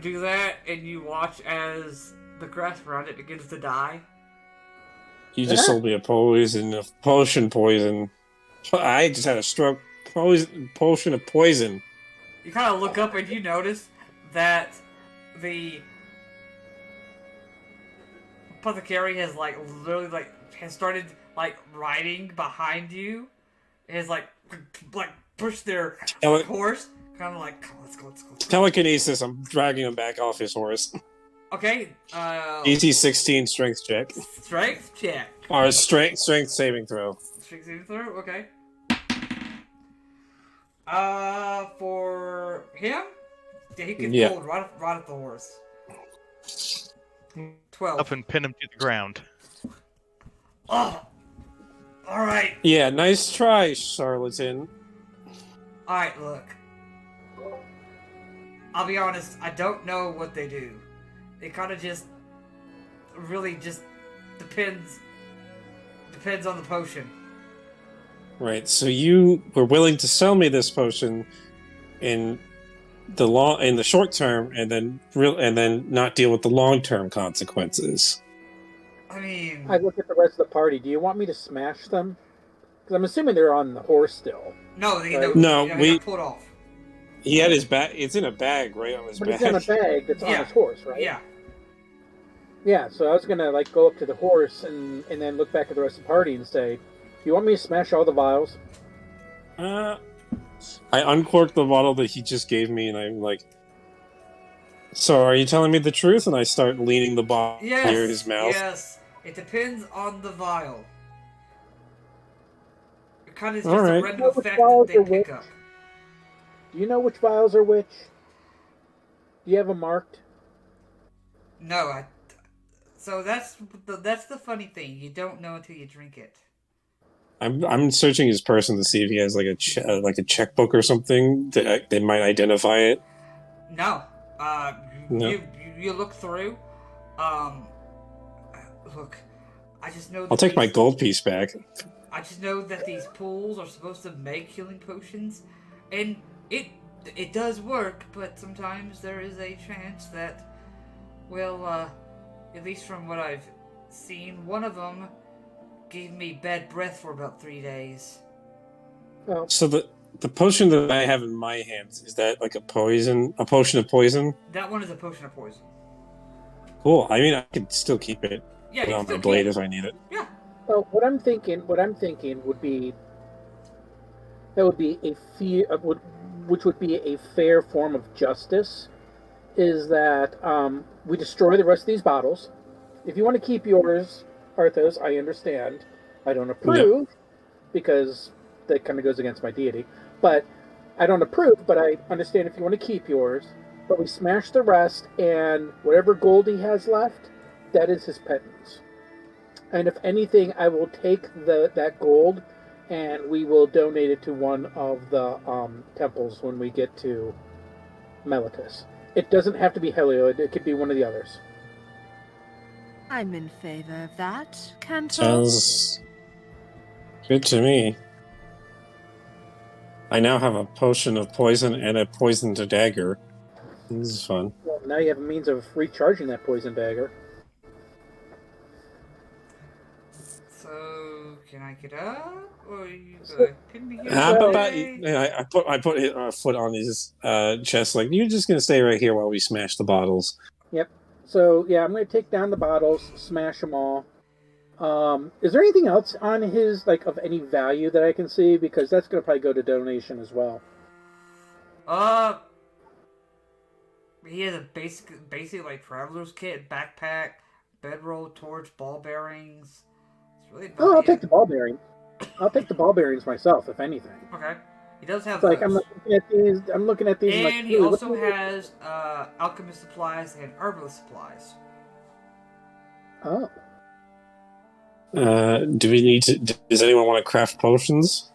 do that, and you watch as the grass around it begins to die. You just sold me a potion poison. I just had a stroke. Potion of poison. You kind of look up and you notice that the apothecary has literally has started riding behind you. Has pushed their horse, kind of like, come on, let's go. Telekinesis. I'm dragging him back off his horse. Okay. DC 16 strength check. Strength check. Or strength saving throw. Strength saving throw. Okay. For him, yeah, he can hold right at the horse. 12. Up and pin him to the ground. Oh. All right. Yeah, nice try, charlatan. All right, look. I'll be honest. I don't know what they do. It kind of just depends on the potion. Right. So you were willing to sell me this potion in the short term, and then not deal with the long term consequences. I mean, I look at the rest of the party. Do you want me to smash them? Because I'm assuming they're on the horse still. No, right? we got pulled off. He had his bag. It's in a bag, right on his back. But it's in a bag that's on his horse, right? Yeah. Yeah. So I was gonna go up to the horse and then look back at the rest of the party and say, "Do you want me to smash all the vials?" I uncorked the bottle that he just gave me, and I'm like, "So, are you telling me the truth?" And I start leaning the bottle near his mouth. Yes. It depends on the vial. It kind of is just All a right. random effect that they pick up. Do you know which vials are which? Do you have them marked? No, so that's the funny thing. You don't know until you drink it. I'm searching his person to see if he has like a checkbook or something that might identify it. No. No. You look through. Look, I just know. I'll take my gold piece back. I just know that these pools are supposed to make healing potions, and it does work. But sometimes there is a chance that, well, at least from what I've seen, one of them gave me bad breath for about 3 days. Oh. So the potion that I have in my hands, is that like a potion of poison? That one is a potion of poison. Cool. I mean, I could still keep it. Yeah, Put you on can my still blade keep if I need it. Yeah. Well, what I'm thinking would be which would be a fair form of justice, is that we destroy the rest of these bottles. If you want to keep yours, Arthos, I understand. I don't approve, because that kind of goes against my deity. But I don't approve, but I understand if you want to keep yours. But we smash the rest, and whatever gold he has left, that is his penance. And if anything, I will take that gold, and we will donate it to one of the temples when we get to Meletis. It doesn't have to be Heliod. It could be one of the others. I'm in favor of that. Cantor? Sounds good to me. I now have a potion of poison and a poisoned dagger. This is fun. Well, now you have a means of recharging that poison dagger. So, can I get up? Or are you gonna pin me here? How about I put a foot on his chest, like, you're just gonna stay right here while we smash the bottles. Yep. So, yeah, I'm going to take down the bottles, smash them all. Is there anything else on his, of any value that I can see? Because that's going to probably go to donation as well. He has a basic traveler's kit, backpack, bedroll, torch, ball bearings. It's really not I'll take the ball bearing. I'll take the ball bearings myself, if anything. Okay. He does have It's those. I'm looking at these. And he also has alchemist supplies and herbalist supplies. Oh. Do we need to? Does anyone want to craft potions?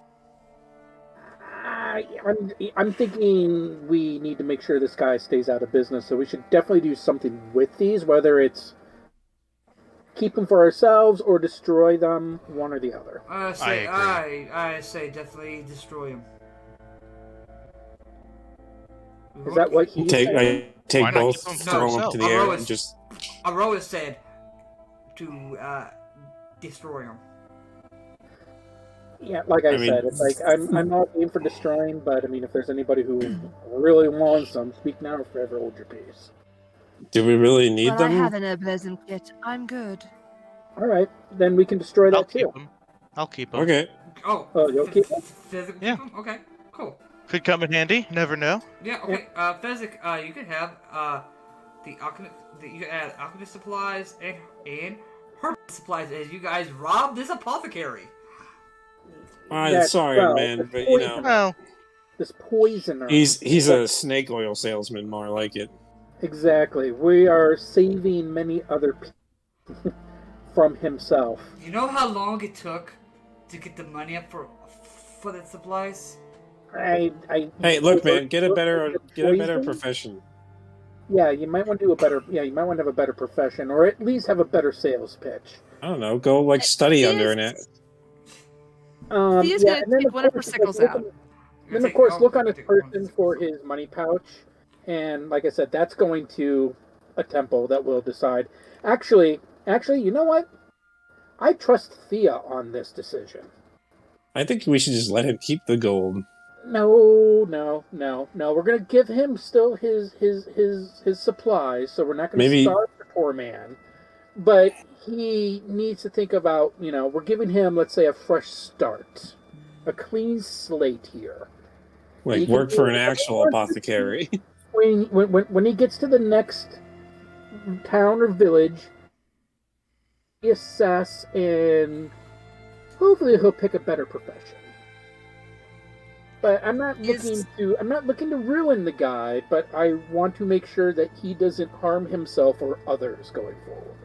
I'm thinking we need to make sure this guy stays out of business, so we should definitely do something with these, whether it's keep them for ourselves or destroy them, one or the other. I say definitely destroy him. Is that what he said? I take Why not both, keep them throw them for up to the air, and just. Iroas said to destroy him. Yeah, like I I mean- said, it's like I'm not aiming for destroying, but I mean, if there's anybody who really wants them, speak now or forever hold your peace. Do we really need Well, I them? have an herbalism kit. I'm good. All right, then we can destroy I'll that keep too. them. I'll keep them. Okay. Oh, Oh, you'll keep them? Fezzik will Yeah. keep 'em? Okay, cool. Could come in handy. Never know. Yeah, okay. Fezzik, you can have the alchemist. You can add alchemist supplies and herb supplies as you guys rob this apothecary. Sorry, well, man, it's but poison. Well, This poisoner. he's a snake oil salesman, more like it. Exactly. We are saving many other people from himself. You know how long it took to get the money up for the supplies? I Hey, look, man, get a Look better at the poison. profession. Yeah, you might want to do a better. Yeah, you might want to have a better profession, or at least have a better sales pitch. I don't know. Go like study Thea's- under it. Thea's Yeah, gonna and then take of one of her course, like, sickles look out. Then of course look on his person for his money pouch, and like I said, that's going to a temple that will decide. Actually, you know what? I trust Thea on this decision. I think we should just let him keep the gold. No. We're gonna give him still his supplies, so we're not gonna Maybe- starve the poor man. But he needs to think about, we're giving him, let's say, a fresh start, a clean slate here. Like He can work do for an whatever actual he wants to apothecary. When he gets to the next town or village, he assess, and hopefully he'll pick a better profession. But I'm not looking to ruin the guy, but I want to make sure that he doesn't harm himself or others going forward.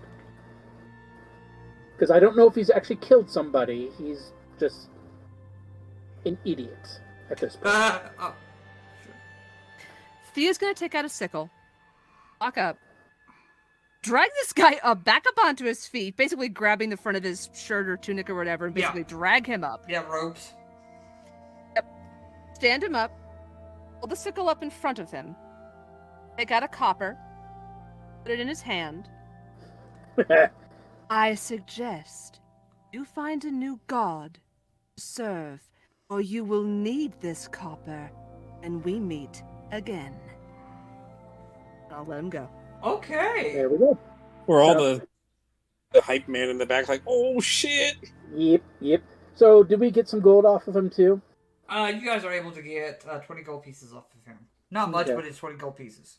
Because I don't know if he's actually killed somebody. He's just an idiot at this point. Thea's gonna take out a sickle, walk up, drag this guy up, back up onto his feet, basically grabbing the front of his shirt or tunic or whatever, and basically drag him up. Yeah, ropes. Stand him up, hold the sickle up in front of him, take out a copper, put it in his hand. I suggest you find a new god to serve, or you will need this copper, and we meet again. I'll let him go. Okay. There we go. We're all the hype man in the back, like, oh shit! Yep. So, did we get some gold off of him too? You guys are able to get 20 gold pieces off of him. Not much, Okay. but it's 20 gold pieces.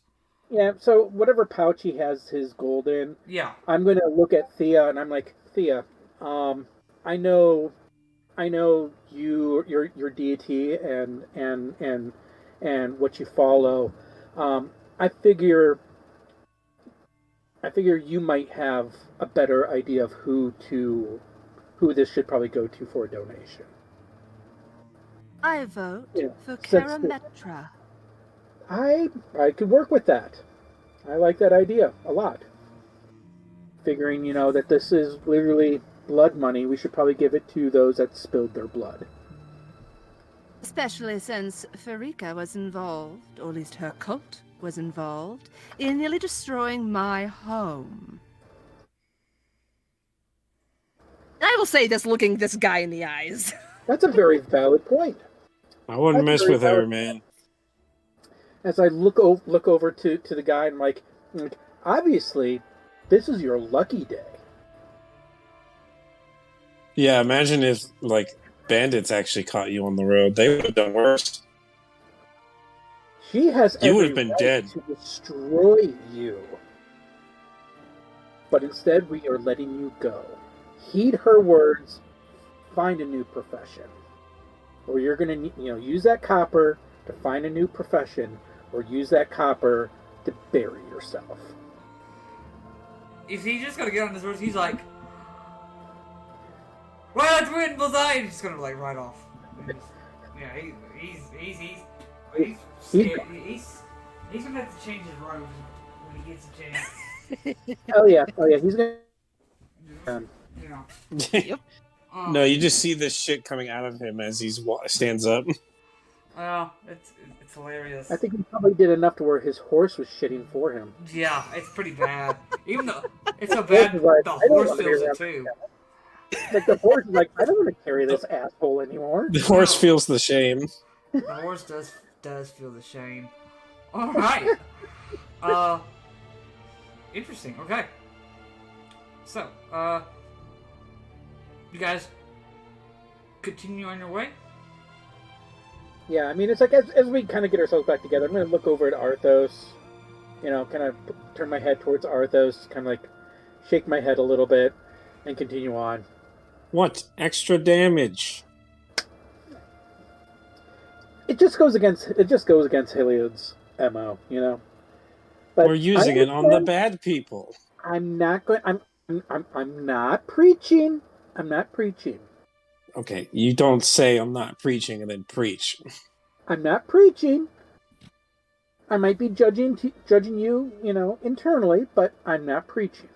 Yeah. So, whatever pouch he has his gold in, Yeah. I'm gonna look at Thea and I'm like, Thea, I know your deity and what you follow. I figure you might have a better idea of who this should probably go to for a donation. I vote for since the- Karametra. I could work with that. I like that idea a lot. Figuring, that this is literally blood money, we should probably give it to those that spilled their blood. Especially since Farika was involved, or at least her cult was involved, in nearly destroying my home. I will say this looking this guy in the eyes. That's a very valid point. I wouldn't That's mess very with her, valid. man. As I look over to the guy and I'm like, obviously, this is your lucky day. Yeah, imagine if, like, bandits actually caught you on the road. They would have done worse. She has You every would've been right dead. to destroy you. But instead, we are letting you go. Heed her words. Find a new profession. Or you're going to use that copper to find a new profession, or use that copper to bury yourself. If he's just gonna get on his horse, he's like, "Well, it's win, bullseye!" And he's just gonna like ride off. He's scared. He's gonna have to change his robe when he gets a chance. Oh yeah. He's going to... You know. Yep. No, you just see this shit coming out of him as he stands up. Well, it's hilarious. I think he probably did enough to where his horse was shitting for him. Yeah, it's pretty bad. Even though it's so bad, Like, the I don't horse wanna be feels it around too. Like the horse is like, I don't want to carry this asshole anymore. The horse No. feels the shame. The horse does feel the shame. All right. Interesting. Okay. So, you guys continue on your way. Yeah, I mean, it's like as we kind of get ourselves back together, I'm going to look over at Arthos, you know, kind of turn my head towards Arthos, kind of like shake my head a little bit, and continue on. What? Extra damage? It just goes against Heliod's MO, you know. But We're using it on the bad people. I'm not going. I'm not preaching. I'm not preaching. Okay, you don't say I'm not preaching and then preach. I'm not preaching. I might be judging you, you know, internally, but I'm not preaching.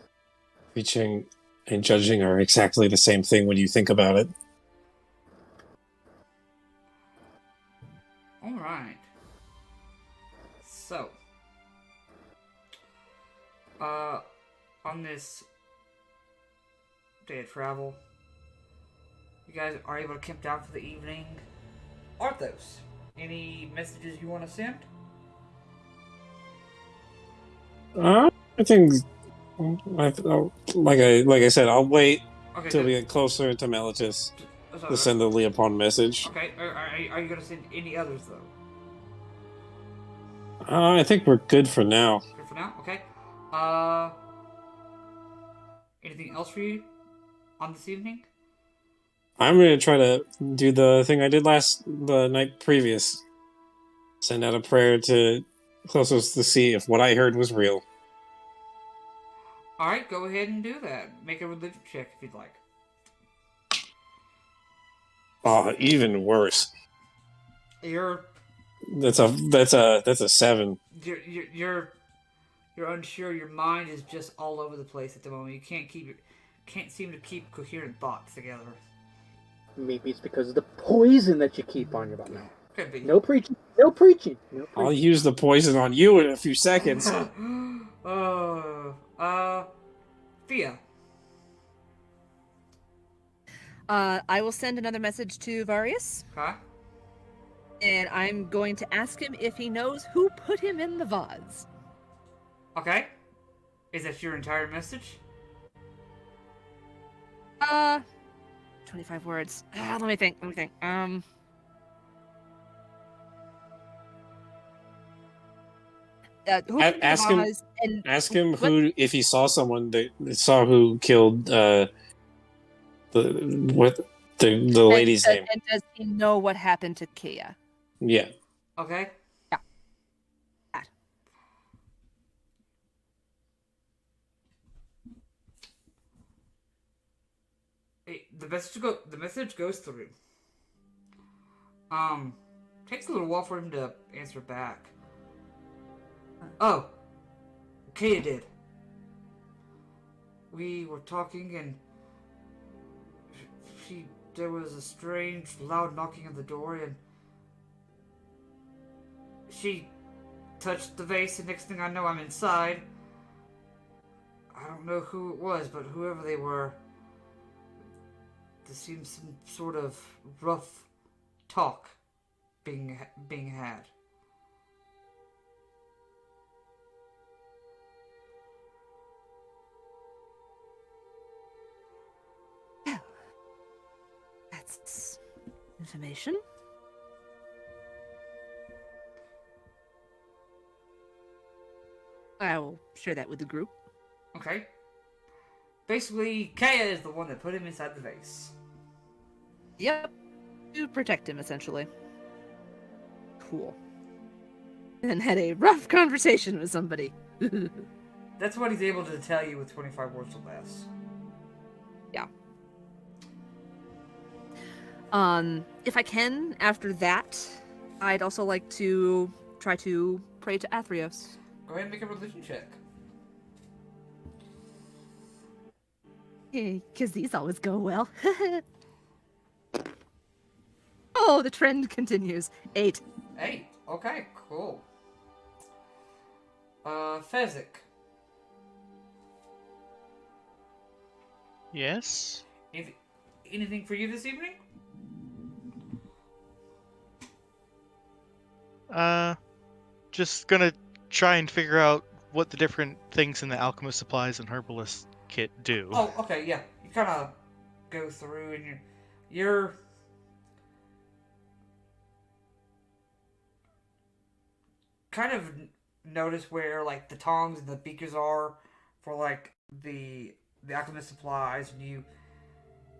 Preaching and judging are exactly the same thing when you think about it. All right. So, on this day of travel, you guys are able to camp down for the evening. Arthos, any messages you want to send? I think, like I said, I'll wait Okay. till we get closer to Meletis So, to send the Leopold message. okay. Are you gonna send any others though? I think we're good for now. Good for now. Okay. Anything else for you on this evening? I'm gonna try to do the thing I did the night previous. Send out a prayer to closest to see if what I heard was real. All right, go ahead and do that. Make a religion check if you'd like. Oh, even worse. You're That's a 7. you're unsure. Your mind is just all over the place at the moment. You can't seem to keep coherent thoughts together. Maybe it's because of the poison that you keep on your body. Could be. No preaching. No preaching. No preaching. I'll use the poison on you in a few seconds. Thea. I will send another message to Varius, Okay. and I'm going to ask him if he knows who put him in the vase. Okay. Is that your entire message? 25 words. Let me think. Who put him in the Ask him. vase and Ask him what- who, if he saw someone that saw who killed the lady's name. And does he know what happened to Kia? Yeah. Okay. Yeah. That. The message goes through. Takes a little while for him to answer back. Oh, Kaya did. We were talking and there was a strange, loud knocking on the door and she touched the vase and next thing I know I'm inside. I don't know who it was, but whoever they were, there seems some sort of rough talk being had. That's information. I will share that with the group. Okay. Basically, Kaya is the one that put him inside the vase. Yep. To protect him, essentially. Cool. And had a rough conversation with somebody. That's what he's able to tell you with 25 words or less. Yeah. If I can, after that, I'd also like to try to pray to Athreos. Go ahead and make a religion check. Because these always go well. Oh, the trend continues. 8. 8. Okay, cool. Fezzik. Yes? anything for you this evening? Just gonna try and figure out what the different things in the alchemist supplies and herbalist kit do. Oh, okay, yeah. You kind of go through and you're kind of notice where like the tongs and the beakers are for like the alchemist supplies, and you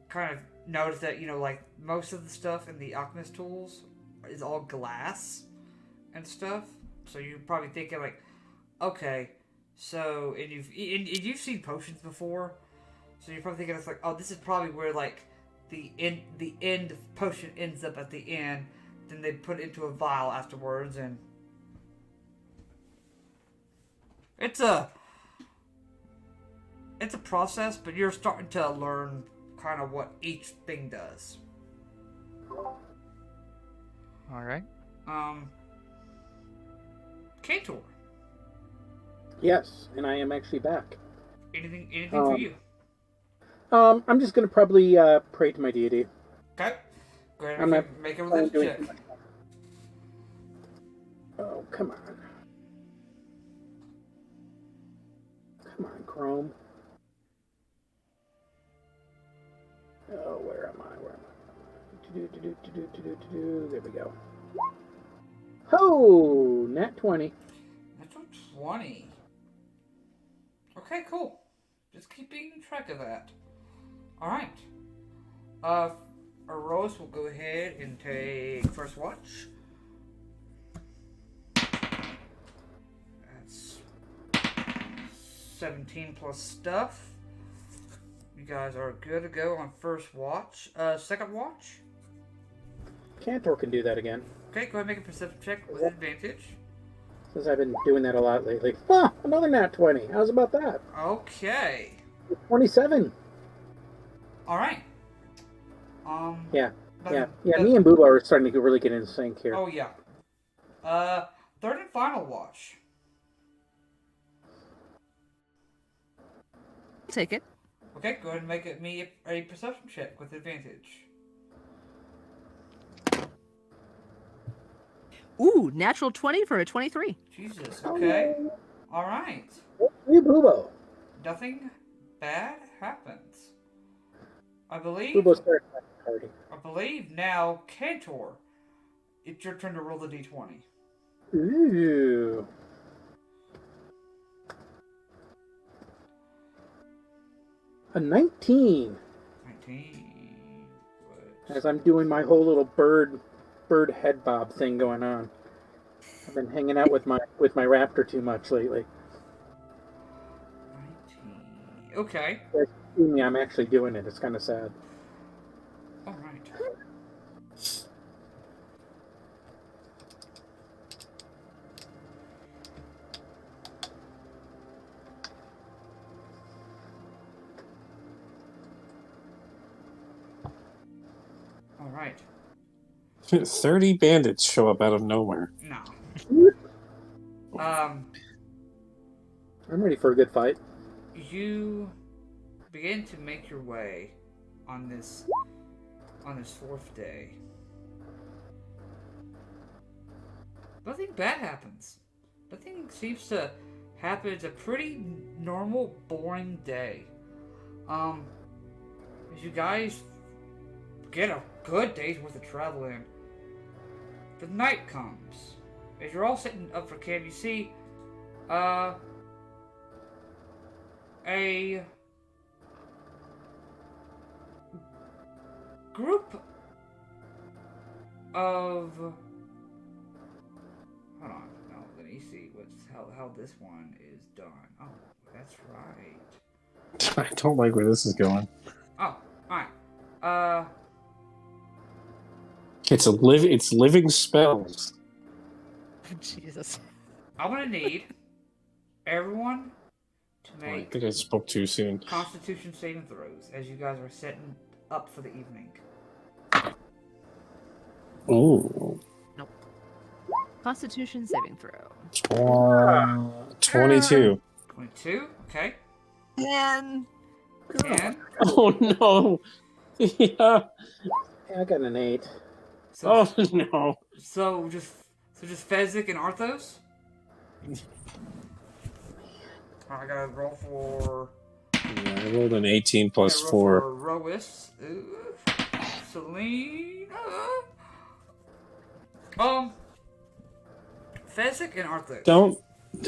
kind of notice that like most of the stuff in the alchemist tools is all glass and stuff. So you're probably thinking like, okay, so and you've seen potions before, so you're probably thinking it's like, oh, this is probably where like the end potion ends up at the end. Then they put it into a vial afterwards, and it's a process, but you're starting to learn kind of what each thing does. All right. Kator, Yes, and I am actually back. anything for you? I'm just gonna probably pray to my deity. Okay. Go ahead I'm and not make a planning on religion doing check. too much. Oh, come on. Come on, Chrome. Oh, where am I? There we go. Oh, nat 20. That's a 20. Okay, cool. Just keeping track of that. Alright. Iroas will go ahead and take first watch. That's 17 plus stuff. You guys are good to go on first watch. Second watch. Cantor can do that again, Okay, go ahead and make a perception check with advantage. since I've been doing that a lot lately. Ah, another nat 20. How's about that? Okay. 27. Alright. Yeah, nothing- me and Booba are starting to really get in sync here. Oh, yeah. Third and final watch. Take it. Okay, go ahead and make me a perception check with advantage. Ooh, natural 20 for a 23. Jesus, okay. Alright. You, Boobo. Nothing bad happens. I believe Boobo's starting the party. Now, Cantor, it's your turn to roll the d20. Ooh. A 19. 19. As I'm doing my whole little bird head bob thing going on. I've been hanging out with my raptor too much lately. 19. Okay. You guys see me, I'm actually doing it. It's kind of sad. Alright. Alright. 30 bandits show up out of nowhere. No. I'm ready for a good fight. You begin to make your way on this fourth day. Nothing bad happens. Nothing seems to happen. It's a pretty normal, boring day. As you guys get a good day's worth of travel in, the night comes. As you're all sitting up for camp, you see a group of... Hold on, no, let me see how this one is done. Oh, that's right. I don't like where this is going. Oh, alright. It's living spells. Jesus. I'm gonna need everyone to Oh, I make think I spoke too soon. Constitution saving throws as you guys are setting up for the evening. Ooh. Constitution saving throw. 22. 22, okay. And 10. Oh no! Yeah. Yeah, I got an 8. So, Oh no. so just Fezzik and Arthos. I gotta roll for. Yeah, I rolled an 18 I plus gotta roll 4. for Rois. Celine. Fezzik and Arthos. Don't.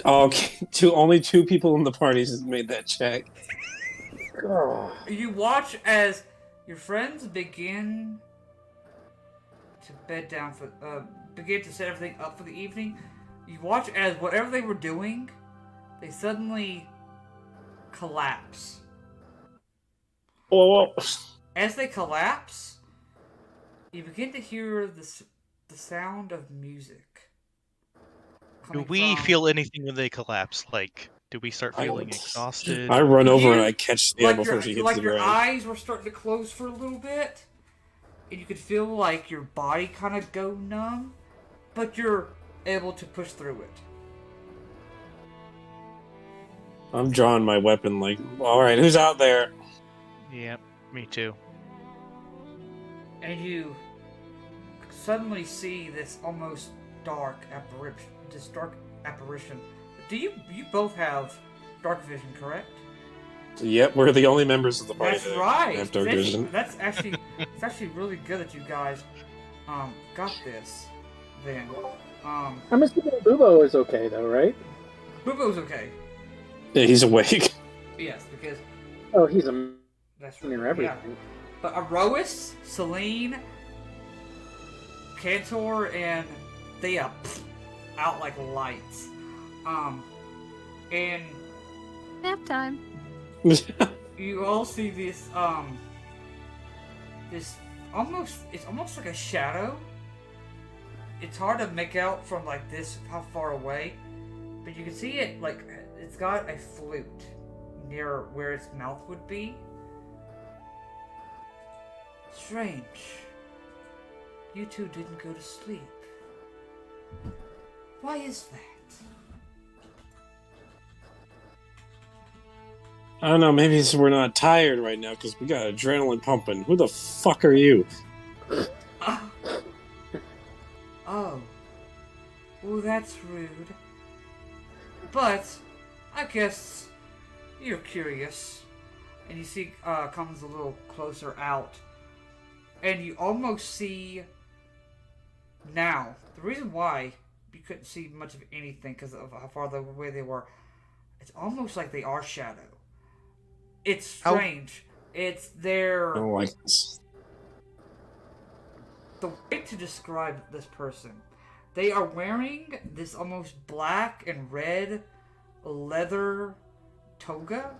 Okay, only 2 people in the parties has made that check. Oh, You watch as your friends begin to bed down for begin to set everything up for the evening. You watch as whatever they were doing, they suddenly collapse. Oh, As they collapse, you begin to hear the sound of music. Do coming we from- feel anything when they collapse? Like, do we start I- feeling exhausted? I run over You- and I catch Thea before she hits like the your ground. eyes were starting to close for a little bit, and you could feel like your body kind of go numb, but you're able to push through it. I'm drawing my weapon like, all right, who's out there? Yep, me too. And you suddenly see this almost dark apparition. Do you both have dark vision, correct? Yep, we're the only members of the party That's that right. have dark vision. That's actually it's actually really good that you guys got this. Then I'm assuming Bubo is okay though, right? Bubo's okay. Yeah, he's awake. Yes, because Oh, he's a that's near yeah. everything. But Iroas, Celine, Cantor, and Thea out like lights. And Nap time. you all see this this it's almost like a shadow. It's hard to make out from like this how far away, but you can see it like it's got a flute near where its mouth would be. Strange. You two didn't go to sleep. Why is that? I don't know, maybe we're not tired right now because we got adrenaline pumping. Who the fuck are you? Oh. Well, that's rude. But, I guess you're curious. And you see, comes a little closer out. And you almost see now. The reason why you couldn't see much of anything because of how far away they were, it's almost like they are shadow. It's strange. It's their... I don't like this. The way to describe this person, they are wearing this almost black and red leather toga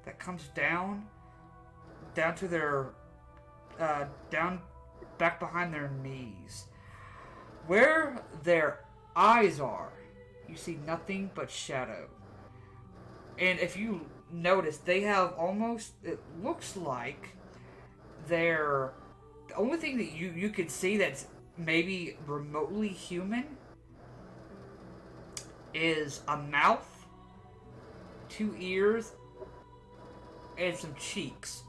that comes down to their down back behind their knees. Where their eyes are, you see nothing but shadow. And if you notice, they have almost, it looks like they're the only thing that you could see that's maybe remotely human is a mouth, 2 ears, and some cheeks.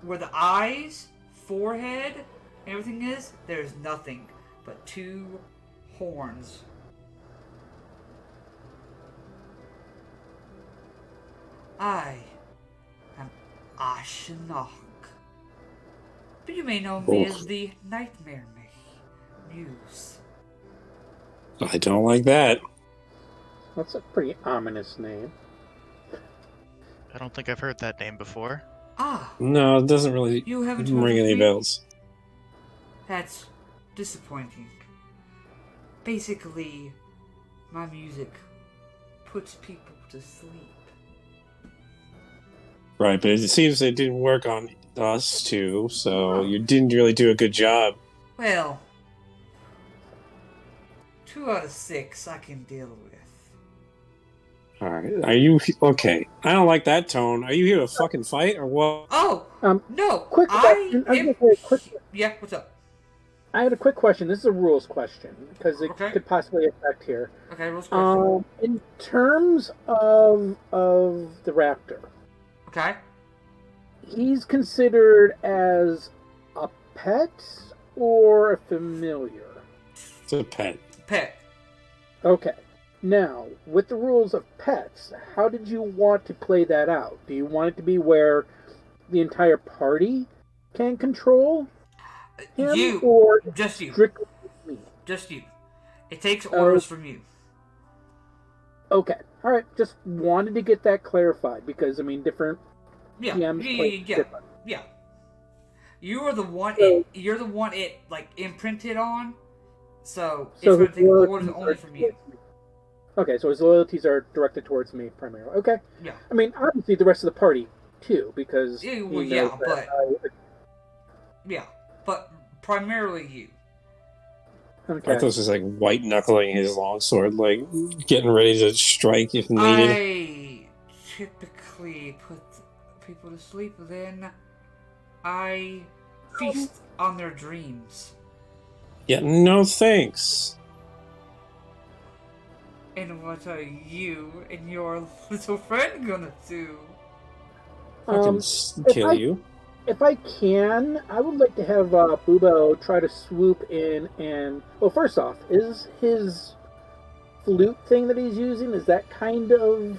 Where the eyes, forehead, and everything is, there's nothing but 2 horns. I am Ashinak. But you may know me as the Nightmare Muse. I don't like that. That's a pretty ominous name. I don't think I've heard that name before. Ah, No, it doesn't really you haven't heard ring of any me? bells. That's disappointing. Basically, my music puts people to sleep. Right, but it seems it didn't work on us too, so you didn't really do a good job. Well, 2 out of 6 I can deal with. Alright, are you okay? I don't like that tone. Are you here to fucking fight or what? Oh, no, Quick question. I was gonna say, Yeah, what's up? I had a quick question. This is a rules question because it Okay. could possibly affect here. Okay, rules question. In terms of the raptor, Okay. he's considered as a pet or a familiar? It's a pet. Pet. Okay. Now, with the rules of pets, how did you want to play that out? Do you want it to be where the entire party can control him, You. or Just you. strictly me? Just you. It takes orders from you. Okay. All right. Just wanted to get that clarified because I mean, different Yeah. PMs play different. Yeah. You are the one. So- You're the one it like imprinted on. So it's So going to his take orders loyalties only are from you. towards me. Okay, so his loyalties are directed towards me primarily. Okay. Yeah. I mean, obviously the rest of the party too, because Yeah, he well, knows yeah, that but yeah, but primarily you. Okay. Arthos is like white knuckling his longsword, like getting ready to strike if needed. I typically put people to sleep, then I feast on their dreams. Yeah, no thanks. And what are you and your little friend gonna do? Fucking If kill I- you. If I can, I would like to have Bubo try to swoop in and. Well, first off, is his flute thing that he's using, is that kind of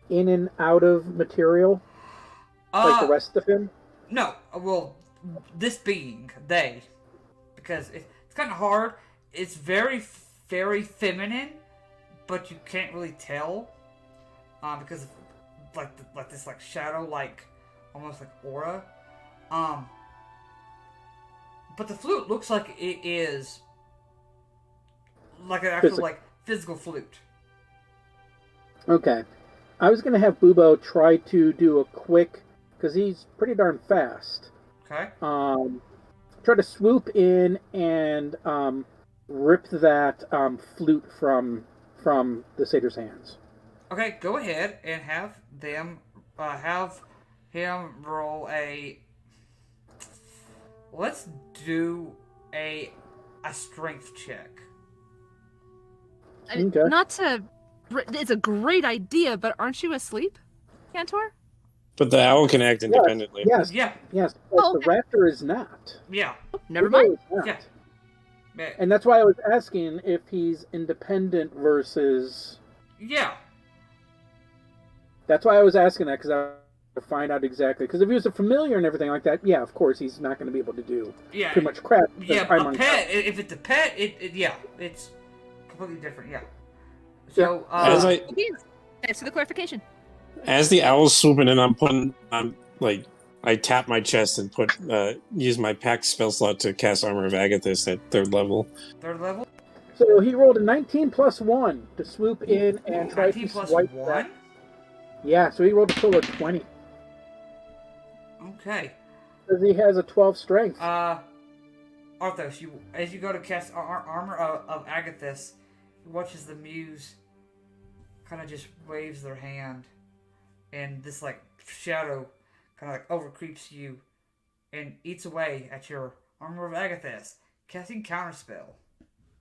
in and out of material like the rest of him? No, well, this being, they, because it's kind of hard. It's very, very feminine, but you can't really tell, because of, like this like shadow, like almost like aura. But the flute looks like it is like an actual like physical flute. Okay. I was going to have Bubo try to do a quick, because he's pretty darn fast. Okay. Try to swoop in and rip that flute from the satyr's hands. Okay, go ahead and have them have him roll a. Let's do a strength check. I mean, Okay. not to. It's a great idea, but aren't you asleep, Cantor? But the owl can act independently. Yes. Yeah, Yes. Oh, The okay. raptor is not. yeah, Never Bubo mind. is not. yeah. Ma- And that's why I was asking if he's independent versus. Yeah. That's why I was asking that, because I to find out exactly. Because if he was a familiar and everything like that, yeah, of course he's not going to be able to do Yeah. too much crap. Yeah, I'm a on pet. If it's a pet, yeah, it's completely different. Yeah. So, As I Thanks for the clarification. as the owl's swooping in, I tap my chest and use my packed spell slot to cast Armor of Agathis at 3rd level. 3rd level. So he rolled a 19 plus 1 to swoop in and try 19 to plus swipe 1. that. Yeah, so he rolled a total of 20. Okay. Because he has a 12 strength. Arthos, as you go to cast Armor of Agathis, he watches the muse kind of just waves their hand, and this like shadow kind of like overcreeps you and eats away at your Armor of Agathis, casting Counterspell.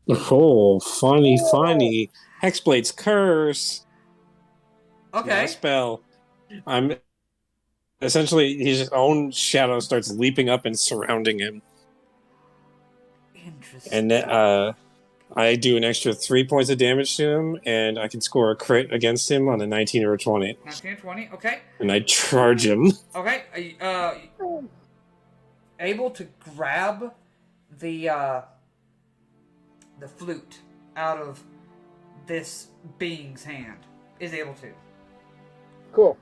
Oh, funny. Hexblade's curse. Okay. Not a spell. I'm essentially his own shadow starts leaping up and surrounding him. Interesting. And I do an extra 3 points of damage to him, and I can score a crit against him on a 19 or a 20. 19 or 20. Okay. And I charge him. Okay. Able to grab the flute out of this being's hand. Is able to. Cool.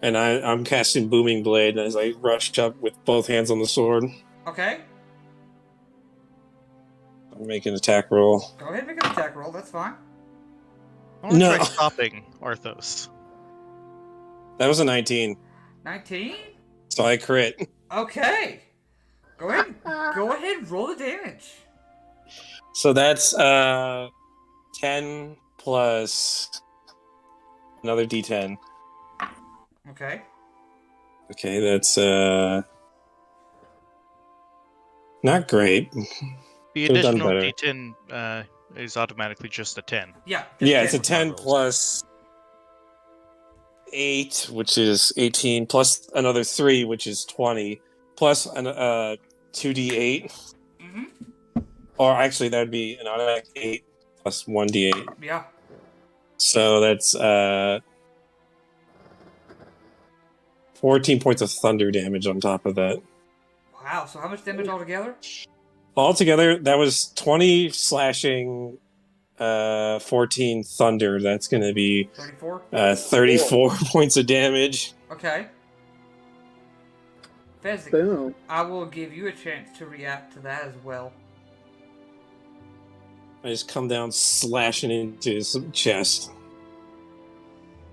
And I'm casting Booming Blade as I rush up with both hands on the sword. Okay. I'm making an attack roll. Go ahead and make an attack roll. That's fine. I want to No. try stopping Arthos. That was a 19. 19. So I crit. Okay. Go ahead. Go ahead and roll the damage. So that's 10 plus another d10. Okay. Okay, that's not great. The Could've done additional better. D10 is automatically just a 10. Yeah. Yeah, it's a just 10 plus 8, which is 18, plus another 3, which is 20, plus an 2d8. Mm-hmm. Or actually, that would be an automatic 8 plus 1d8. Yeah. So that's 14 points of thunder damage on top of that. Wow. So how much damage altogether? Altogether, that was 20 slashing, 14 thunder. That's going to be 34. 34 points of damage. Okay. Fezzik, Boom. I will give you a chance to react to that as well. I just come down slashing into his chest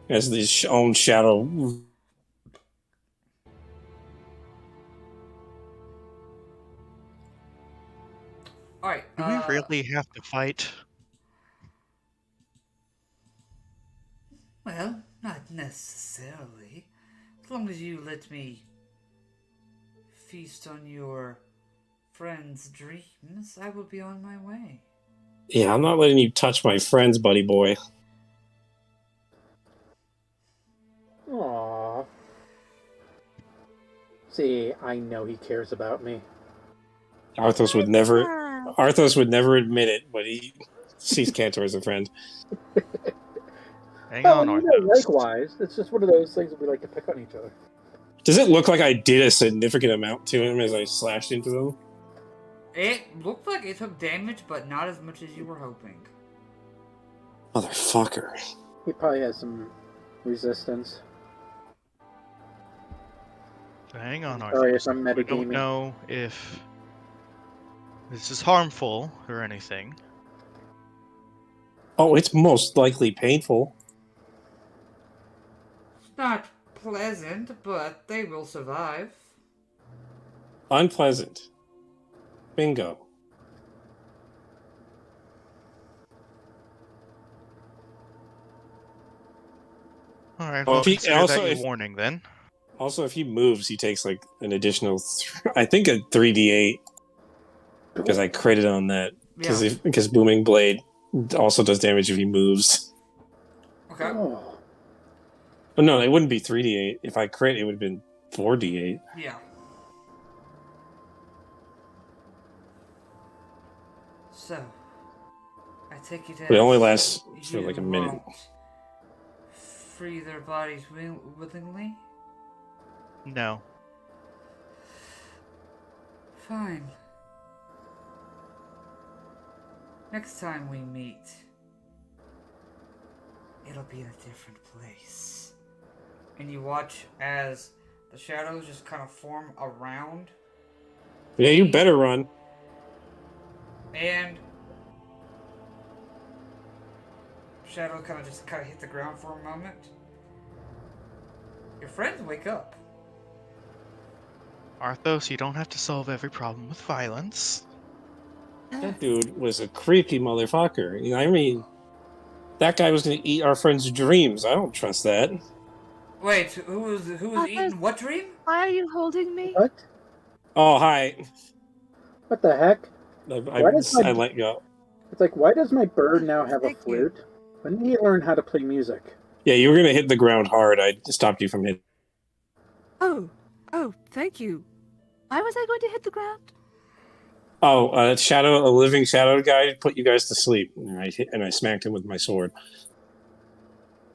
as his own shadow. All right. Do we really have to fight? Well, not necessarily. As long as you let me feast on your friend's dreams, I will be on my way. Yeah, I'm not letting you touch my friends, buddy boy. Aww. See, I know he cares about me. Arthos would never admit it, but he sees Cantor as a friend. Hang Well, on, you Arthos. know, likewise. It's just one of those things that we like to pick on each other. Does it look like I did a significant amount to him as I slashed into him? It looked like it took damage, but not as much as you were hoping. Motherfucker. He probably has some resistance. Hang on, Sorry Arthos. if I'm We don't metagaming. know if this is harmful or anything. Oh, it's most likely painful. It's not pleasant, but they will survive. Unpleasant. Bingo. All right, Well, well, if he- consider also that your if- warning then. Also, if he moves, he takes like an additional, I think a 3d8 because I critted on that. Yeah. Because Booming Blade also does damage if he moves. Okay. Oh. But no, it wouldn't be 3d8. If I crit, it would have been 4d8. Yeah. So, I take it as But it only lasts for you like a minute. won't free their bodies willingly? No. Fine. Next time we meet, it'll be in a different place. And you watch as the shadows just kind of form around, Yeah, you better run. and shadow kind of hit the ground for a moment. Your friends wake up. Arthos, you don't have to solve every problem with violence. That dude was a creepy motherfucker. You know, I mean, that guy was going to eat our friend's dreams. I don't trust that. Wait, who was eating what dream? Why are you holding me? What? Oh, hi. What the heck? I let go. It's like, why does my bird now have a Thank you. flute? When did he learn how to play music? Yeah, you were going to hit the ground hard. I stopped you from hitting. Oh, thank you. Why was I going to hit the ground? Oh, a living shadow guy put you guys to sleep. And I smacked him with my sword.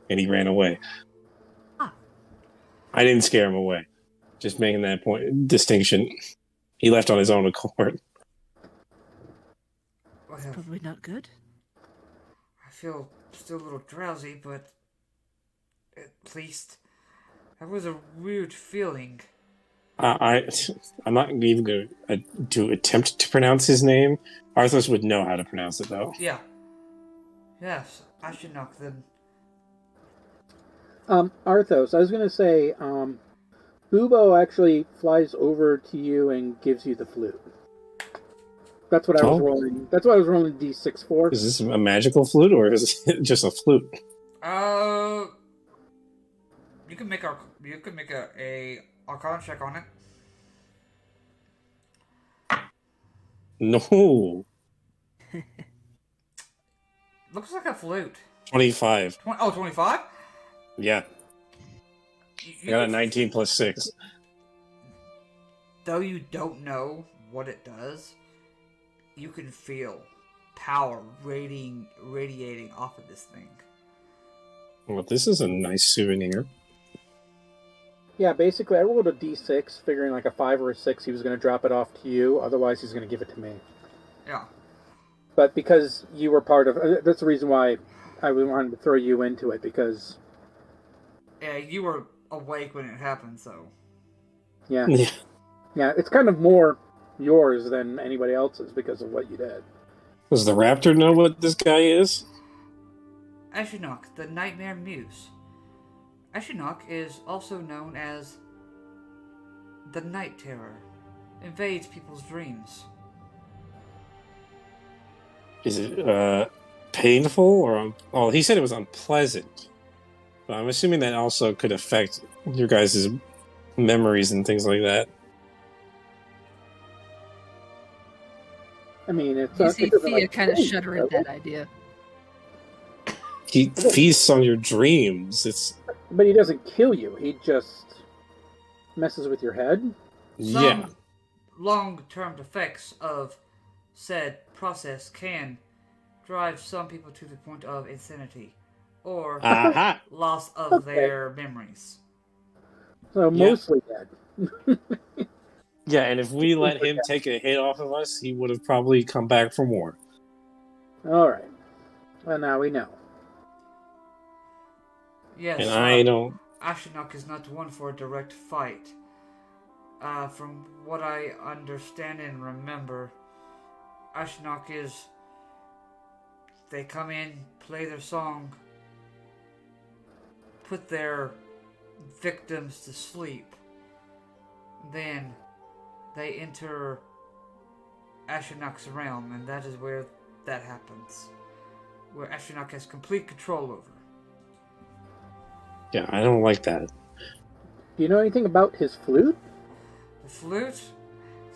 And he ran away. Ah. I didn't scare him away. Just making that distinction. He left on his own accord. Well, Probably not good. I feel still a little drowsy, but at least that was a weird feeling. I'm not even going to attempt to pronounce his name. Arthos would know how to pronounce it, though. Yeah. Yes, I should knock them. Arthos, I was gonna say, Bubo actually flies over to you and gives you the flute. That's what I was rolling. That's what I was rolling D6 for. Is this a magical flute or is it just a flute? You can make a Arcana check on it. No. Looks like a flute. 25. 25? Yeah. I got a 19 plus 6. Though you don't know what it does, you can feel power radiating off of this thing. Well, this is a nice souvenir. Yeah, basically, I rolled a d6, figuring like a 5 or a 6, he was going to drop it off to you. Otherwise, he's going to give it to me. Yeah. But because you were part of... that's the reason why I wanted to throw you into it, because... Yeah, you were awake when it happened, so... Yeah. Yeah. Yeah, it's kind of more yours than anybody else's because of what you did. Does the raptor know what this guy is? Ashnok, the Nightmare Muse. Ashnok is also known as the Night Terror. Invades people's dreams. Is it painful or? Oh, he said it was unpleasant. But I'm assuming that also could affect your guys' memories and things like that. I mean, it's... You it see doesn't, Thea like, kind of change, shudder does at that it? idea. He feasts on your dreams. It's But he doesn't kill you. He just messes with your head. yeah. Some long-term effects of said process can drive some people to the point of insanity or Aha. loss of Okay. their memories. So Yeah. mostly dead. Yeah, and if we let him take a hit off of us, he would have probably come back for more. All right. Well, now we know. Yes, And I don't. Ashnok is not one for a direct fight. From what I understand and remember, Ashnok is... They come in, play their song, put their victims to sleep. Then they enter Ashnok's realm, and that is where that happens. Where Ashnok has complete control over. Yeah, I don't like that. Do you know anything about his flute? The flute?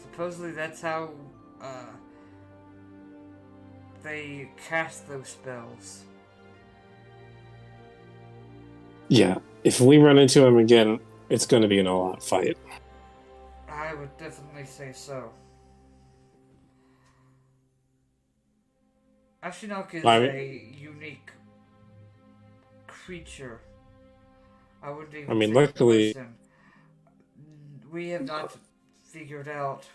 Supposedly that's how they cast those spells. Yeah, if we run into him again, it's going to be an all-out fight. I would definitely say so. Ashnok is a unique creature. I wouldn't even say luckily, person. We have not figured out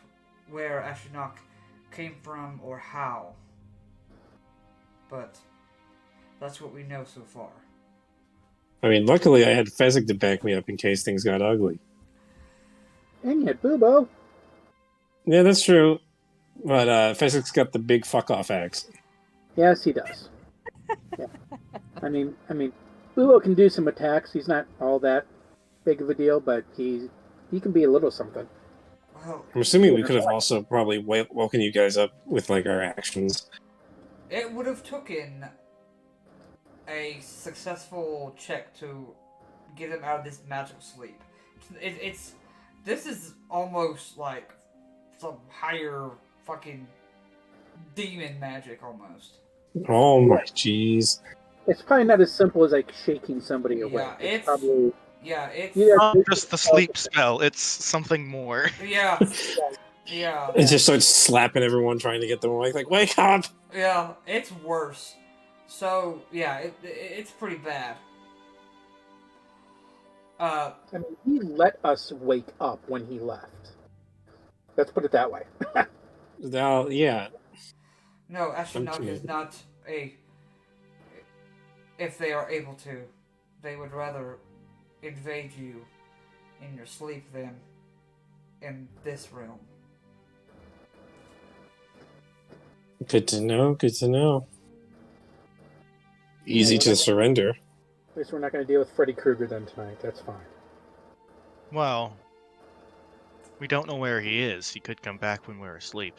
where Ashnok came from or how. But that's what we know so far. luckily I had Fezzik to back me up in case things got ugly. And you had Boobo. Yeah, that's true. But Fezzik's got the big fuck-off axe. Yes, he does. Yeah. I mean, Boobo can do some attacks. He's not all that big of a deal, but he can be a little something. Well, I'm assuming we could have also probably woken you guys up with like our actions. it would have taken a successful check to get him out of this magical sleep. This is almost like some higher fucking demon magic almost. Oh my jeez. It's probably not as simple as like shaking somebody awake. Yeah, it's probably it's Not just the sleep spell, it's something more. yeah. Yeah. It just starts slapping everyone trying to get them awake. Like, wake up! Yeah, it's worse. So, yeah, it's pretty bad. I mean, he let us wake up when he left. Let's put it that way. Now, yeah. No, Ashnok is not a... If they are able to, they would rather invade you in your sleep than in this realm. Good to know, good to know. Easy to surrender. At least we're not going to deal with Freddy Krueger then tonight. That's fine. Well, we don't know where he is. He could come back when we're asleep.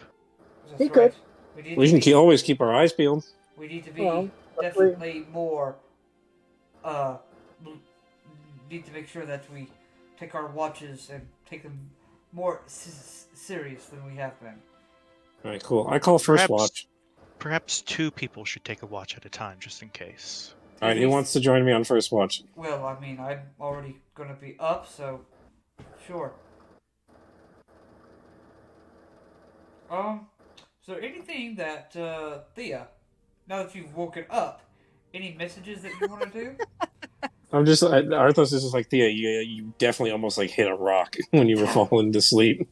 That's He could. We can always keep our eyes peeled. We need to be Well, definitely more. Need to make sure that we take our watches and take them more serious than we have been. All right, cool. I call first Perhaps- watch. Perhaps two people should take a watch at a time, just in case. Alright, who wants to join me on first watch? Well, I mean, I'm already gonna be up, so sure. Is there anything that Thea, now that you've woken up, any messages that you want to do? Arthos is just like, Thea, you definitely almost like hit a rock when you were falling to sleep.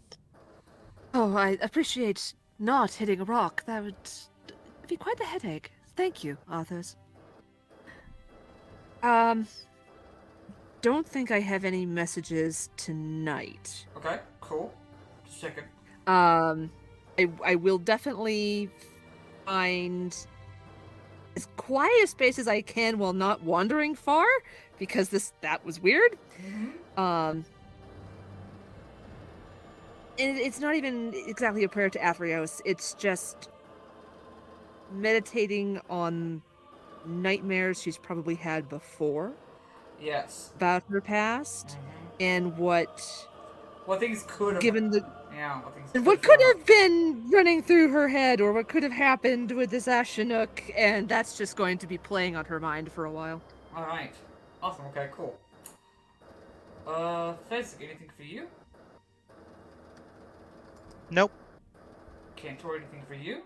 Oh, I appreciate not hitting a rock. That would be quite a headache. Thank you, Arthurs. Don't think I have any messages tonight. Okay, cool. Just checking. I will definitely find as quiet a space as I can while not wandering far, because that was weird. Mm-hmm. And it's not even exactly a prayer to Athreos. It's just meditating on nightmares she's probably had before. Yes. About her past, and what things could have given the yeah, what could have been running through her head, or what could have happened with this Ashnuk, and that's just going to be playing on her mind for a while. All right. Awesome. Okay. Cool. Fez, anything for you? Nope. Cantor, anything for you?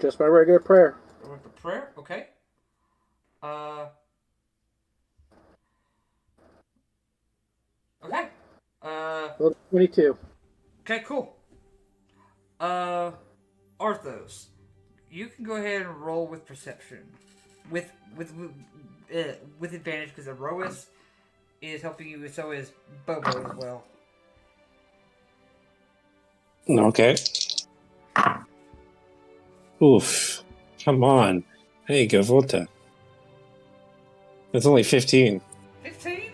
Just my regular prayer. With the prayer. Okay. Okay. Level 22. Okay, cool. Arthos, you can go ahead and roll with perception, with advantage because Iroas is helping you, so is Bobo as well. Okay. Oof. Come on. Hey, Gavota. It's only 15. 15?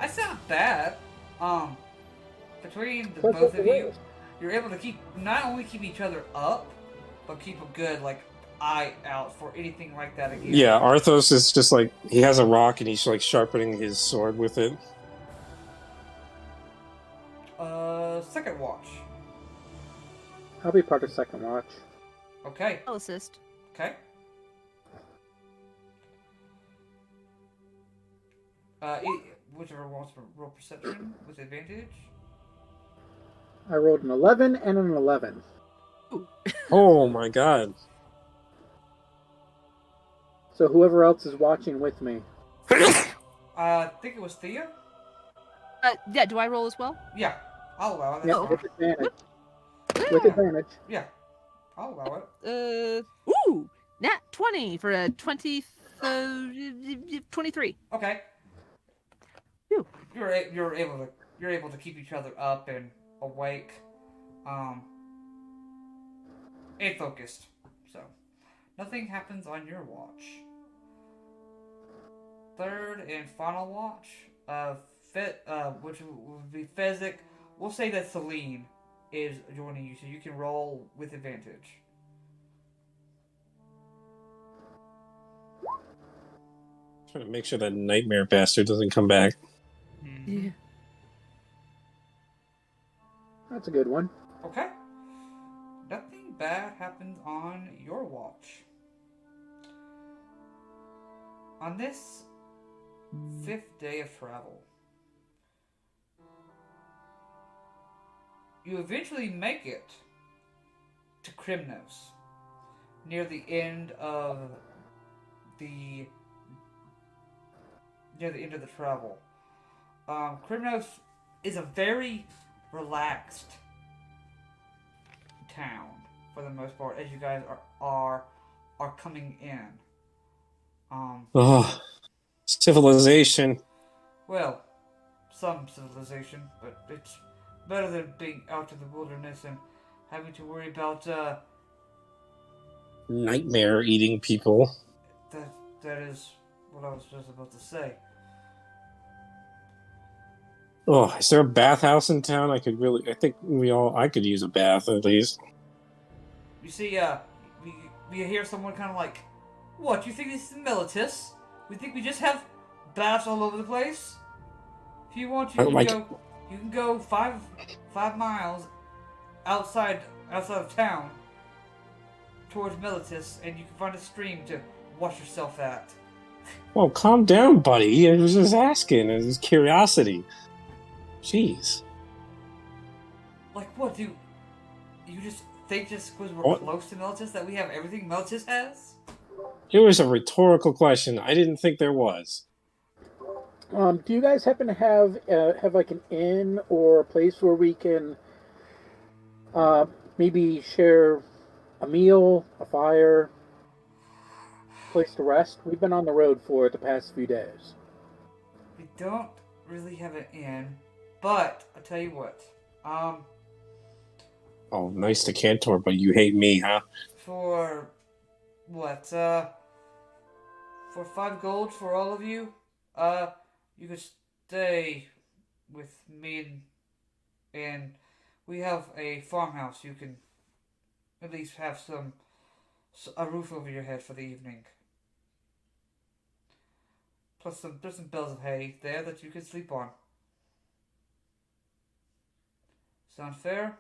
That's not bad. Between the Plus both the of you, rest. you're able to not only keep each other up, but keep a good eye out for anything like that again. Yeah, Arthos is just like, he has a rock and he's like sharpening his sword with it. Second watch. I'll be part of second watch. Okay. I'll assist. Okay. Whichever wants to roll perception with advantage. I rolled an 11 and an 11. Oh my god. So whoever else is watching with me. I think it was Thea. Yeah, do I roll as well? Yeah, I'll allow it. Yeah, That's with fine. advantage. Yeah. With advantage. Yeah, I'll allow it. Ooh, nat 20 for a 23. Okay. Phew. You're able to keep each other up and awake, and focused. So nothing happens on your watch. Third and final watch, which would be Fezzik. We'll say that Celine is joining you, so you can roll with advantage. Trying to make sure that nightmare bastard doesn't come back. Yeah. That's a good one. Okay. Nothing bad happens on your watch. On this 5th day of travel, you eventually make it to Krymnos, near the end of the travel. Krymnos is a very relaxed town for the most part, as you guys are coming in. Oh, civilization. Well, some civilization, but it's better than being out in the wilderness and having to worry about Nightmare eating people. that is what I was just about to say. Oh, is there a bathhouse in town? I think I could use a bath at least. You see, we hear someone kind of like, "What? You think this is Meletis? We think we just have baths all over the place? If you want, you can go 5 miles outside of town towards Meletis, and you can find a stream to wash yourself at." Well, calm down, buddy. I was just asking. It was curiosity. Jeez. Like, what, do you just think just because we're What? close to Meletis that we have everything Meletis has? It was a rhetorical question. I didn't think there was. Do you guys happen to have like an inn or a place where we can maybe share a meal, a fire, place to rest? We've been on the road for the past few days. We don't really have an inn, but I'll tell you what. Oh, nice to Cantor, but you hate me, huh? For what? For 5 gold for all of you, you could stay with me and we have a farmhouse. You can at least have a roof over your head for the evening. Plus there's some bales of hay there that you can sleep on. Sound fair?